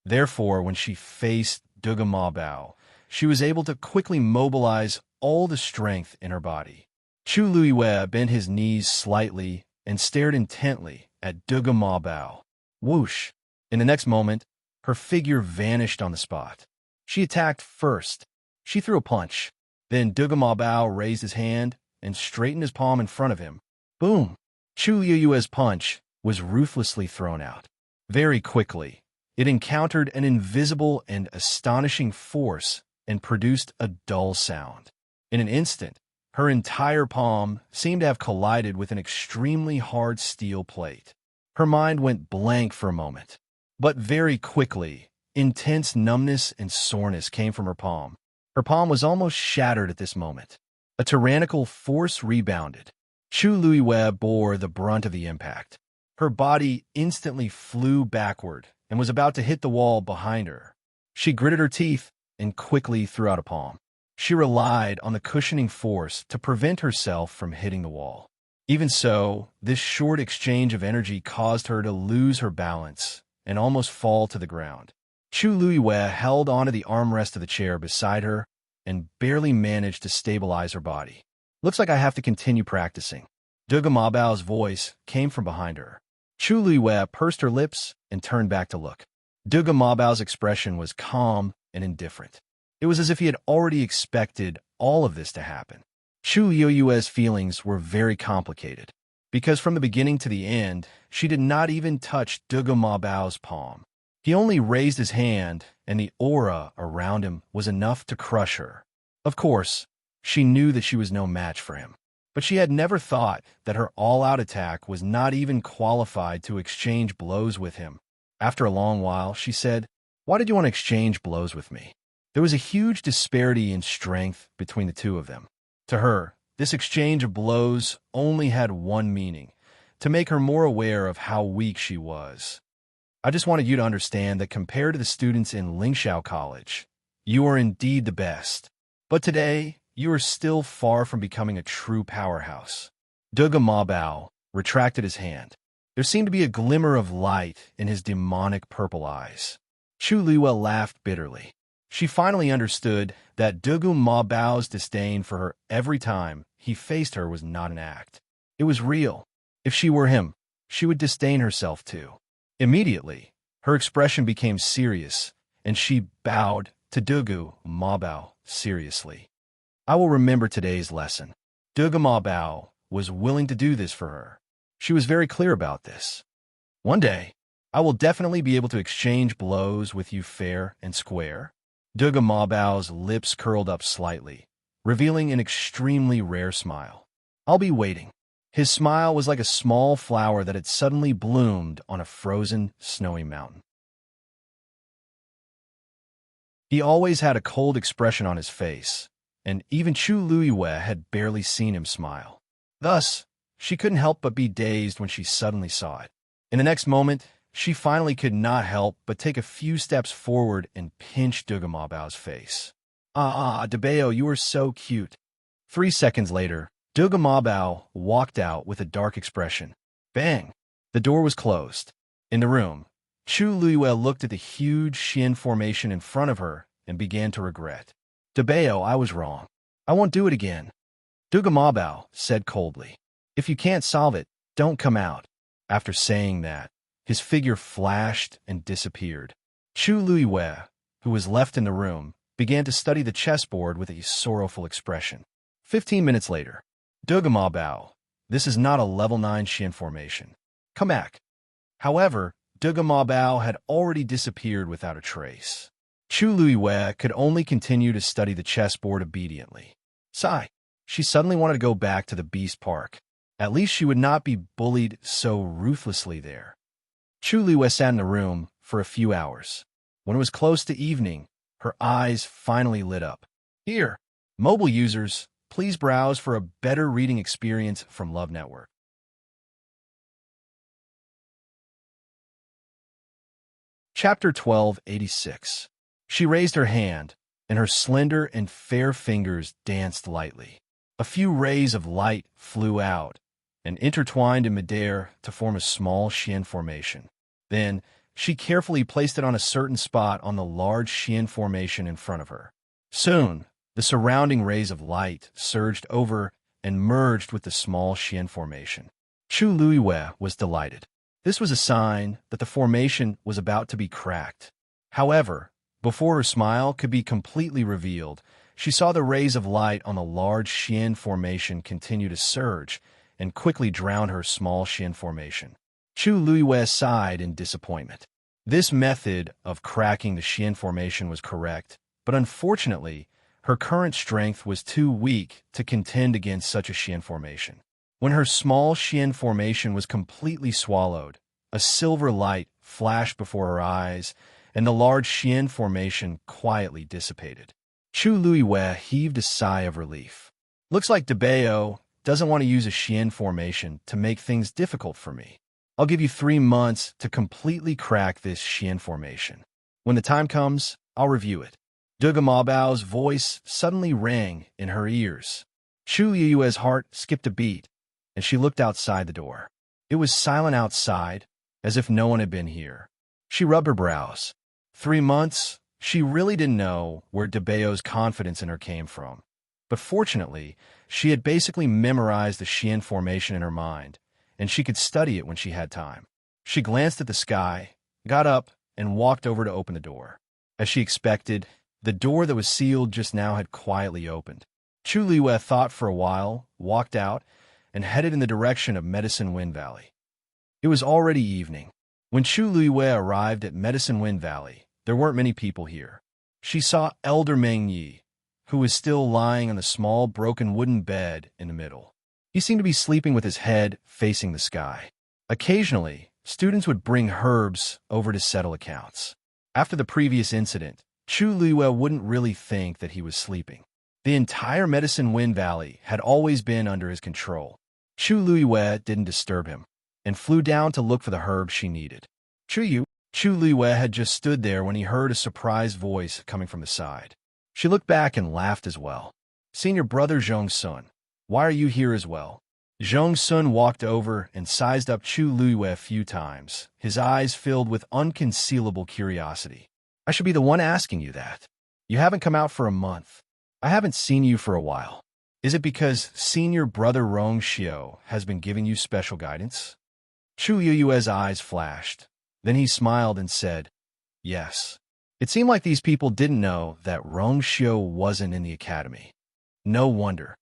A: Therefore, when she faced Duga Mabao, she was able to quickly mobilize all the strength in her body. Chu Luiyue bent his knees slightly and stared intently at Duga Mabao. Whoosh! In the next moment, her figure vanished on the spot. She attacked first. She threw a punch. Then Duga Mabao raised his hand and straightened his palm in front of him. Boom! Chu Luiyue's punch was ruthlessly thrown out. Very quickly, it encountered an invisible and astonishing force and produced a dull sound. In an instant, her entire palm seemed to have collided with an extremely hard steel plate. Her mind went blank for a moment, but very quickly, intense numbness and soreness came from her palm. Her palm was almost shattered at this moment. A tyrannical force rebounded. Chu Luiyue bore the brunt of the impact. Her body instantly flew backward and was about to hit the wall behind her. She gritted her teeth and quickly threw out a palm. She relied on the cushioning force to prevent herself from hitting the wall. Even so, this short exchange of energy caused her to lose her balance and almost fall to the ground. Chu Luiyue held onto the armrest of the chair beside her and barely managed to stabilize her body. Looks like I have to continue practicing. Duga Mabao's voice came from behind her. Chu Luiyue pursed her lips and turned back to look. Duga Mabao's expression was calm and indifferent. It was as if he had already expected all of this to happen. Chu Luiyue's feelings were very complicated, because from the beginning to the end, she did not even touch Duga Mabao's palm. He only raised his hand, and the aura around him was enough to crush her. Of course, she knew that she was no match for him, but she had never thought that her all-out attack was not even qualified to exchange blows with him. After a long while, she said, "Why did you want to exchange blows with me?" There was a huge disparity in strength between the two of them. To her, this exchange of blows only had one meaning, to make her more aware of how weak she was. I just wanted you to understand that compared to the students in Lingxiao College, you are indeed the best. But today, you are still far from becoming a true powerhouse. Duga Mabao retracted his hand. There seemed to be a glimmer of light in his demonic purple eyes. Chu Luiyue laughed bitterly. She finally understood that Duga Mabao's disdain for her every time he faced her was not an act. It was real. If she were him, she would disdain herself too. Immediately, her expression became serious, and she bowed to Duga Mabao seriously. I will remember today's lesson. Duga Mabao was willing to do this for her. She was very clear about this. One day, I will definitely be able to exchange blows with you fair and square. Duga Mabao's lips curled up slightly, revealing an extremely rare smile. "I'll be waiting." His smile was like a small flower that had suddenly bloomed on a frozen, snowy mountain. He always had a cold expression on his face, and even Chu Luiyue had barely seen him smile. Thus, she couldn't help but be dazed when she suddenly saw it. In the next moment, she finally could not help but take a few steps forward and pinch Dugamabao's face. Debeo, you are so cute." 3 seconds later, Dugamabao walked out with a dark expression. Bang! The door was closed. In the room, Chu Luiyue looked at the huge Xian formation in front of her and began to regret. "Debeo, I was wrong. I won't do it again." Dugamabao said coldly, "If you can't solve it, don't come out." After saying that, his figure flashed and disappeared. Chu Luiyue, who was left in the room, began to study the chessboard with a sorrowful expression. 15 minutes later, Dugamabao, "This is not a level 9 Xian formation. Come back." However, Dugamabao had already disappeared without a trace. Chu Luiyue could only continue to study the chessboard obediently. Sigh. She suddenly wanted to go back to the Beast Park. At least she would not be bullied so ruthlessly there. Chu Luiyue sat in the room for a few hours. When it was close to evening, her eyes finally lit up. Here, mobile users, please browse for a better reading experience from Love Network. Chapter 1286. She raised her hand, and her slender and fair fingers danced lightly. A few rays of light flew out and intertwined in midair to form a small Xian formation. Then, she carefully placed it on a certain spot on the large Xian formation in front of her. Soon, the surrounding rays of light surged over and merged with the small Xian formation. Chu Luiyue was delighted. This was a sign that the formation was about to be cracked. However, before her smile could be completely revealed, she saw the rays of light on the large Xian formation continue to surge and quickly drown her small Xian formation. Chu Luiyue sighed in disappointment. This method of cracking the Xian formation was correct, but unfortunately, her current strength was too weak to contend against such a Xian formation. When her small Xian formation was completely swallowed, a silver light flashed before her eyes, and the large Xian formation quietly dissipated. Chu Luiyue heaved a sigh of relief. Looks like Debeo doesn't want to use a Xian formation to make things difficult for me. I'll give you 3 months to completely crack this Xian formation. When the time comes, I'll review it. Dugamabao's voice suddenly rang in her ears. Chu Luiyue's heart skipped a beat, and she looked outside the door. It was silent outside, as if no one had been here. She rubbed her brows. 3 months? She really didn't know where Debeo's confidence in her came from. But fortunately, she had basically memorized the Xian formation in her mind, and she could study it when she had time. She glanced at the sky, got up, and walked over to open the door. As she expected, the door that was sealed just now had quietly opened. Chu Luiyue thought for a while, walked out, and headed in the direction of Medicine Wind Valley. It was already evening. When Chu Luiyue arrived at Medicine Wind Valley, there weren't many people here. She saw Elder Meng Yi, who was still lying on the small broken wooden bed in the middle. He seemed to be sleeping with his head facing the sky. Occasionally, students would bring herbs over to settle accounts. After the previous incident, Chu Luiyue wouldn't really think that he was sleeping. The entire Medicine Wind Valley had always been under his control. Chu Luiyue didn't disturb him, and flew down to look for the herbs she needed. Chu Luiyue had just stood there when he heard a surprised voice coming from the side. She looked back and laughed as well. "Senior brother Zhong Sun, why are you here as well?" Zhong Sun walked over and sized up Chu Luiyue a few times, his eyes filled with unconcealable curiosity. "I should be the one asking you that. You haven't come out for a month. I haven't seen you for a while. Is it because senior brother Rong Xiao has been giving you special guidance?" Chu Luiyue's eyes flashed. Then he smiled and said, "Yes." It seemed like these people didn't know that Rong Xiao wasn't in the academy. No wonder.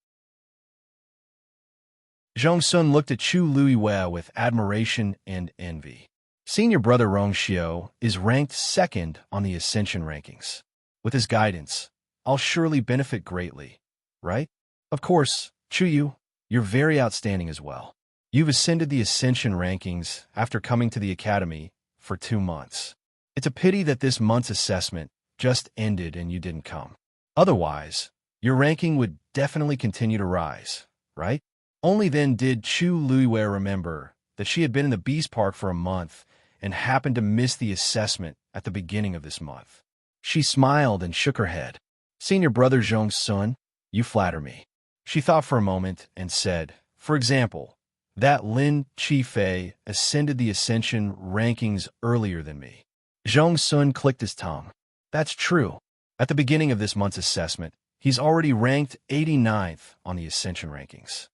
A: Zhong Sun looked at Chu Luiyue with admiration and envy. Senior brother Rong Xiao is ranked 2nd on the Ascension rankings. With his guidance, I'll surely benefit greatly. right? Of course, Chuyu, you're very outstanding as well. You've ascended the Ascension rankings after coming to the Academy for 2 months. It's a pity that this month's assessment just ended and you didn't come. Otherwise, your ranking would definitely continue to rise, right? Only then did Chu Luiwei remember that she had been in the Beast Park for a month and happened to miss the assessment at the beginning of this month. She smiled and shook her head. Senior brother Zhong's son, you flatter me. She thought for a moment and said, for example, that Lin Qifei ascended the Ascension rankings earlier than me. Zhong Sun clicked his tongue. That's true. At the beginning of this month's assessment, he's already ranked 89th on the Ascension rankings.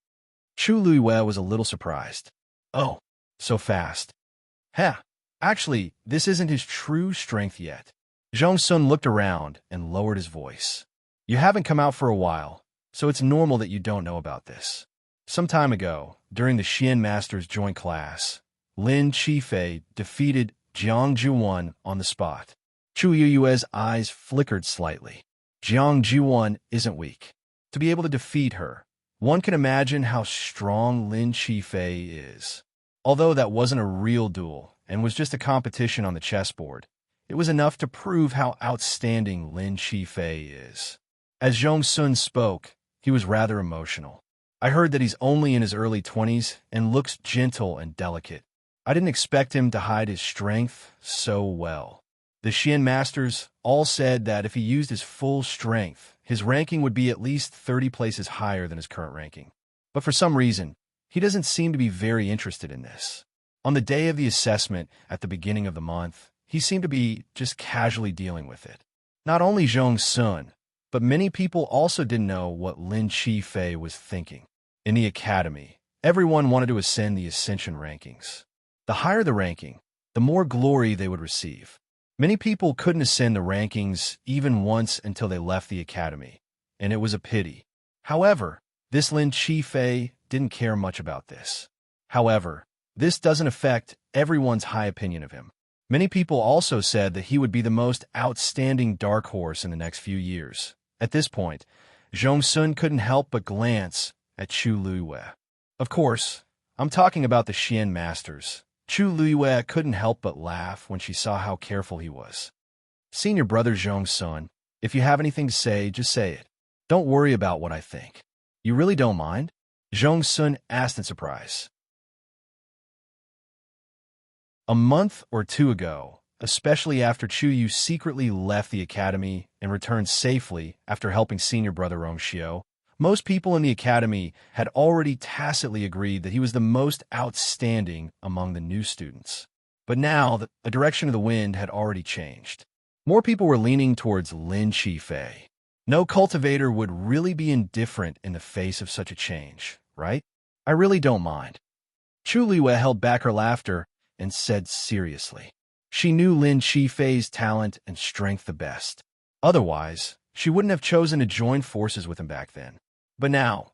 A: Chu Luiwei was a little surprised. Oh, so fast. Ha! Actually, this isn't his true strength yet. Zhong Sun looked around and lowered his voice. You haven't come out for a while, so it's normal that you don't know about this. Some time ago, during the Xian Masters joint class, Lin Qifei defeated Jiang Juwan on the spot. Chu Yui's eyes flickered slightly. Jiang Juwan isn't weak. To be able to defeat her, one can imagine how strong Lin Qifei is. Although that wasn't a real duel and was just a competition on the chessboard, it was enough to prove how outstanding Lin Qifei is. As Zhong Sun spoke, he was rather emotional. I heard that he's only in his early 20s and looks gentle and delicate. I didn't expect him to hide his strength so well. The Xian Masters all said that if he used his full strength, his ranking would be at least 30 places higher than his current ranking. But for some reason, he doesn't seem to be very interested in this. On the day of the assessment at the beginning of the month, he seemed to be just casually dealing with it. Not only Zhong Sun, but many people also didn't know what Lin Qifei was thinking. In the Academy, everyone wanted to ascend the Ascension rankings. The higher the ranking, the more glory they would receive. Many people couldn't ascend the rankings even once until they left the Academy, and it was a pity. However, this Lin Qifei didn't care much about this. However, this doesn't affect everyone's high opinion of him. Many people also said that he would be the most outstanding dark horse in the next few years. At this point, Zhong Sun couldn't help but glance at Chu Luiwei. Of course, I'm talking about the Xian Masters. Chu Luiwei couldn't help but laugh when she saw how careful he was. Senior brother Zhong Sun, if you have anything to say, just say it. Don't worry about what I think. You really don't mind? Zhong Sun asked in surprise. A month or two ago, especially after Chu Yu secretly left the Academy and returned safely after helping senior brother Rong Xiao, most people in the Academy had already tacitly agreed that he was the most outstanding among the new students. But now, the direction of the wind had already changed. More people were leaning towards Lin Qifei. No cultivator would really be indifferent in the face of such a change, right? I really don't mind. Chu Luiwei held back her laughter and said seriously. She knew Lin Qifei's talent and strength the best. Otherwise, she wouldn't have chosen to join forces with him back then. But now,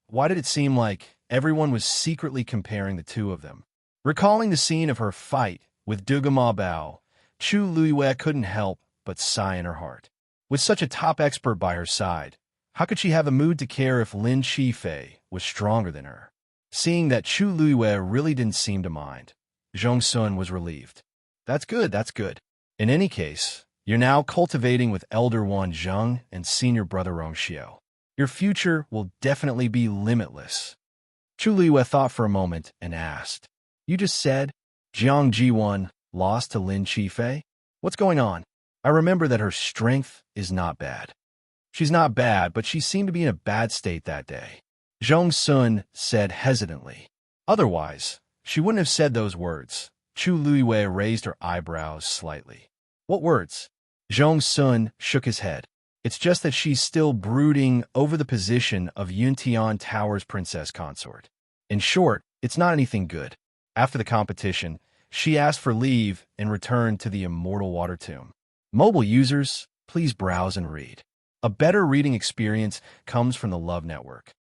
A: why did it seem like everyone was secretly comparing the two of them? Recalling the scene of her fight with Dugama Bao, Chu Luiwei couldn't help but sigh in her heart. With such a top expert by her side, how could she have a mood to care if Lin Qifei was stronger than her? Seeing that Chu Luiwei really didn't seem to mind, Zhong Sun was relieved. That's good, that's good. In any case, you're now cultivating with Elder One Zheng and senior brother Rong Xiao. Your future will definitely be limitless. Chu Luiwei thought for a moment and asked, You just said Jiang Jiwan lost to Lin Qifei? What's going on? I remember that her strength is not bad. She's not bad, but she seemed to be in a bad state that day. Zhong Sun said hesitantly. Otherwise, she wouldn't have said those words. Chu Luiwei raised her eyebrows slightly. What words? Zhong Sun shook his head. It's just that she's still brooding over the position of Yuntian Tower's princess consort. In short, it's not anything good. After the competition, she asked for leave and returned to the Immortal Water Tomb. Mobile users, please browse and read. A better reading experience comes from the Love Network.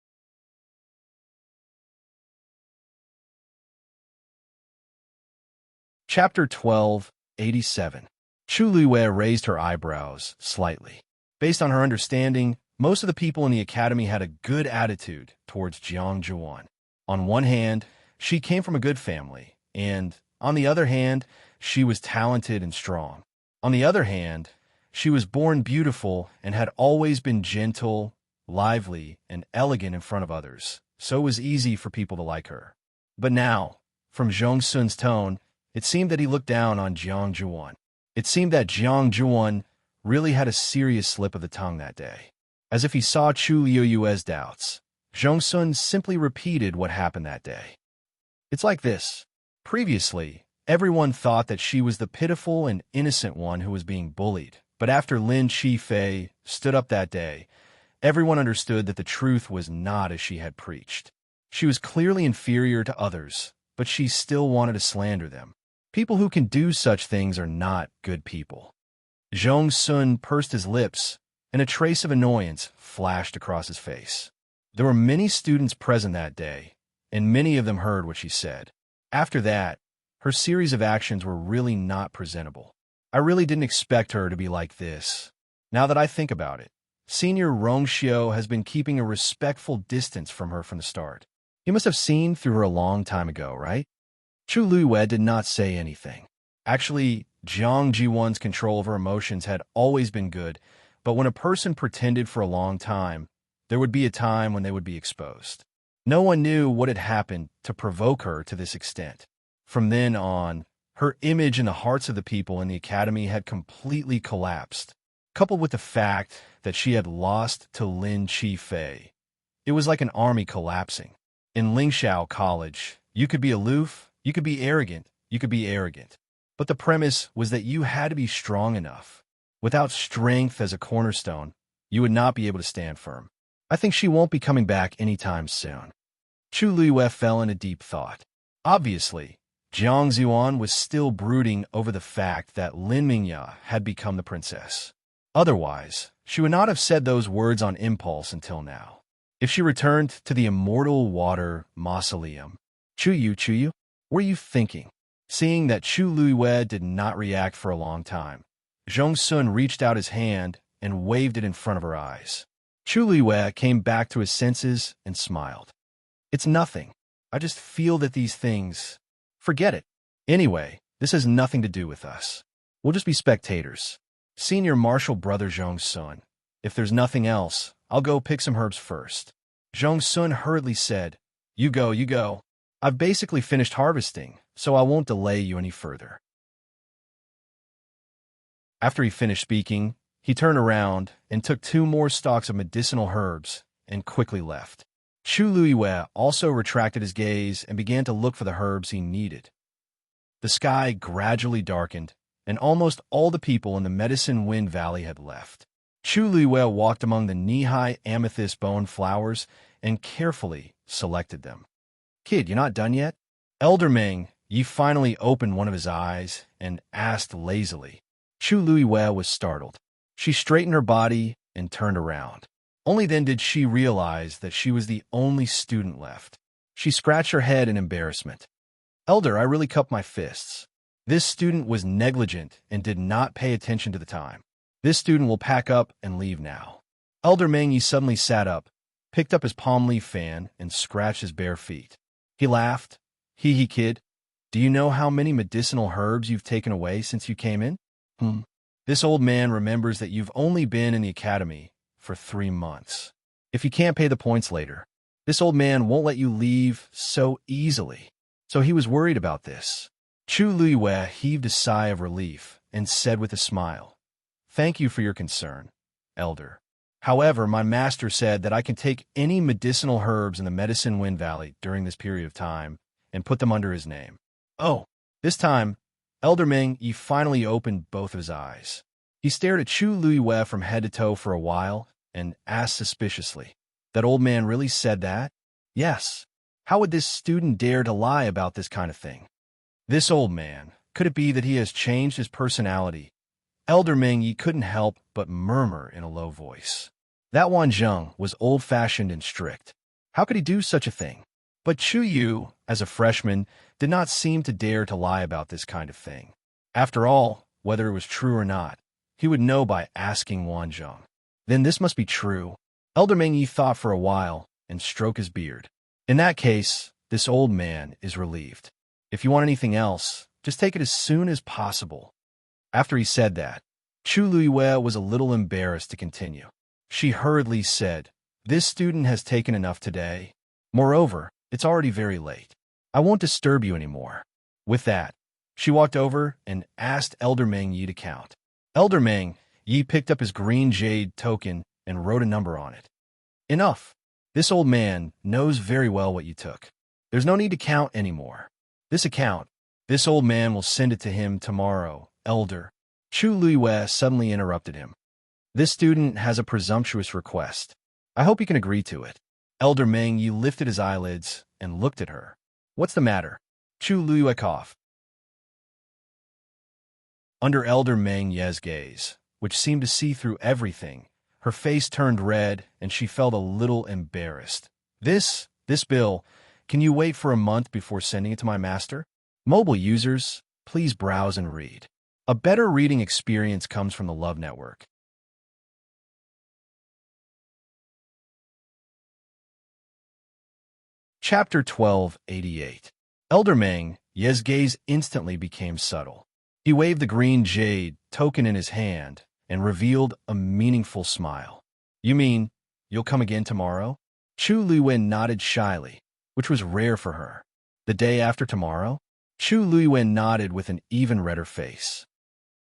A: Chapter 12:87. Chu Luiwei raised her eyebrows slightly. Based on her understanding, Most of the people in the academy had a good attitude towards Jiang Zhuan. On one hand, she came from a good family, and on the other hand, she was talented and strong. On the other hand, she was born beautiful and had always been gentle, lively, and elegant in front of others, so it was easy for people to like her. But now, from Zhong Sun's tone, it seemed that he looked down on Jiang Zhuan. It seemed that Jiang Zhuan really had a serious slip of the tongue that day. As if he saw Chu Liuyue's doubts, Zhong Sun simply repeated what happened that day. It's like this. Previously, everyone thought that she was the pitiful and innocent one who was being bullied. But after Lin Qifei stood up that day, everyone understood that the truth was not as she had preached. She was clearly inferior to others, but she still wanted to slander them. People who can do such things are not good people. Zhong Sun pursed his lips, and a trace of annoyance flashed across his face. There were many students present that day, and many of them heard what she said. After that, her series of actions were really not presentable. I really didn't expect her to be like this. Now that I think about it, Senior Rongxiu has been keeping a respectful distance from her from the start. He must have seen through her a long time ago, right? Chu Luiyue did not say anything. Actually, Jiang Jiwan's control of her emotions had always been good, but when a person pretended for a long time, there would be a time when they would be exposed. No one knew what had happened to provoke her to this extent. From then on, her image in the hearts of the people in the academy had completely collapsed, coupled with the fact that she had lost to Lin Qifei. It was like an army collapsing. In Lingxiao College, you could be aloof, you could be arrogant, you could be arrogant. But the premise was that you had to be strong enough. Without strength as a cornerstone, you would not be able to stand firm. I think she won't be coming back anytime soon. Chu Luiyue fell into deep thought. Obviously, Jiang Zuan was still brooding over the fact that Lin Mingya had become the princess. Otherwise, she would not have said those words on impulse until now. If she returned to the immortal water mausoleum, Chuyu, what were you thinking? Seeing that Chu Luiyue did not react for a long time, Zhong Sun reached out his hand and waved it in front of her eyes. Chu Luiyue came back to his senses and smiled. It's nothing. I just feel that these things... Forget it. Anyway, this has nothing to do with us. We'll just be spectators. Senior Martial Brother Zhong Sun, if there's nothing else, I'll go pick some herbs first. Zhong Sun hurriedly said, You go. I've basically finished harvesting, so I won't delay you any further. After he finished speaking, he turned around and took 2 more stalks of medicinal herbs and quickly left. Chu Luiyue also retracted his gaze and began to look for the herbs he needed. The sky gradually darkened, and almost all the people in the Medicine Wind Valley had left. Chu Luiyue walked among the knee-high amethyst bone flowers and carefully selected them. Kid, you not done yet? Elder Ming Yi finally opened one of his eyes and asked lazily. Chu Luiyue was startled. She straightened her body and turned around. Only then did she realize that she was the only student left. She scratched her head in embarrassment. Elder, I really cupped my fists. This student was negligent and did not pay attention to the time. This student will pack up and leave now. Elder Mengyi suddenly sat up, picked up his palm leaf fan, and scratched his bare feet. He laughed. Hee kid. Do you know how many medicinal herbs you've taken away since you came in? This old man remembers that you've only been in the academy for 3 months. If you can't pay the points later, this old man won't let you leave so easily. So he was worried about this. Chu Luiyue heaved a sigh of relief and said with a smile, Thank you for your concern, Elder. However, my master said that I can take any medicinal herbs in the Medicine Wind Valley during this period of time and put them under his name. Oh, this time, Elder Ming Yi finally opened both of his eyes. He stared at Chu Luiyue from head to toe for a while and asked suspiciously, That old man really said that? Yes. How would this student dare to lie about this kind of thing? This old man, could it be that he has changed his personality? Elder Ming Yi couldn't help but murmur in a low voice. That Wan Zheng was old-fashioned and strict. How could he do such a thing? But Chu Yu, as a freshman, did not seem to dare to lie about this kind of thing. After all, whether it was true or not, he would know by asking Wan Zheng. Then this must be true. Elder Meng thought for a while and stroked his beard. In that case, this old man is relieved. If you want anything else, just take it as soon as possible. After he said that, Chu Luiyue was a little embarrassed to continue. She hurriedly said, "This student has taken enough today. Moreover, it's already very late. I won't disturb you anymore." With that, she walked over and asked Elder Meng Yi to count. Elder Meng Yi picked up his green jade token and wrote a number on it. "Enough. This old man knows very well what you took. There's no need to count anymore. This old man will send it to him tomorrow, Elder." Chu Luiyue suddenly interrupted him. "This student has a presumptuous request. I hope you can agree to it." Elder Meng Yi lifted his eyelids and looked at her. "What's the matter?" Chu Luiyue coughed. Under Elder Meng Yi's gaze, which seemed to see through everything, her face turned red and she felt a little embarrassed. This bill, can you wait for a month before sending it to my master? Mobile users, please browse and read. A better reading experience comes from the Love Network. Chapter 1288. Elder Meng Yi's gaze instantly became subtle. He waved the green jade token in his hand and revealed a meaningful smile. "You mean you'll come again tomorrow?" Chu Luiyue nodded shyly, which was rare for her. "The day after tomorrow?" Chu Luiyue nodded with an even redder face.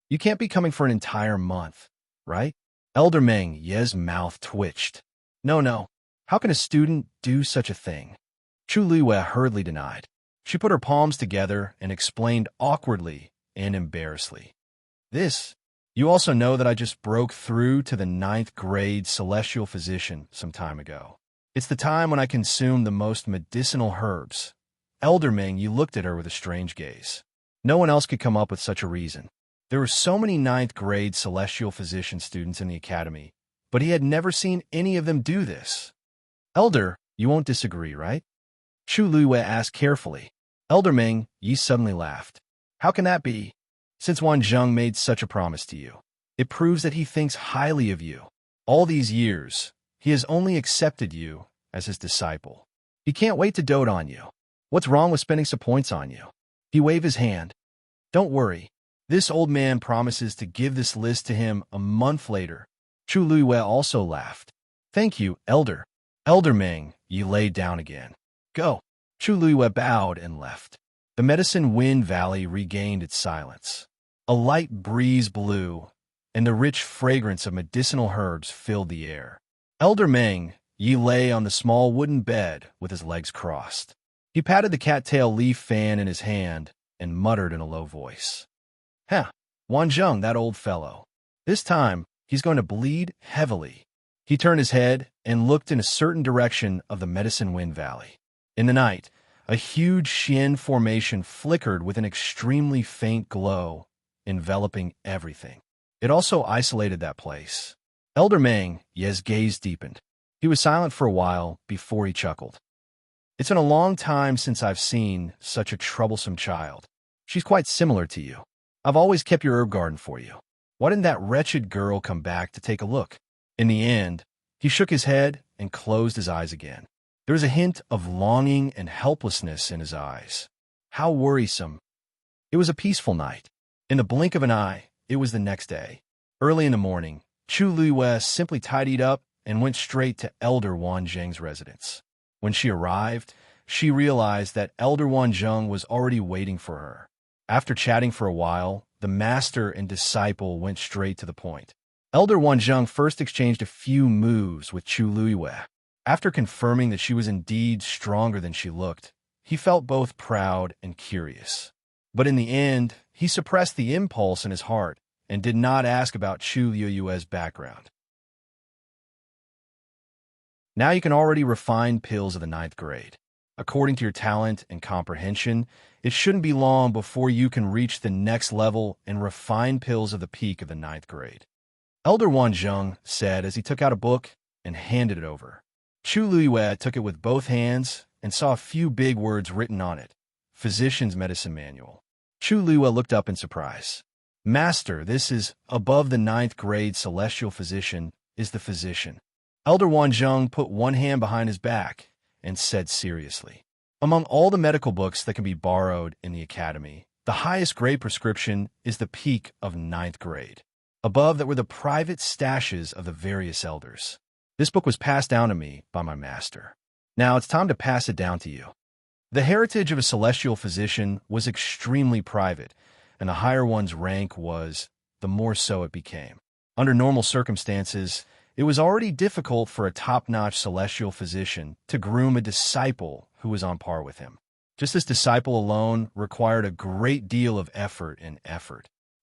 A: "You can't be coming for an entire month, right?" Elder Meng Yi's mouth twitched. No. How can a student do such a thing?" Chu Luiyue hurriedly denied. She put her palms together and explained awkwardly and embarrassedly. You also know that I just broke through to the 9th grade celestial physician some time ago. It's the time when I consume the most medicinal herbs." Elder Meng Yi looked at her with a strange gaze. No one else could come up with such a reason. There were so many 9th grade celestial physician students in the academy, but he had never seen any of them do this. "Elder, you won't disagree, right?" Chu Luiyue asked carefully. Elder Meng Yi suddenly laughed. "How can that be? Since Wan Zheng made such a promise to you, it proves that he thinks highly of you. All these years, he has only accepted you as his disciple. He can't wait to dote on you. What's wrong with spending some points on you?" He waved his hand. "Don't worry. This old man promises to give this list to him a month later." Chu Luiyue also laughed. "Thank you, Elder." Elder Meng Yi laid down again. "Go." Chu Luiyue bowed and left. The Medicine Wind Valley regained its silence. A light breeze blew, and the rich fragrance of medicinal herbs filled the air. Elder Meng Yi lay on the small wooden bed with his legs crossed. He patted the cattail leaf fan in his hand and muttered in a low voice. Wan Zheng, that old fellow. This time, he's going to bleed heavily." He turned his head and looked in a certain direction of the Medicine Wind Valley. In the night, a huge Xian formation flickered with an extremely faint glow, enveloping everything. It also isolated that place. Elder Meng Yi's gaze deepened. He was silent for a while before he chuckled. "It's been a long time since I've seen such a troublesome child. She's quite similar to you. I've always kept your herb garden for you. Why didn't that wretched girl come back to take a look?" In the end, he shook his head and closed his eyes again. There was a hint of longing and helplessness in his eyes. How worrisome. It was a peaceful night. In the blink of an eye, it was the next day. Early in the morning, Chu Luiyue simply tidied up and went straight to Elder Wan Zheng's residence. When she arrived, she realized that Elder Wan Zheng was already waiting for her. After chatting for a while, the master and disciple went straight to the point. Elder Wan Zheng first exchanged a few moves with Chu Luiyue. After confirming that she was indeed stronger than she looked, he felt both proud and curious. But in the end, he suppressed the impulse in his heart and did not ask about Chu Luiyue's background. Now you can already refine pills of the 9th grade. According to your talent and comprehension, it shouldn't be long before you can reach the next level and refine pills of the peak of the 9th grade. Elder Wan Zheng said as he took out a book and handed it over. Chu Luiyue took it with both hands and saw a few big words written on it. Physician's Medicine Manual. Chu Luiyue looked up in surprise. "Master, this is above the 9th grade celestial physician is the physician." Elder Wanzhong put one hand behind his back and said seriously, "Among all the medical books that can be borrowed in the academy, the highest grade prescription is the peak of ninth grade. Above that were the private stashes of the various elders. This book was passed down to me by my master. Now it's time to pass it down to you." The heritage of a celestial physician was extremely private, and the higher one's rank was, the more so it became. Under normal circumstances, it was already difficult for a top-notch celestial physician to groom a disciple who was on par with him. Just this disciple alone required a great deal of effort.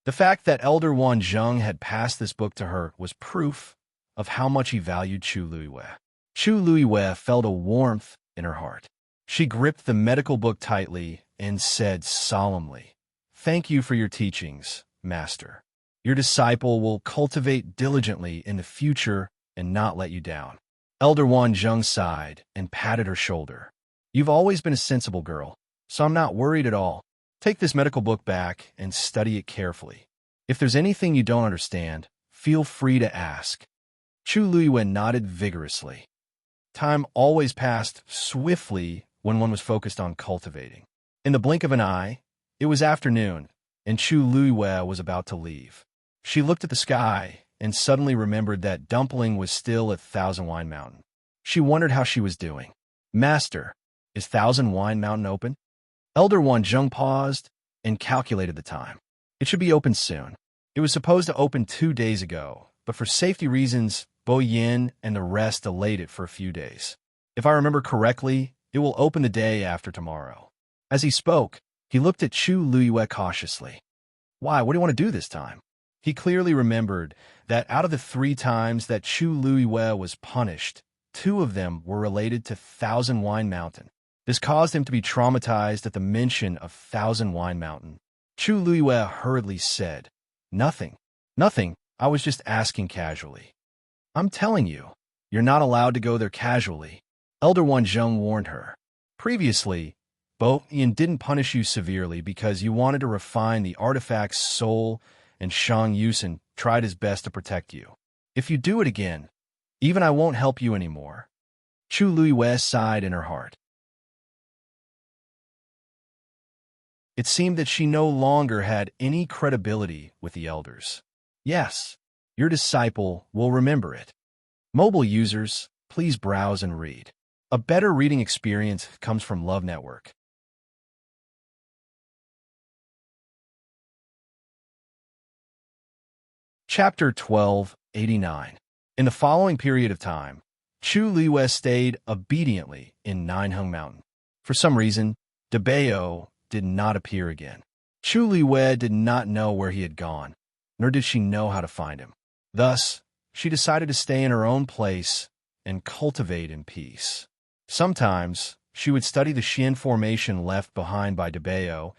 A: The fact that Elder Wanzhong had passed this book to her was proof of how much he valued Chu Luiwei. Chu Luiwei felt a warmth in her heart. She gripped the medical book tightly and said solemnly, "Thank you for your teachings, Master. Your disciple will cultivate diligently in the future and not let you down." Elder Wanzhong sighed and patted her shoulder. "You've always been a sensible girl, so I'm not worried at all. Take this medical book back and study it carefully. If there's anything you don't understand, feel free to ask." Chu Luiwen nodded vigorously. Time always passed swiftly when one was focused on cultivating. In the blink of an eye, it was afternoon, and Chu Luiwei was about to leave. She looked at the sky and suddenly remembered that Dumpling was still at Thousand Wine Mountain. She wondered how she was doing. "Master, is Thousand Wine Mountain open?" Elder Wanzhong paused and calculated the time. "It should be open soon. It was supposed to open 2 days ago, but for safety reasons, Bo Yin and the rest delayed it for a few days. If I remember correctly, it will open the day after tomorrow." As he spoke, he looked at Chu Luiwei cautiously. "Why, what do you want to do this time?" He clearly remembered that out of the 3 times that Chu Luiwei was punished, 2 of them were related to Thousand Wine Mountain. This caused him to be traumatized at the mention of Thousand Wine Mountain. Chu Luiwei hurriedly said, Nothing. I was just asking casually." "I'm telling you, you're not allowed to go there casually," Elder Wanzhong warned her. "Previously, Bo Yin didn't punish you severely because you wanted to refine the artifact's soul, and Shang Yusen tried his best to protect you. If you do it again, even I won't help you anymore." Chu Luiwei sighed in her heart. It seemed that she no longer had any credibility with the elders. "Yes, your disciple will remember it." Mobile users, please browse and read. A better reading experience comes from Love Network. Chapter 1289. In the following period of time, Chu Luiwei stayed obediently in Ninehung Mountain. For some reason, Debao did not appear again. Chu Luiwei did not know where he had gone, nor did she know how to find him. Thus, she decided to stay in her own place and cultivate in peace. Sometimes, she would study the Xian formation left behind by Debao,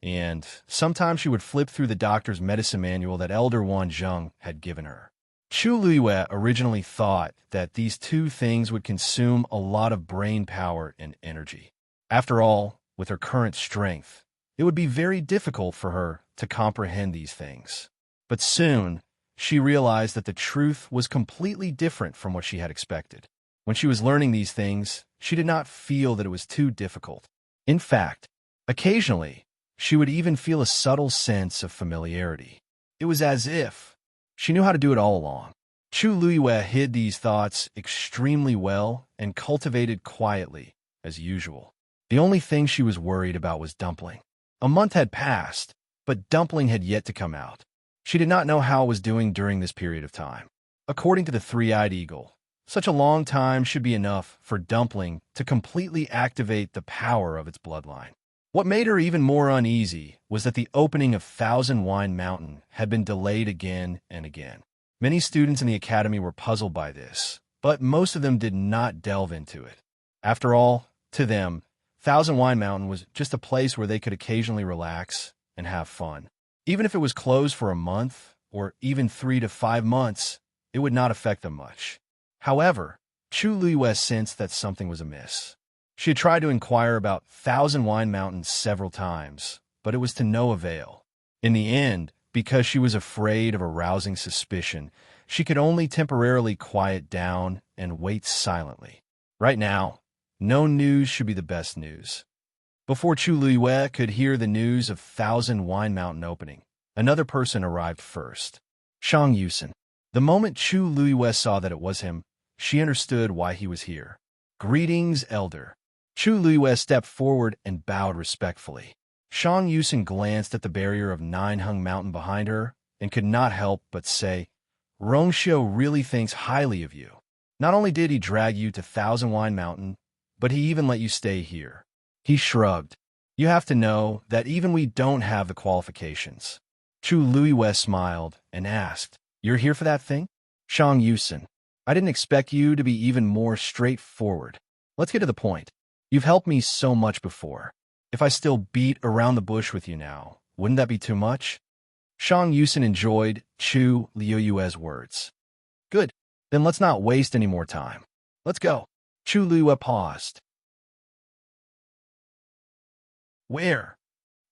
A: and sometimes she would flip through the doctor's medicine manual that Elder Wanzhong had given her. Chu Luiwei originally thought that these 2 things would consume a lot of brain power and energy. After all, with her current strength, it would be very difficult for her to comprehend these things. But soon, she realized that the truth was completely different from what she had expected. When she was learning these things, she did not feel that it was too difficult. In fact, occasionally, she would even feel a subtle sense of familiarity. It was as if she knew how to do it all along. Chu Luiwei hid these thoughts extremely well and cultivated quietly, as usual. The only thing she was worried about was Dumpling. A month had passed, but Dumpling had yet to come out. She did not know how it was doing during this period of time. According to the Three-Eyed Eagle, such a long time should be enough for Dumpling to completely activate the power of its bloodline. What made her even more uneasy was that the opening of Thousand Wine Mountain had been delayed again and again. Many students in the academy were puzzled by this, but most of them did not delve into it. After all, to them, Thousand Wine Mountain was just a place where they could occasionally relax and have fun. Even if it was closed for a month, or even 3 to 5 months, it would not affect them much. However, Chu Luiwei sensed that something was amiss. She had tried to inquire about Thousand Wine Mountain several times, but it was to no avail. In the end, because she was afraid of arousing suspicion, she could only temporarily quiet down and waits silently. Right now, no news should be the best news. Before Chu Luiyue could hear the news of Thousand Wine Mountain opening, another person arrived first. Shang Yusen. The moment Chu Luiyue saw that it was him, she understood why he was here. Greetings, Elder. Chu Luiyue stepped forward and bowed respectfully. Shang Yusen glanced at the barrier of Ninehung Mountain behind her and could not help but say, Rongxiu really thinks highly of you. Not only did he drag you to Thousand Wine Mountain, but he even let you stay here. He shrugged. You have to know that even we don't have the qualifications. Chu Luiyue smiled and asked, You're here for that thing? Shang Yusen, I didn't expect you to be even more straightforward. Let's get to the point. You've helped me so much before. If I still beat around the bush with you now, wouldn't that be too much? Shang Yusen enjoyed Chu Luiyue's words. Good. Then let's not waste any more time. Let's go. Chu Luiyue paused. Where?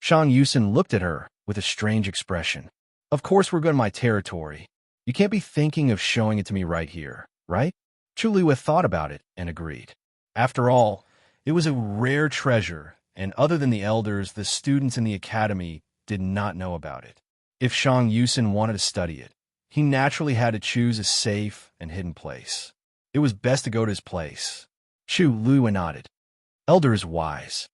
A: Shang Yusen looked at her with a strange expression. Of course we're going to my territory. You can't be thinking of showing it to me right here, right? Chu Luiyue thought about it and agreed. After all, it was a rare treasure, and other than the elders, the students in the academy did not know about it. If Shang Yusen wanted to study it, he naturally had to choose a safe and hidden place. It was best to go to his place. Chu Luiyue nodded. Elder is wise.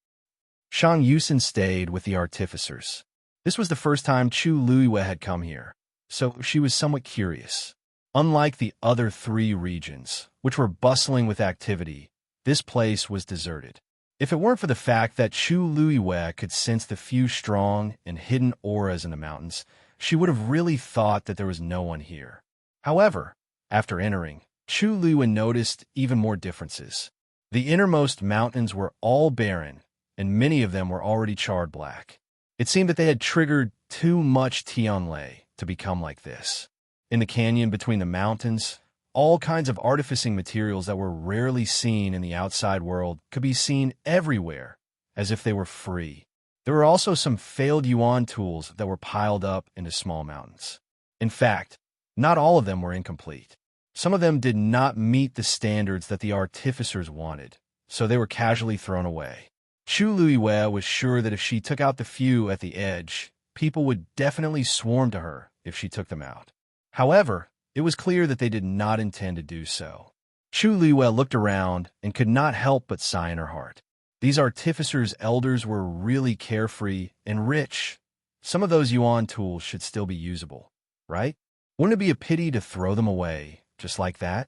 A: Shang Yusen stayed with the artificers. This was the first time Chu Luiyue had come here, so she was somewhat curious. Unlike the other three regions, which were bustling with activity, this place was deserted. If it weren't for the fact that Chu Luiyue could sense the few strong and hidden auras in the mountains, she would have really thought that there was no one here. However, after entering, Chu Luiyue noticed even more differences. The innermost mountains were all barren, and many of them were already charred black. It seemed that they had triggered too much Tianlei to become like this. In the canyon between the mountains, all kinds of artificing materials that were rarely seen in the outside world could be seen everywhere, as if they were free. There were also some failed yuan tools that were piled up into small mountains. In fact, not all of them were incomplete. Some of them did not meet the standards that the artificers wanted, so they were casually thrown away. Chu Luiyue was sure that if she took out the few at the edge, people would definitely swarm to her if she took them out. However, it was clear that they did not intend to do so. Chu Luiyue looked around and could not help but sigh in her heart. These artificers' elders were really carefree and rich. Some of those yuan tools should still be usable, right? Wouldn't it be a pity to throw them away, just like that?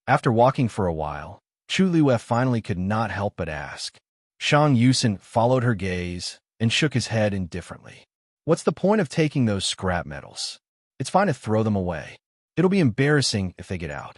A: After walking for a while, Chu Luiyue finally could not help but ask. Shang Yusen followed her gaze and shook his head indifferently. What's the point of taking those scrap metals? It's fine to throw them away. It'll be embarrassing if they get out.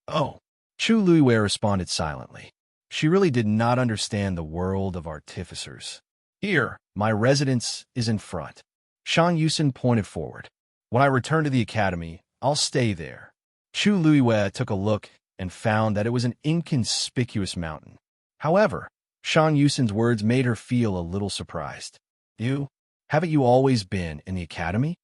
A: Oh, Chu Luiyue responded silently. She really did not understand the world of artificers. Here, my residence is in front. Shang Yusen pointed forward. When I return to the academy, I'll stay there. Chu Luiyue took a look and found that it was an inconspicuous mountain. However, Shang Yusen's words made her feel a little surprised. Haven't you always been in the academy?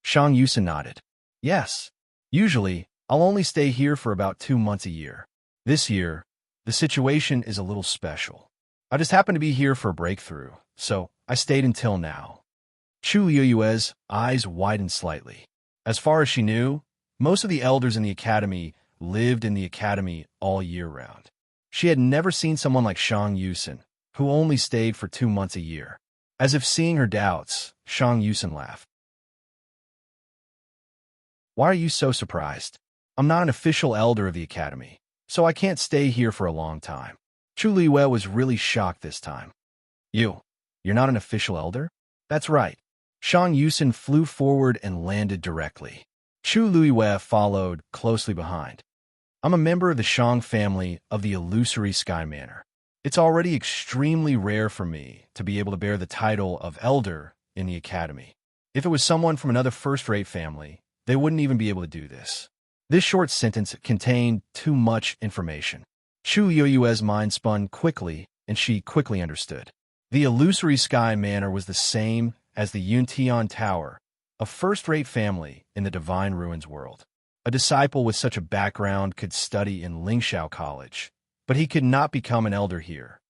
A: Shang Yusen nodded. Yes. Usually, I'll only stay here for about 2 months a year. This year, the situation is a little special. I just happened to be here for a breakthrough, so I stayed until now. Chu Luiyue's eyes widened slightly. As far as she knew, most of the elders in the academy lived in the academy all year round. She had never seen someone like Shang Yusen, who only stayed for 2 months a year. As if seeing her doubts, Shang Yusen laughed. Why are you so surprised? I'm not an official elder of the academy, so I can't stay here for a long time. Chu Luiyue was really shocked this time. You're not an official elder? That's right. Shang Yusen flew forward and landed directly. Chu Luiyue followed closely behind. I'm a member of the Shang family of the Illusory Sky Manor. It's already extremely rare for me to be able to bear the title of elder in the academy. If it was someone from another first-rate family, they wouldn't even be able to do this. This short sentence contained too much information. Chu Luiyue's mind spun quickly, and she quickly understood. The Illusory Sky Manor was the same as the Yuntian Tower, a first-rate family in the Divine Ruins world. A disciple with such a background could study in Lingxiao College, but he could not become an elder here.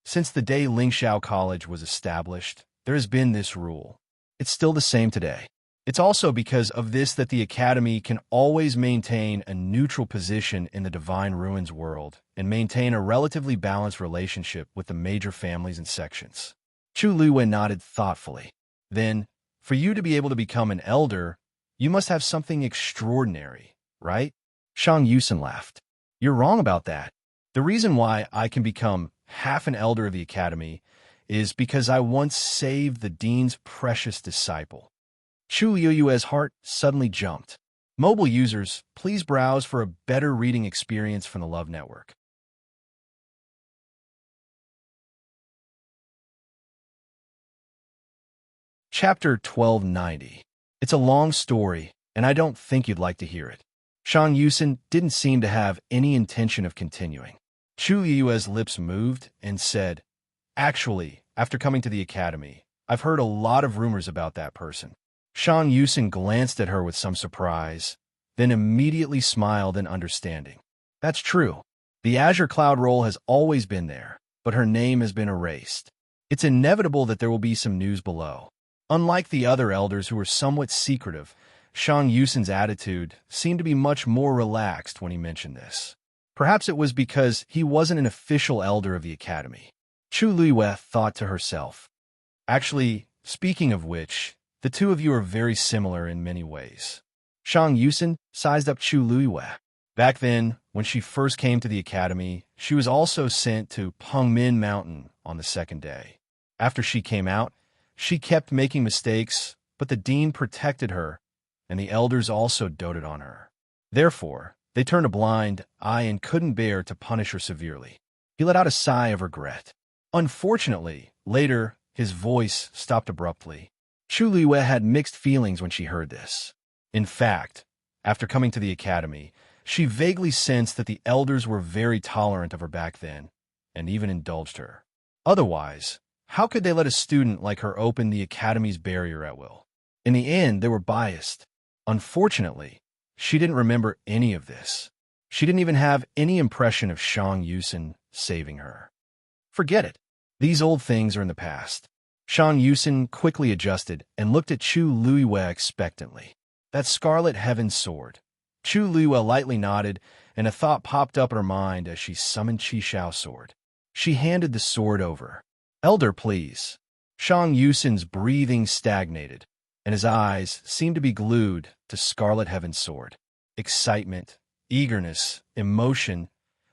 A: Since the day Lingxiao College was established, there has been this rule. It's still the same today. It's also because of this that the Academy can always maintain a neutral position in the Divine Ruins world and maintain a relatively balanced relationship with the major families and sections. Chu Luiwen nodded thoughtfully. Then, for you to be able to become an elder, you must have something extraordinary, right? Shang Yusen laughed. You're wrong about that. The reason why I can become half an elder of the Academy is because I once saved the dean's precious disciple. Chu Yuyue's heart suddenly jumped. Mobile users, please browse for a better reading experience from the Love Network. Chapter 1290. It's a long story, and I don't think you'd like to hear it. Shang Yusen didn't seem to have any intention of continuing. Chu Yue's lips moved and said, Actually, after coming to the Academy, I've heard a lot of rumors about that person. Shang Yusen glanced at her with some surprise, then immediately smiled in understanding. That's true. The Azure Cloud role has always been there, but her name has been erased. It's inevitable that there will be some news below. Unlike the other elders who were somewhat secretive, Shang Yusen's attitude seemed to be much more relaxed when he mentioned this. Perhaps it was because he wasn't an official elder of the Academy. Chu Luiyue thought to herself. Actually, speaking of which, the two of you are very similar in many ways. Shang Yusen sized up Chu Luiyue. Back then, when she first came to the Academy, she was also sent to Pengmin Mountain on the second day. After she came out, she kept making mistakes, but the dean protected her, and the elders also doted on her. Therefore, they turned a blind eye and couldn't bear to punish her severely. He let out a sigh of regret. Unfortunately, later, his voice stopped abruptly. Chu Luiyue had mixed feelings when she heard this. In fact, after coming to the Academy, she vaguely sensed that the elders were very tolerant of her back then, and even indulged her. Otherwise, how could they let a student like her open the Academy's barrier at will? In the end, they were biased. Unfortunately, she didn't remember any of this. She didn't even have any impression of Shang Yusen saving her. Forget it. These old things are in the past. Shang Yusen quickly adjusted and looked at Chu Luiyue expectantly. That Scarlet Heaven sword. Chu Luiyue lightly nodded, and a thought popped up in her mind as she summoned Qishao sword. She handed the sword over. Elder, please. Shang Yusen's breathing stagnated, and his eyes seemed to be glued to Scarlet Heaven's sword. Excitement, eagerness, emotion,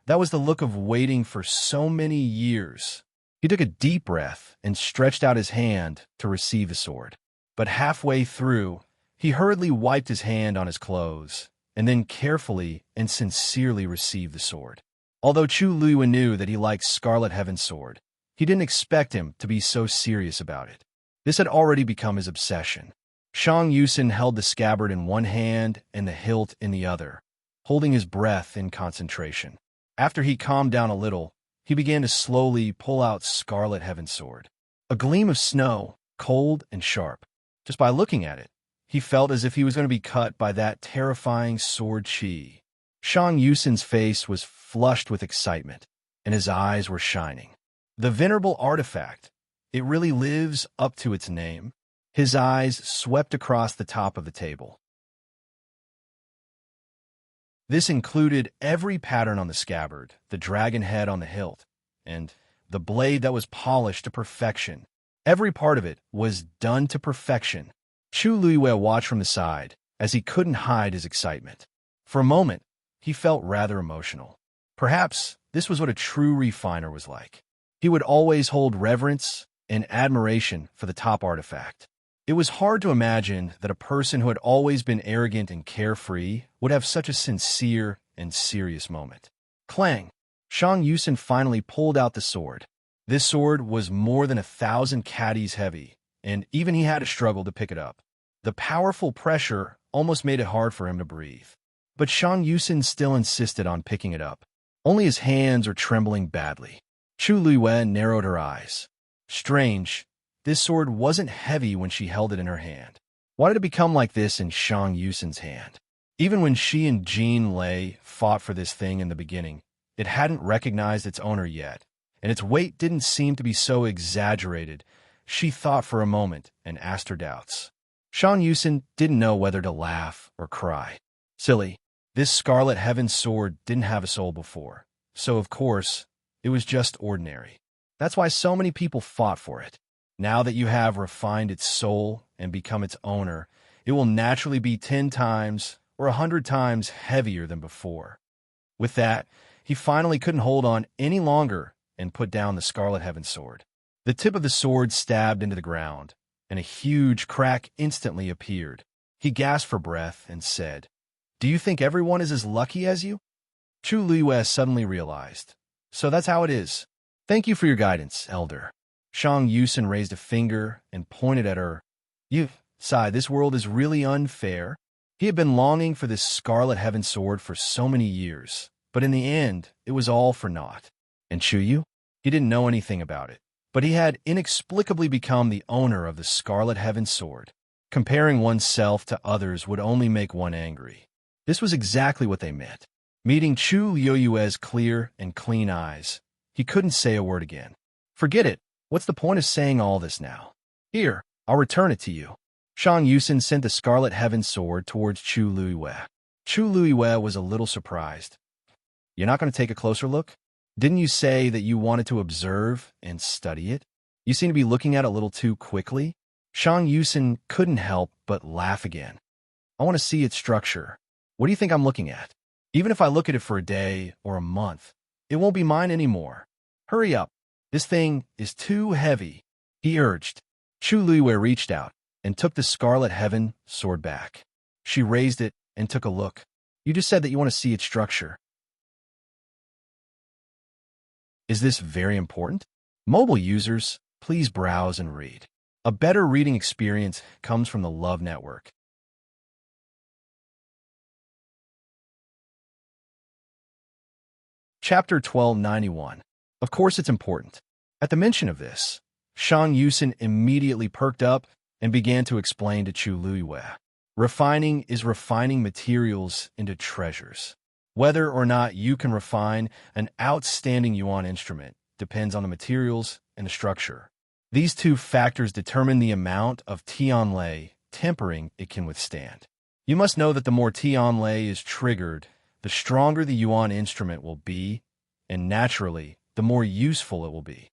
A: that was the look of waiting for so many years. He took a deep breath and stretched out his hand to receive the sword. But halfway through, he hurriedly wiped his hand on his clothes, and then carefully and sincerely received the sword. Although Chu Luiyue knew that he liked Scarlet Heaven's sword, he didn't expect him to be so serious about it. This had already become his obsession. Shang Yusen held the scabbard in one hand and the hilt in the other, holding his breath in concentration. After he calmed down a little, he began to slowly pull out Scarlet Heaven's sword. A gleam of snow, cold and sharp. Just by looking at it, he felt as if he was going to be cut by that terrifying sword chi. Shang Yusen's face was flushed with excitement, and his eyes were shining. The venerable artifact, it really lives up to its name. His eyes swept across the top of the table. This included every pattern on the scabbard, the dragon head on the hilt, and the blade that was polished to perfection. Every part of it was done to perfection. Chu Luiyue watched from the side, as he couldn't hide his excitement. For a moment, he felt rather emotional. Perhaps this was what a true refiner was like. He would always hold reverence and admiration for the top artifact. It was hard to imagine that a person who had always been arrogant and carefree would have such a sincere and serious moment. Clang! Shang Yusen finally pulled out the sword. This sword was more than 1,000 caddies heavy, and even he had to struggle to pick it up. The powerful pressure almost made it hard for him to breathe. But Shang Yusen still insisted on picking it up. Only his hands were trembling badly. Chu Luiyue narrowed her eyes. Strange, this sword wasn't heavy when she held it in her hand. Why did it become like this in Shang Yusen's hand? Even when she and Jean Lay fought for this thing in the beginning, it hadn't recognized its owner yet, and its weight didn't seem to be so exaggerated. She thought for a moment and asked her doubts. Sean Yusin didn't know whether to laugh or cry. Silly. This Scarlet Heaven sword didn't have a soul before, so of course, it was just ordinary. That's why so many people fought for it. Now that you have refined its soul and become its owner, it will naturally be 10 times or 100 times heavier than before. With that, he finally couldn't hold on any longer and put down the Scarlet Heaven sword. The tip of the sword stabbed into the ground, and a huge crack instantly appeared. He gasped for breath and said, "Do you think everyone is as lucky as you?" Chu Liyue suddenly realized. So that's how it is. Thank you for your guidance, Elder. Shang Yusin raised a finger and pointed at her. You, Sai, this world is really unfair. He had been longing for this Scarlet Heaven sword for so many years, but in the end, it was all for naught. And Chuyu? He didn't know anything about it, but he had inexplicably become the owner of the Scarlet Heaven sword. Comparing oneself to others would only make one angry. This was exactly what they meant. Meeting Chu Liyue's clear and clean eyes, he couldn't say a word again. Forget it. What's the point of saying all this now? Here, I'll return it to you. Shang Yusin sent the Scarlet Heaven sword towards Chu Liyue. Chu Liyue was a little surprised. You're not going to take a closer look? Didn't you say that you wanted to observe and study it? You seem to be looking at it a little too quickly. Shang Yusin couldn't help but laugh again. I want to see its structure. What do you think I'm looking at? Even if I look at it for a day or a month, it won't be mine anymore. Hurry up. This thing is too heavy, he urged. Chu Liyue reached out and took the Scarlet Heaven sword back. She raised it and took a look. You just said that you want to see its structure. Is this very important? Mobile users, please browse and read. A better reading experience comes from the Love Network. Chapter 1291. Of course it's important. At the mention of this, Shang Yusin immediately perked up and began to explain to Chu Liyue. Refining is refining materials into treasures. Whether or not you can refine an outstanding yuan instrument depends on the materials and the structure. These two factors determine the amount of tianlei tempering it can withstand. You must know that the more tianlei is triggered, the stronger the yuan instrument will be, and naturally, the more useful it will be.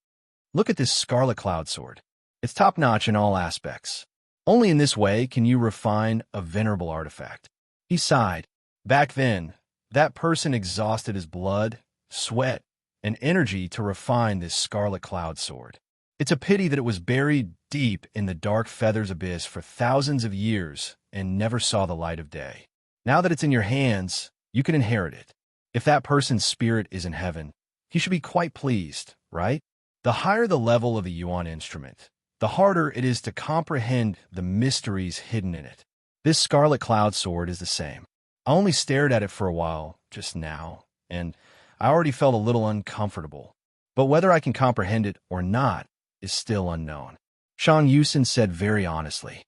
A: Look at this Scarlet Cloud Sword. It's top-notch in all aspects. Only in this way can you refine a venerable artifact. He sighed. Back then, that person exhausted his blood, sweat, and energy to refine this Scarlet Cloud Sword. It's a pity that it was buried deep in the dark feathers abyss for thousands of years and never saw the light of day. Now that it's in your hands, you can inherit it. If that person's spirit is in heaven, he should be quite pleased, right? The higher the level of the yuan instrument, the harder it is to comprehend the mysteries hidden in it. This Scarlet Cloud Sword is the same. I only stared at it for a while just now, and I already felt a little uncomfortable. But whether I can comprehend it or not is still unknown. Shang Yusin said very honestly.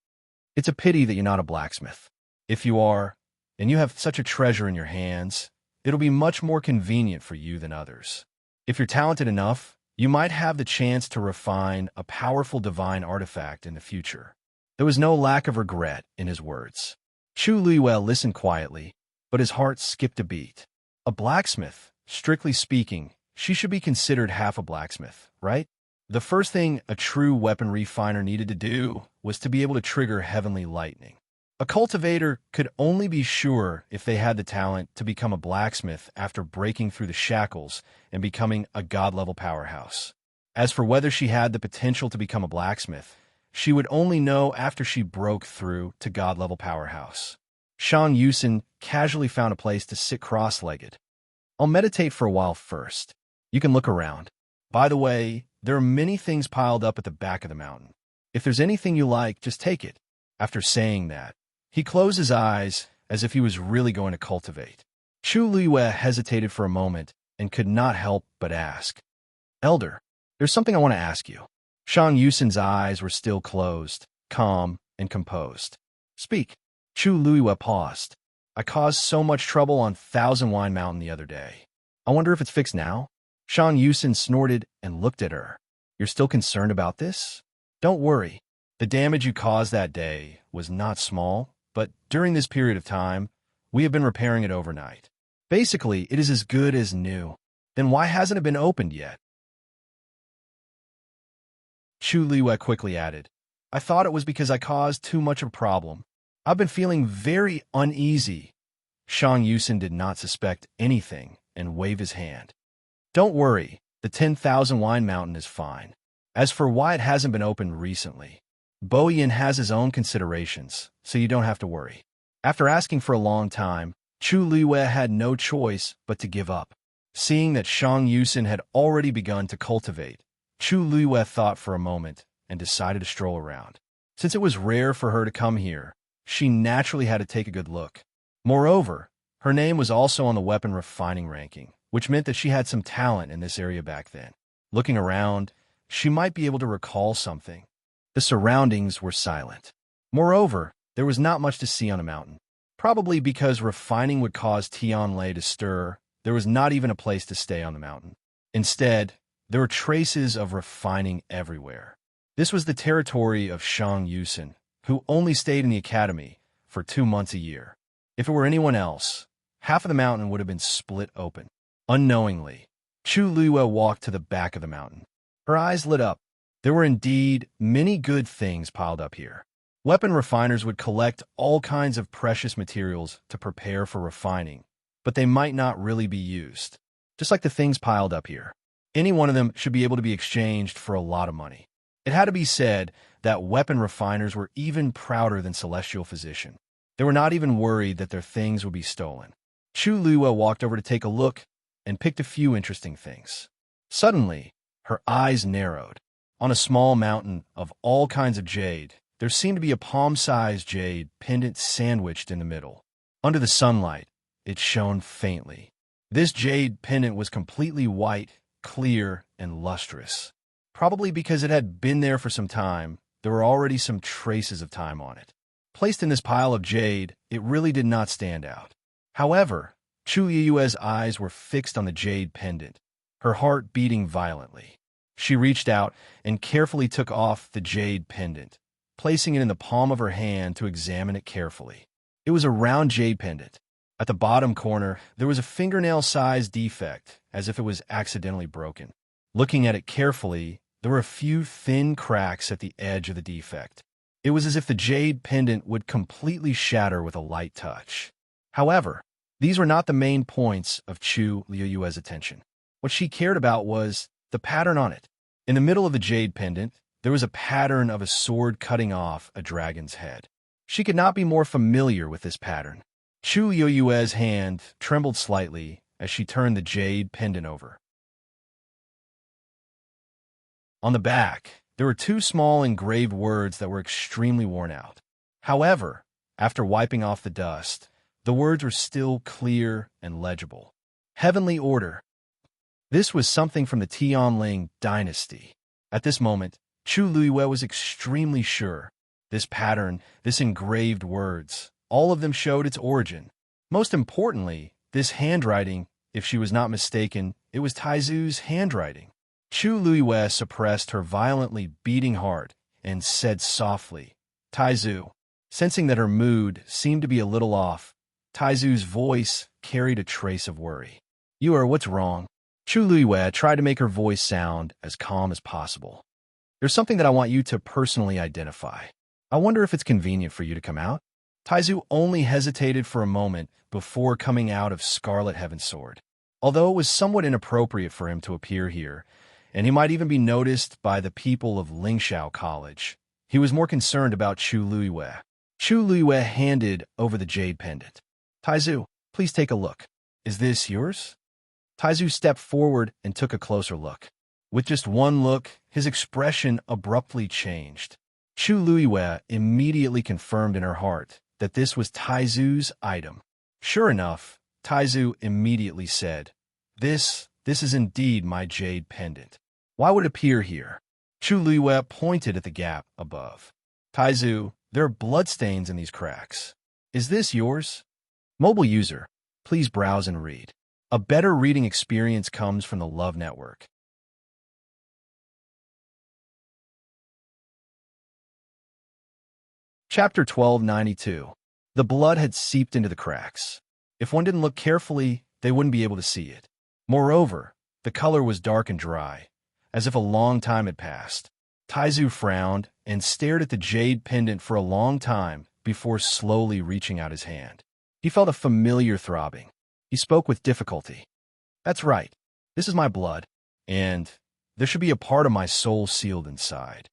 A: It's a pity that you're not a blacksmith. If you are, and you have such a treasure in your hands, it'll be much more convenient for you than others. If you're talented enough, you might have the chance to refine a powerful divine artifact in the future. There was no lack of regret in his words. Chu Liyue listened quietly, but his heart skipped a beat. A blacksmith, strictly speaking, she should be considered half a blacksmith, right? The first thing a true weapon refiner needed to do was to be able to trigger heavenly lightning. A cultivator could only be sure if they had the talent to become a blacksmith after breaking through the shackles and becoming a god-level powerhouse. As for whether she had the potential to become a blacksmith, she would only know after she broke through to god-level powerhouse. Shang Yusin casually found a place to sit cross-legged. I'll meditate for a while first. You can look around. By the way, there are many things piled up at the back of the mountain. If there's anything you like, just take it. After saying that, he closed his eyes as if he was really going to cultivate. Chu Liyue hesitated for a moment and could not help but ask, Elder, there's something I want to ask you. Shang Yusin's eyes were still closed, calm and composed. Speak. Chu Liyue paused. I caused so much trouble on Thousand Wine Mountain the other day. I wonder if it's fixed now? Shang Yusin snorted and looked at her. You're still concerned about this? Don't worry. The damage you caused that day was not small, but during this period of time, we have been repairing it overnight. Basically, it is as good as new. Then why hasn't it been opened yet? Chu Liwei quickly added, I thought it was because I caused too much of a problem. I've been feeling very uneasy. Shang Yusin did not suspect anything and waved his hand. Don't worry, the 10,000 Wine Mountain is fine. As for why it hasn't been opened recently, Boyan has his own considerations, so you don't have to worry. After asking for a long time, Chu Liwei had no choice but to give up. Seeing that Shang Yusin had already begun to cultivate, Chu Liwei thought for a moment and decided to stroll around. Since it was rare for her to come here, she naturally had to take a good look. Moreover, her name was also on the weapon refining ranking, which meant that she had some talent in this area back then. Looking around, she might be able to recall something. The surroundings were silent. Moreover, there was not much to see on the mountain. Probably because refining would cause Tianlei to stir, there was not even a place to stay on the mountain. Instead, there were traces of refining everywhere. This was the territory of Shang Yusin, who only stayed in the academy for 2 months a year. If it were anyone else, half of the mountain would have been split open. Unknowingly, Chu Liwei walked to the back of the mountain. Her eyes lit up. There were indeed many good things piled up here. Weapon refiners would collect all kinds of precious materials to prepare for refining, but they might not really be used. Just like the things piled up here. Any one of them should be able to be exchanged for a lot of money. It had to be said that weapon refiners were even prouder than Celestial Physician. They were not even worried that their things would be stolen. Chu Liwei walked over to take a look and picked a few interesting things. Suddenly, her eyes narrowed. On a small mountain of all kinds of jade, there seemed to be a palm-sized jade pendant sandwiched in the middle. Under the sunlight, it shone faintly. This jade pendant was completely white, clear, and lustrous. Probably because it had been there for some time, there were already some traces of time on it. Placed in this pile of jade, it really did not stand out. However, Chu Liwei's eyes were fixed on the jade pendant, her heart beating violently. She reached out and carefully took off the jade pendant, placing it in the palm of her hand to examine it carefully. It was a round jade pendant. At the bottom corner, there was a fingernail-sized defect, as if it was accidentally broken. Looking at it carefully, there were a few thin cracks at the edge of the defect. It was as if the jade pendant would completely shatter with a light touch. However, these were not the main points of Chu Liwei's attention. What she cared about was the pattern on it. In the middle of the jade pendant, there was a pattern of a sword cutting off a dragon's head. She could not be more familiar with this pattern. Chu Liwei's hand trembled slightly as she turned the jade pendant over. On the back, there were 2 small engraved words that were extremely worn out. However, after wiping off the dust, the words were still clear and legible. Heavenly Order. This was something from the Tianling dynasty. At this moment, Chu Liwei was extremely sure. This pattern, this engraved words, all of them showed its origin. Most importantly, this handwriting, if she was not mistaken, it was Taizu's handwriting. Chu Liwei suppressed her violently beating heart and said softly, Taizu. Sensing that her mood seemed to be a little off, Taizu's voice carried a trace of worry. What's wrong? Chu Liwei tried to make her voice sound as calm as possible. There's something that I want you to personally identify. I wonder if it's convenient for you to come out? Taizu only hesitated for a moment before coming out of Scarlet Heaven's Sword. Although it was somewhat inappropriate for him to appear here, and he might even be noticed by the people of Lingxiao College, he was more concerned about Chu Liwei. Chu Liwei handed over the jade pendant. Taizu, please take a look. Is this yours? Taizu stepped forward and took a closer look. With just one look, his expression abruptly changed. Chu Liwei immediately confirmed in her heart that this was Taizu's item. Sure enough, Taizu immediately said, This is indeed my jade pendant. Why would it appear here? Chu Liwei pointed at the gap above. Taizu, there are bloodstains in these cracks. Is this yours? Mobile user, please browse and read. A better reading experience comes from the Love Network. Chapter 1292. The blood had seeped into the cracks. If one didn't look carefully, they wouldn't be able to see it. Moreover, the color was dark and dry, as if a long time had passed. Taizu frowned and stared at the jade pendant for a long time before slowly reaching out his hand. He felt a familiar throbbing. He spoke with difficulty. That's right. This is my blood, and there should be a part of my soul sealed inside.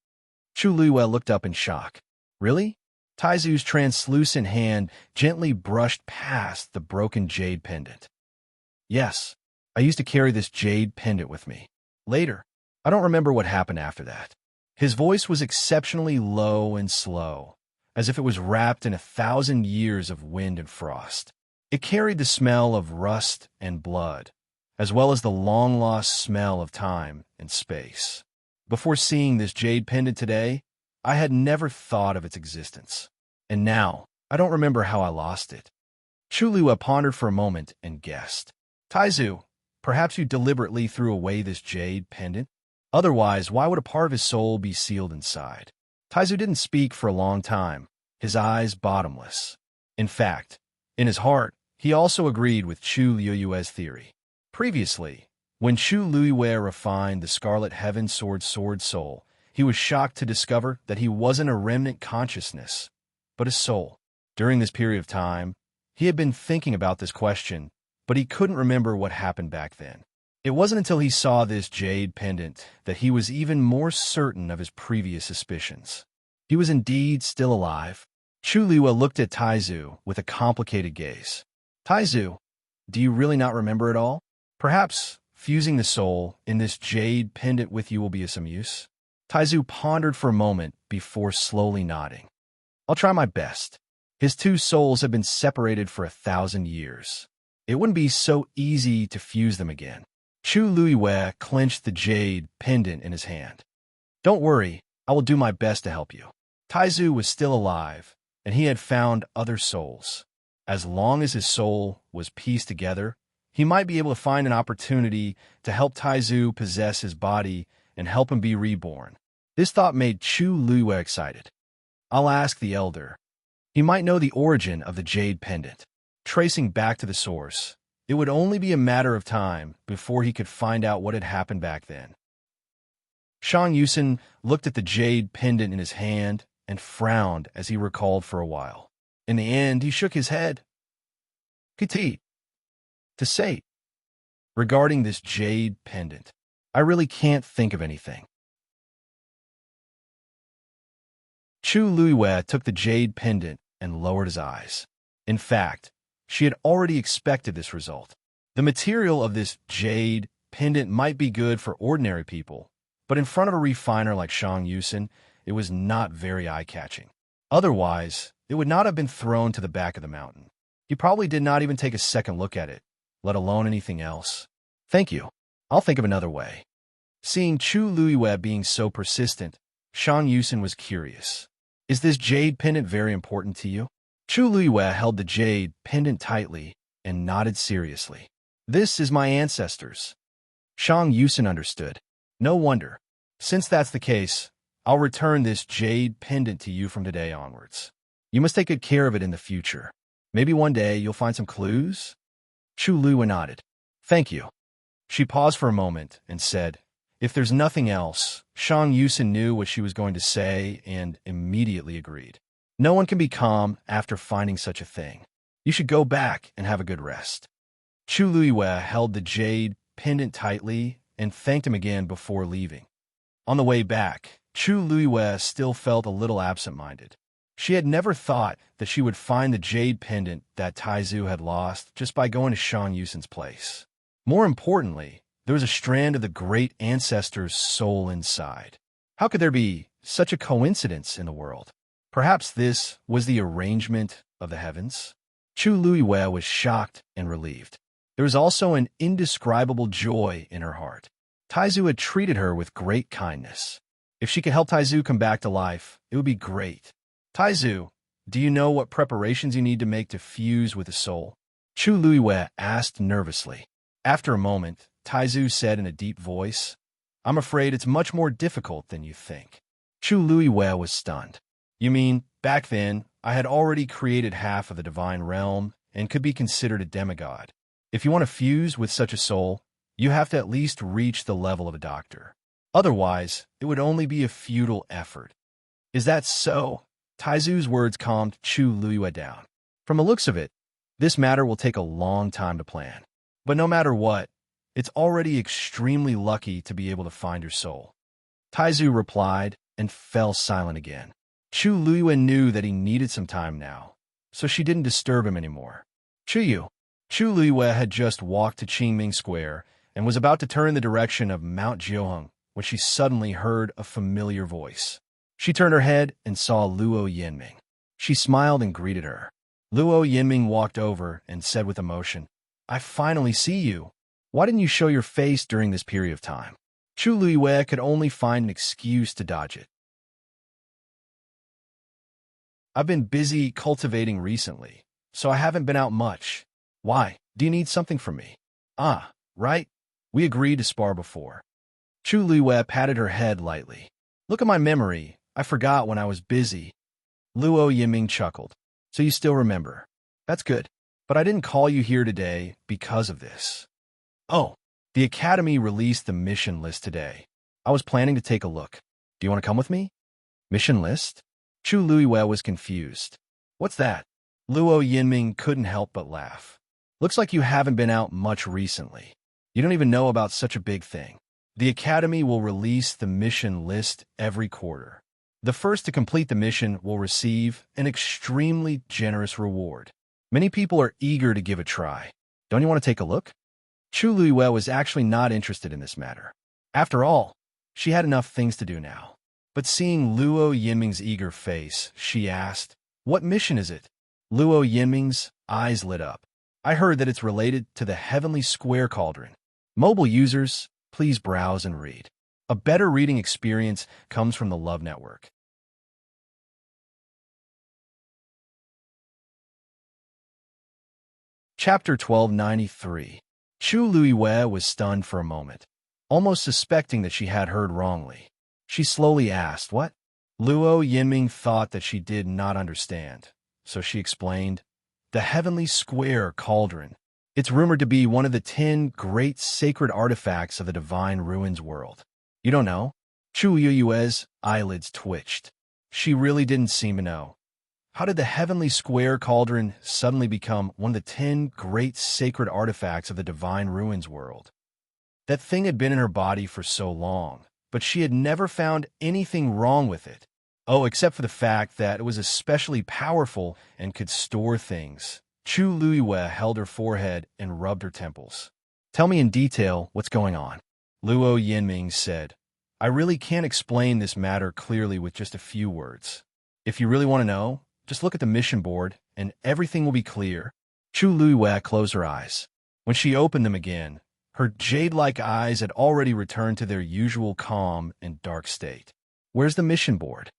A: Chu Luiyue looked up in shock. Really? Taizu's translucent hand gently brushed past the broken jade pendant. Yes, I used to carry this jade pendant with me. Later, I don't remember what happened after that. His voice was exceptionally low and slow, as if it was wrapped in 1,000 years of wind and frost. It carried the smell of rust and blood, as well as the long-lost smell of time and space. Before seeing this jade pendant today, I had never thought of its existence. And now, I don't remember how I lost it. Chu Luiyue pondered for a moment and guessed. Taizu, perhaps you deliberately threw away this jade pendant? Otherwise, why would a part of his soul be sealed inside? Taizu didn't speak for a long time, his eyes bottomless. In fact, in his heart, he also agreed with Chu Luiyue's theory. Previously, when Chu Luiyue refined the Scarlet Heaven Sword soul, he was shocked to discover that he wasn't a remnant consciousness, but a soul. During this period of time, he had been thinking about this question, but he couldn't remember what happened back then. It wasn't until he saw this jade pendant that he was even more certain of his previous suspicions. He was indeed still alive. Chu Luiyue looked at Taizu with a complicated gaze. Taizu, do you really not remember it all? Perhaps fusing the soul in this jade pendant with you will be of some use? Taizu pondered for a moment before slowly nodding. I'll try my best. His two souls have been separated for 1,000 years. It wouldn't be so easy to fuse them again. Chu Luiyue clenched the jade pendant in his hand. Don't worry, I will do my best to help you. Taizu was still alive, and he had found other souls. As long as his soul was pieced together, he might be able to find an opportunity to help Taizu possess his body and help him be reborn. This thought made Chu Luiyue excited. I'll ask the elder. He might know the origin of the jade pendant. Tracing back to the source, it would only be a matter of time before he could find out what had happened back then. Shang Yusin looked at the jade pendant in his hand and frowned as he recalled for a while. In the end, he shook his head. Petit. To say, regarding this jade pendant, I really can't think of anything. Chu Luiyue took the jade pendant and lowered his eyes. In fact, she had already expected this result. The material of this jade pendant might be good for ordinary people, but in front of a refiner like Shang Yusin, it was not very eye-catching. Otherwise, it would not have been thrown to the back of the mountain. He probably did not even take a second look at it, let alone anything else. Thank you. I'll think of another way. Seeing Chu Luiyue being so persistent, Shang Yusin was curious. Is this jade pendant very important to you? Chu Luiyue held the jade pendant tightly and nodded seriously. This is my ancestors. Shang Yusin understood. No wonder. Since that's the case, I'll return this jade pendant to you from today onwards. You must take good care of it in the future. Maybe one day you'll find some clues? Chu Luiyue nodded. Thank you. She paused for a moment and said, if there's nothing else, Shang Yusin knew what she was going to say and immediately agreed. No one can be calm after finding such a thing. You should go back and have a good rest. Chu Luiyue held the jade pendant tightly and thanked him again before leaving. On the way back, Chu Luiyue still felt a little absent-minded. She had never thought that she would find the jade pendant that Taizu had lost just by going to Shang Yusin's place. More importantly, there was a strand of the great ancestor's soul inside. How could there be such a coincidence in the world? Perhaps this was the arrangement of the heavens? Chu Luiyue was shocked and relieved. There was also an indescribable joy in her heart. Taizu had treated her with great kindness. If she could help Taizu come back to life, it would be great. Taizu, Do you know what preparations you need to make to fuse with the soul? Chu Luiwe asked nervously. After a moment, Taizu said in a deep voice, I'm afraid it's much more difficult than you think. Chu Luiwe was stunned. You mean, back then, I had already created half of the divine realm and could be considered a demigod. If you want to fuse with such a soul, you have to at least reach the level of a doctor. Otherwise, it would only be a futile effort. Is that so? Taizu's words calmed Chu Luiwe down. From the looks of it, this matter will take a long time to plan. But no matter what, it's already extremely lucky to be able to find your soul. Taizu replied and fell silent again. Chu Luiwe knew that he needed some time now, so she didn't disturb him anymore. Chu Luiwe had just walked to Qingming Square and was about to turn in the direction of Mount Jiuheng when she suddenly heard a familiar voice. She turned her head and saw Luo Yinming. She smiled and greeted her. Luo Yinming walked over and said with emotion, I finally see you. Why didn't you show your face during this period of time? Chu Luiwe could only find an excuse to dodge it. I've been busy cultivating recently, so I haven't been out much. Why? Do you need something from me? Ah, right. We agreed to spar before. Chu Luiwe patted her head lightly. Look at my memory. I forgot when I was busy. Luo Yiming chuckled. So you still remember. That's good. But I didn't call you here today because of this. Oh, the Academy released the mission list today. I was planning to take a look. Do you want to come with me? Mission list? Chu Luiwe was confused. What's that? Luo Yinming couldn't help but laugh. Looks like you haven't been out much recently. You don't even know about such a big thing. The Academy will release the mission list every quarter. The first to complete the mission will receive an extremely generous reward. Many people are eager to give a try. Don't you want to take a look? Chu Luiwe was actually not interested in this matter. After all, she had enough things to do now. But seeing Luo Yinming's eager face, she asked, What mission is it? Luo Yinming's eyes lit up. I heard that it's related to the Heavenly Square Cauldron. Mobile users, please browse and read. A better reading experience comes from the Love Network. Chapter 1293. Chu Luiwe was stunned for a moment, almost suspecting that she had heard wrongly. She slowly asked, What? Luo Yinming thought that she did not understand, so she explained, The Heavenly Square Cauldron. It's rumored to be one of the 10 great sacred artifacts of the Divine Ruins world. You don't know? Chu Luiwe's eyelids twitched. She really didn't seem to know. How did the Heavenly Square Cauldron suddenly become one of the 10 great sacred artifacts of the Divine Ruins world? That thing had been in her body for so long, but she had never found anything wrong with it. Oh, except for the fact that it was especially powerful and could store things. Chu Luiwe held her forehead and rubbed her temples. Tell me in detail what's going on. Luo Yinming said, I really can't explain this matter clearly with just a few words. If you really want to know, just look at the mission board, and everything will be clear. Chu Luiwe closed her eyes. When she opened them again, her jade-like eyes had already returned to their usual calm and dark state. Where's the mission board?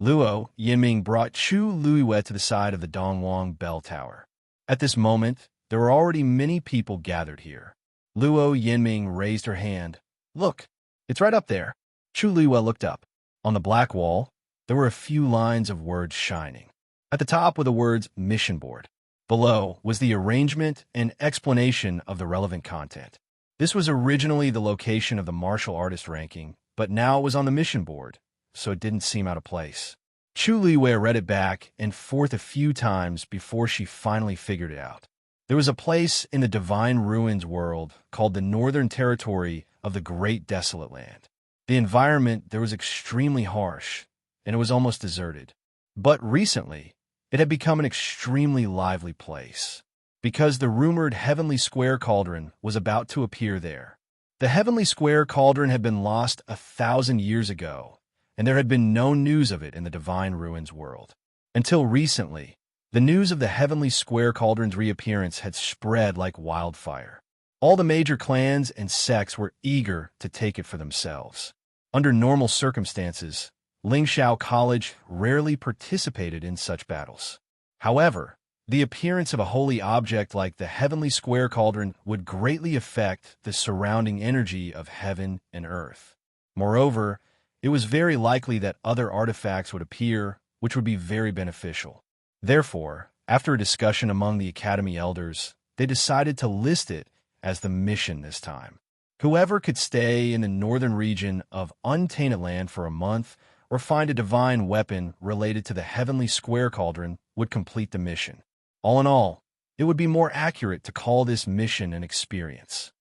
A: Luo Yinming brought Chu Luiwe to the side of the Dongwang Bell Tower. At this moment, there were already many people gathered here. Luo Yinming raised her hand. Look, it's right up there. Chu Luiwe looked up. On the black wall, there were a few lines of words shining. At the top were the words Mission Board. Below was the arrangement and explanation of the relevant content. This was originally the location of the martial artist ranking, but now it was on the mission board, so it didn't seem out of place. Chu Luiwe read it back and forth a few times before she finally figured it out. There was a place in the Divine Ruins world called the Northern Territory of the Great Desolate Land. The environment there was extremely harsh, and it was almost deserted. But recently, it had become an extremely lively place, because the rumored Heavenly Square Cauldron was about to appear there. The Heavenly Square Cauldron had been lost 1,000 years ago, and there had been no news of it in the Divine Ruins world. Until recently, the news of the Heavenly Square Cauldron's reappearance had spread like wildfire. All the major clans and sects were eager to take it for themselves. Under normal circumstances, Lingxiao College rarely participated in such battles. However, the appearance of a holy object like the heavenly square cauldron would greatly affect the surrounding energy of heaven and earth. Moreover, it was very likely that other artifacts would appear, which would be very beneficial. Therefore, after a discussion among the Academy elders, they decided to list it as the mission this time. Whoever could stay in the northern region of Untainted Land for a month or find a divine weapon related to the heavenly square cauldron would complete the mission. All in all, it would be more accurate to call this mission an experience.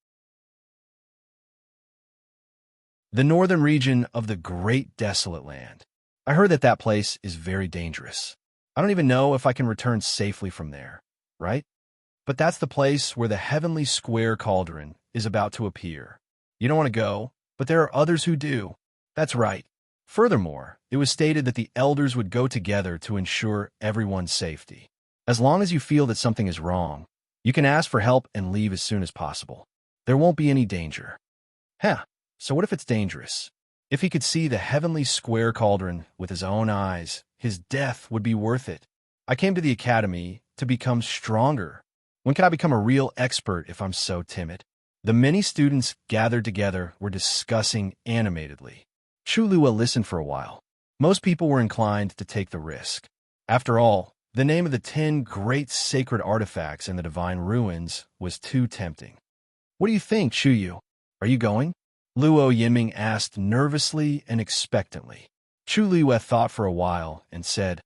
A: The northern region of the Great Desolate Land. I heard that that place is very dangerous. I don't even know if I can return safely from there, right? But that's the place where the heavenly square cauldron is about to appear. You don't want to go, but there are others who do. That's right. Furthermore, it was stated that the elders would go together to ensure everyone's safety. As long as you feel that something is wrong, you can ask for help and leave as soon as possible. There won't be any danger. So what if it's dangerous? If he could see the heavenly square cauldron with his own eyes, his death would be worth it. I came to the academy to become stronger. When can I become a real expert if I'm so timid? The many students gathered together were discussing animatedly. Chulua listened for a while. Most people were inclined to take the risk. After all, the name of the 10 great sacred artifacts in the divine ruins was too tempting. What do you think, Chuyu? Are you going? Luo Yinming asked nervously and expectantly. Chulua thought for a while and said,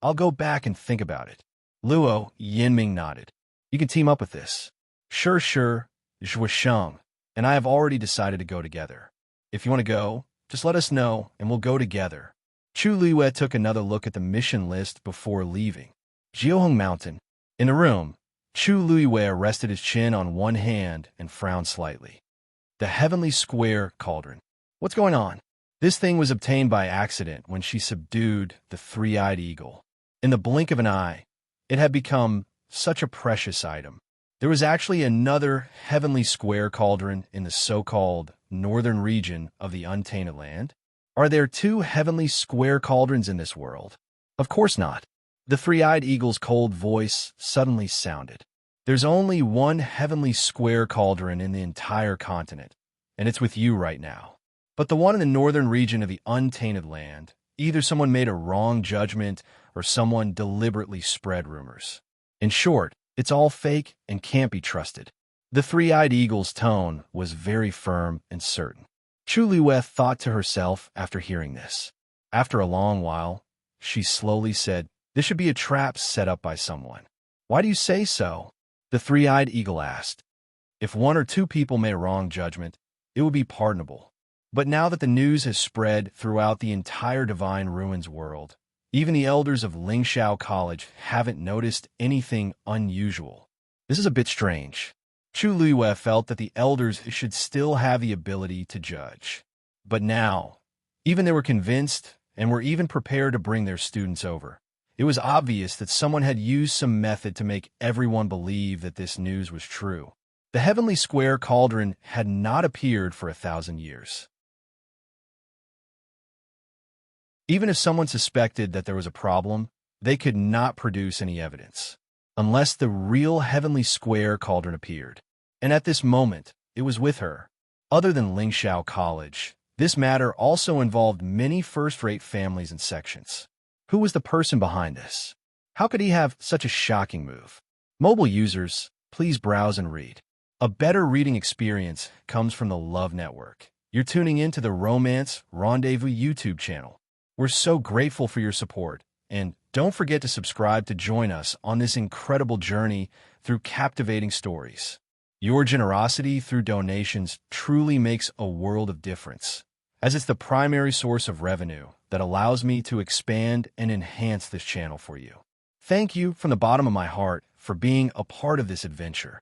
A: I'll go back and think about it. Luo Yinming nodded. You can team up with this. Sure, Zhuisheng, and I have already decided to go together. If you want to go, just let us know and we'll go together. Chu Liwei took another look at the mission list before leaving. Jiuheng Mountain. In the room, Chu Liwei rested his chin on one hand and frowned slightly. The heavenly square cauldron. What's going on? This thing was obtained by accident when she subdued the three-eyed eagle. In the blink of an eye, it had become such a precious item. There was actually another heavenly square cauldron in the so-called northern region of the Untainted Land. Are there two heavenly square cauldrons in this world? Of course not. The three-eyed eagle's cold voice suddenly sounded. There's only one heavenly square cauldron in the entire continent, and it's with you right now. But the one in the northern region of the Untainted Land, either someone made a wrong judgment or someone deliberately spread rumors. In short, it's all fake and can't be trusted. The three-eyed eagle's tone was very firm and certain. Chu Liwei thought to herself after hearing this. After a long while, she slowly said, This should be a trap set up by someone. Why do you say so? The three-eyed eagle asked. If one or two people made a wrong judgment, it would be pardonable. But now that the news has spread throughout the entire Divine Ruins world, even the elders of Lingxiao College haven't noticed anything unusual. This is a bit strange. Chu Liwei felt that the elders should still have the ability to judge. But now, even they were convinced and were even prepared to bring their students over. It was obvious that someone had used some method to make everyone believe that this news was true. The heavenly square cauldron had not appeared for 1,000 years. Even if someone suspected that there was a problem, they could not produce any evidence, unless the real heavenly square cauldron appeared. And at this moment, it was with her. Other than Lingxiao College, this matter also involved many first-rate families and sections. Who was the person behind this? How could he have such a shocking move? Mobile users, please browse and read. A better reading experience comes from the Love Network. You're tuning into the Romance Rendezvous YouTube channel. We're so grateful for your support, and don't forget to subscribe to join us on this incredible journey through captivating stories. Your generosity through donations truly makes a world of difference, as it's the primary source of revenue that allows me to expand and enhance this channel for you. Thank you from the bottom of my heart for being a part of this adventure.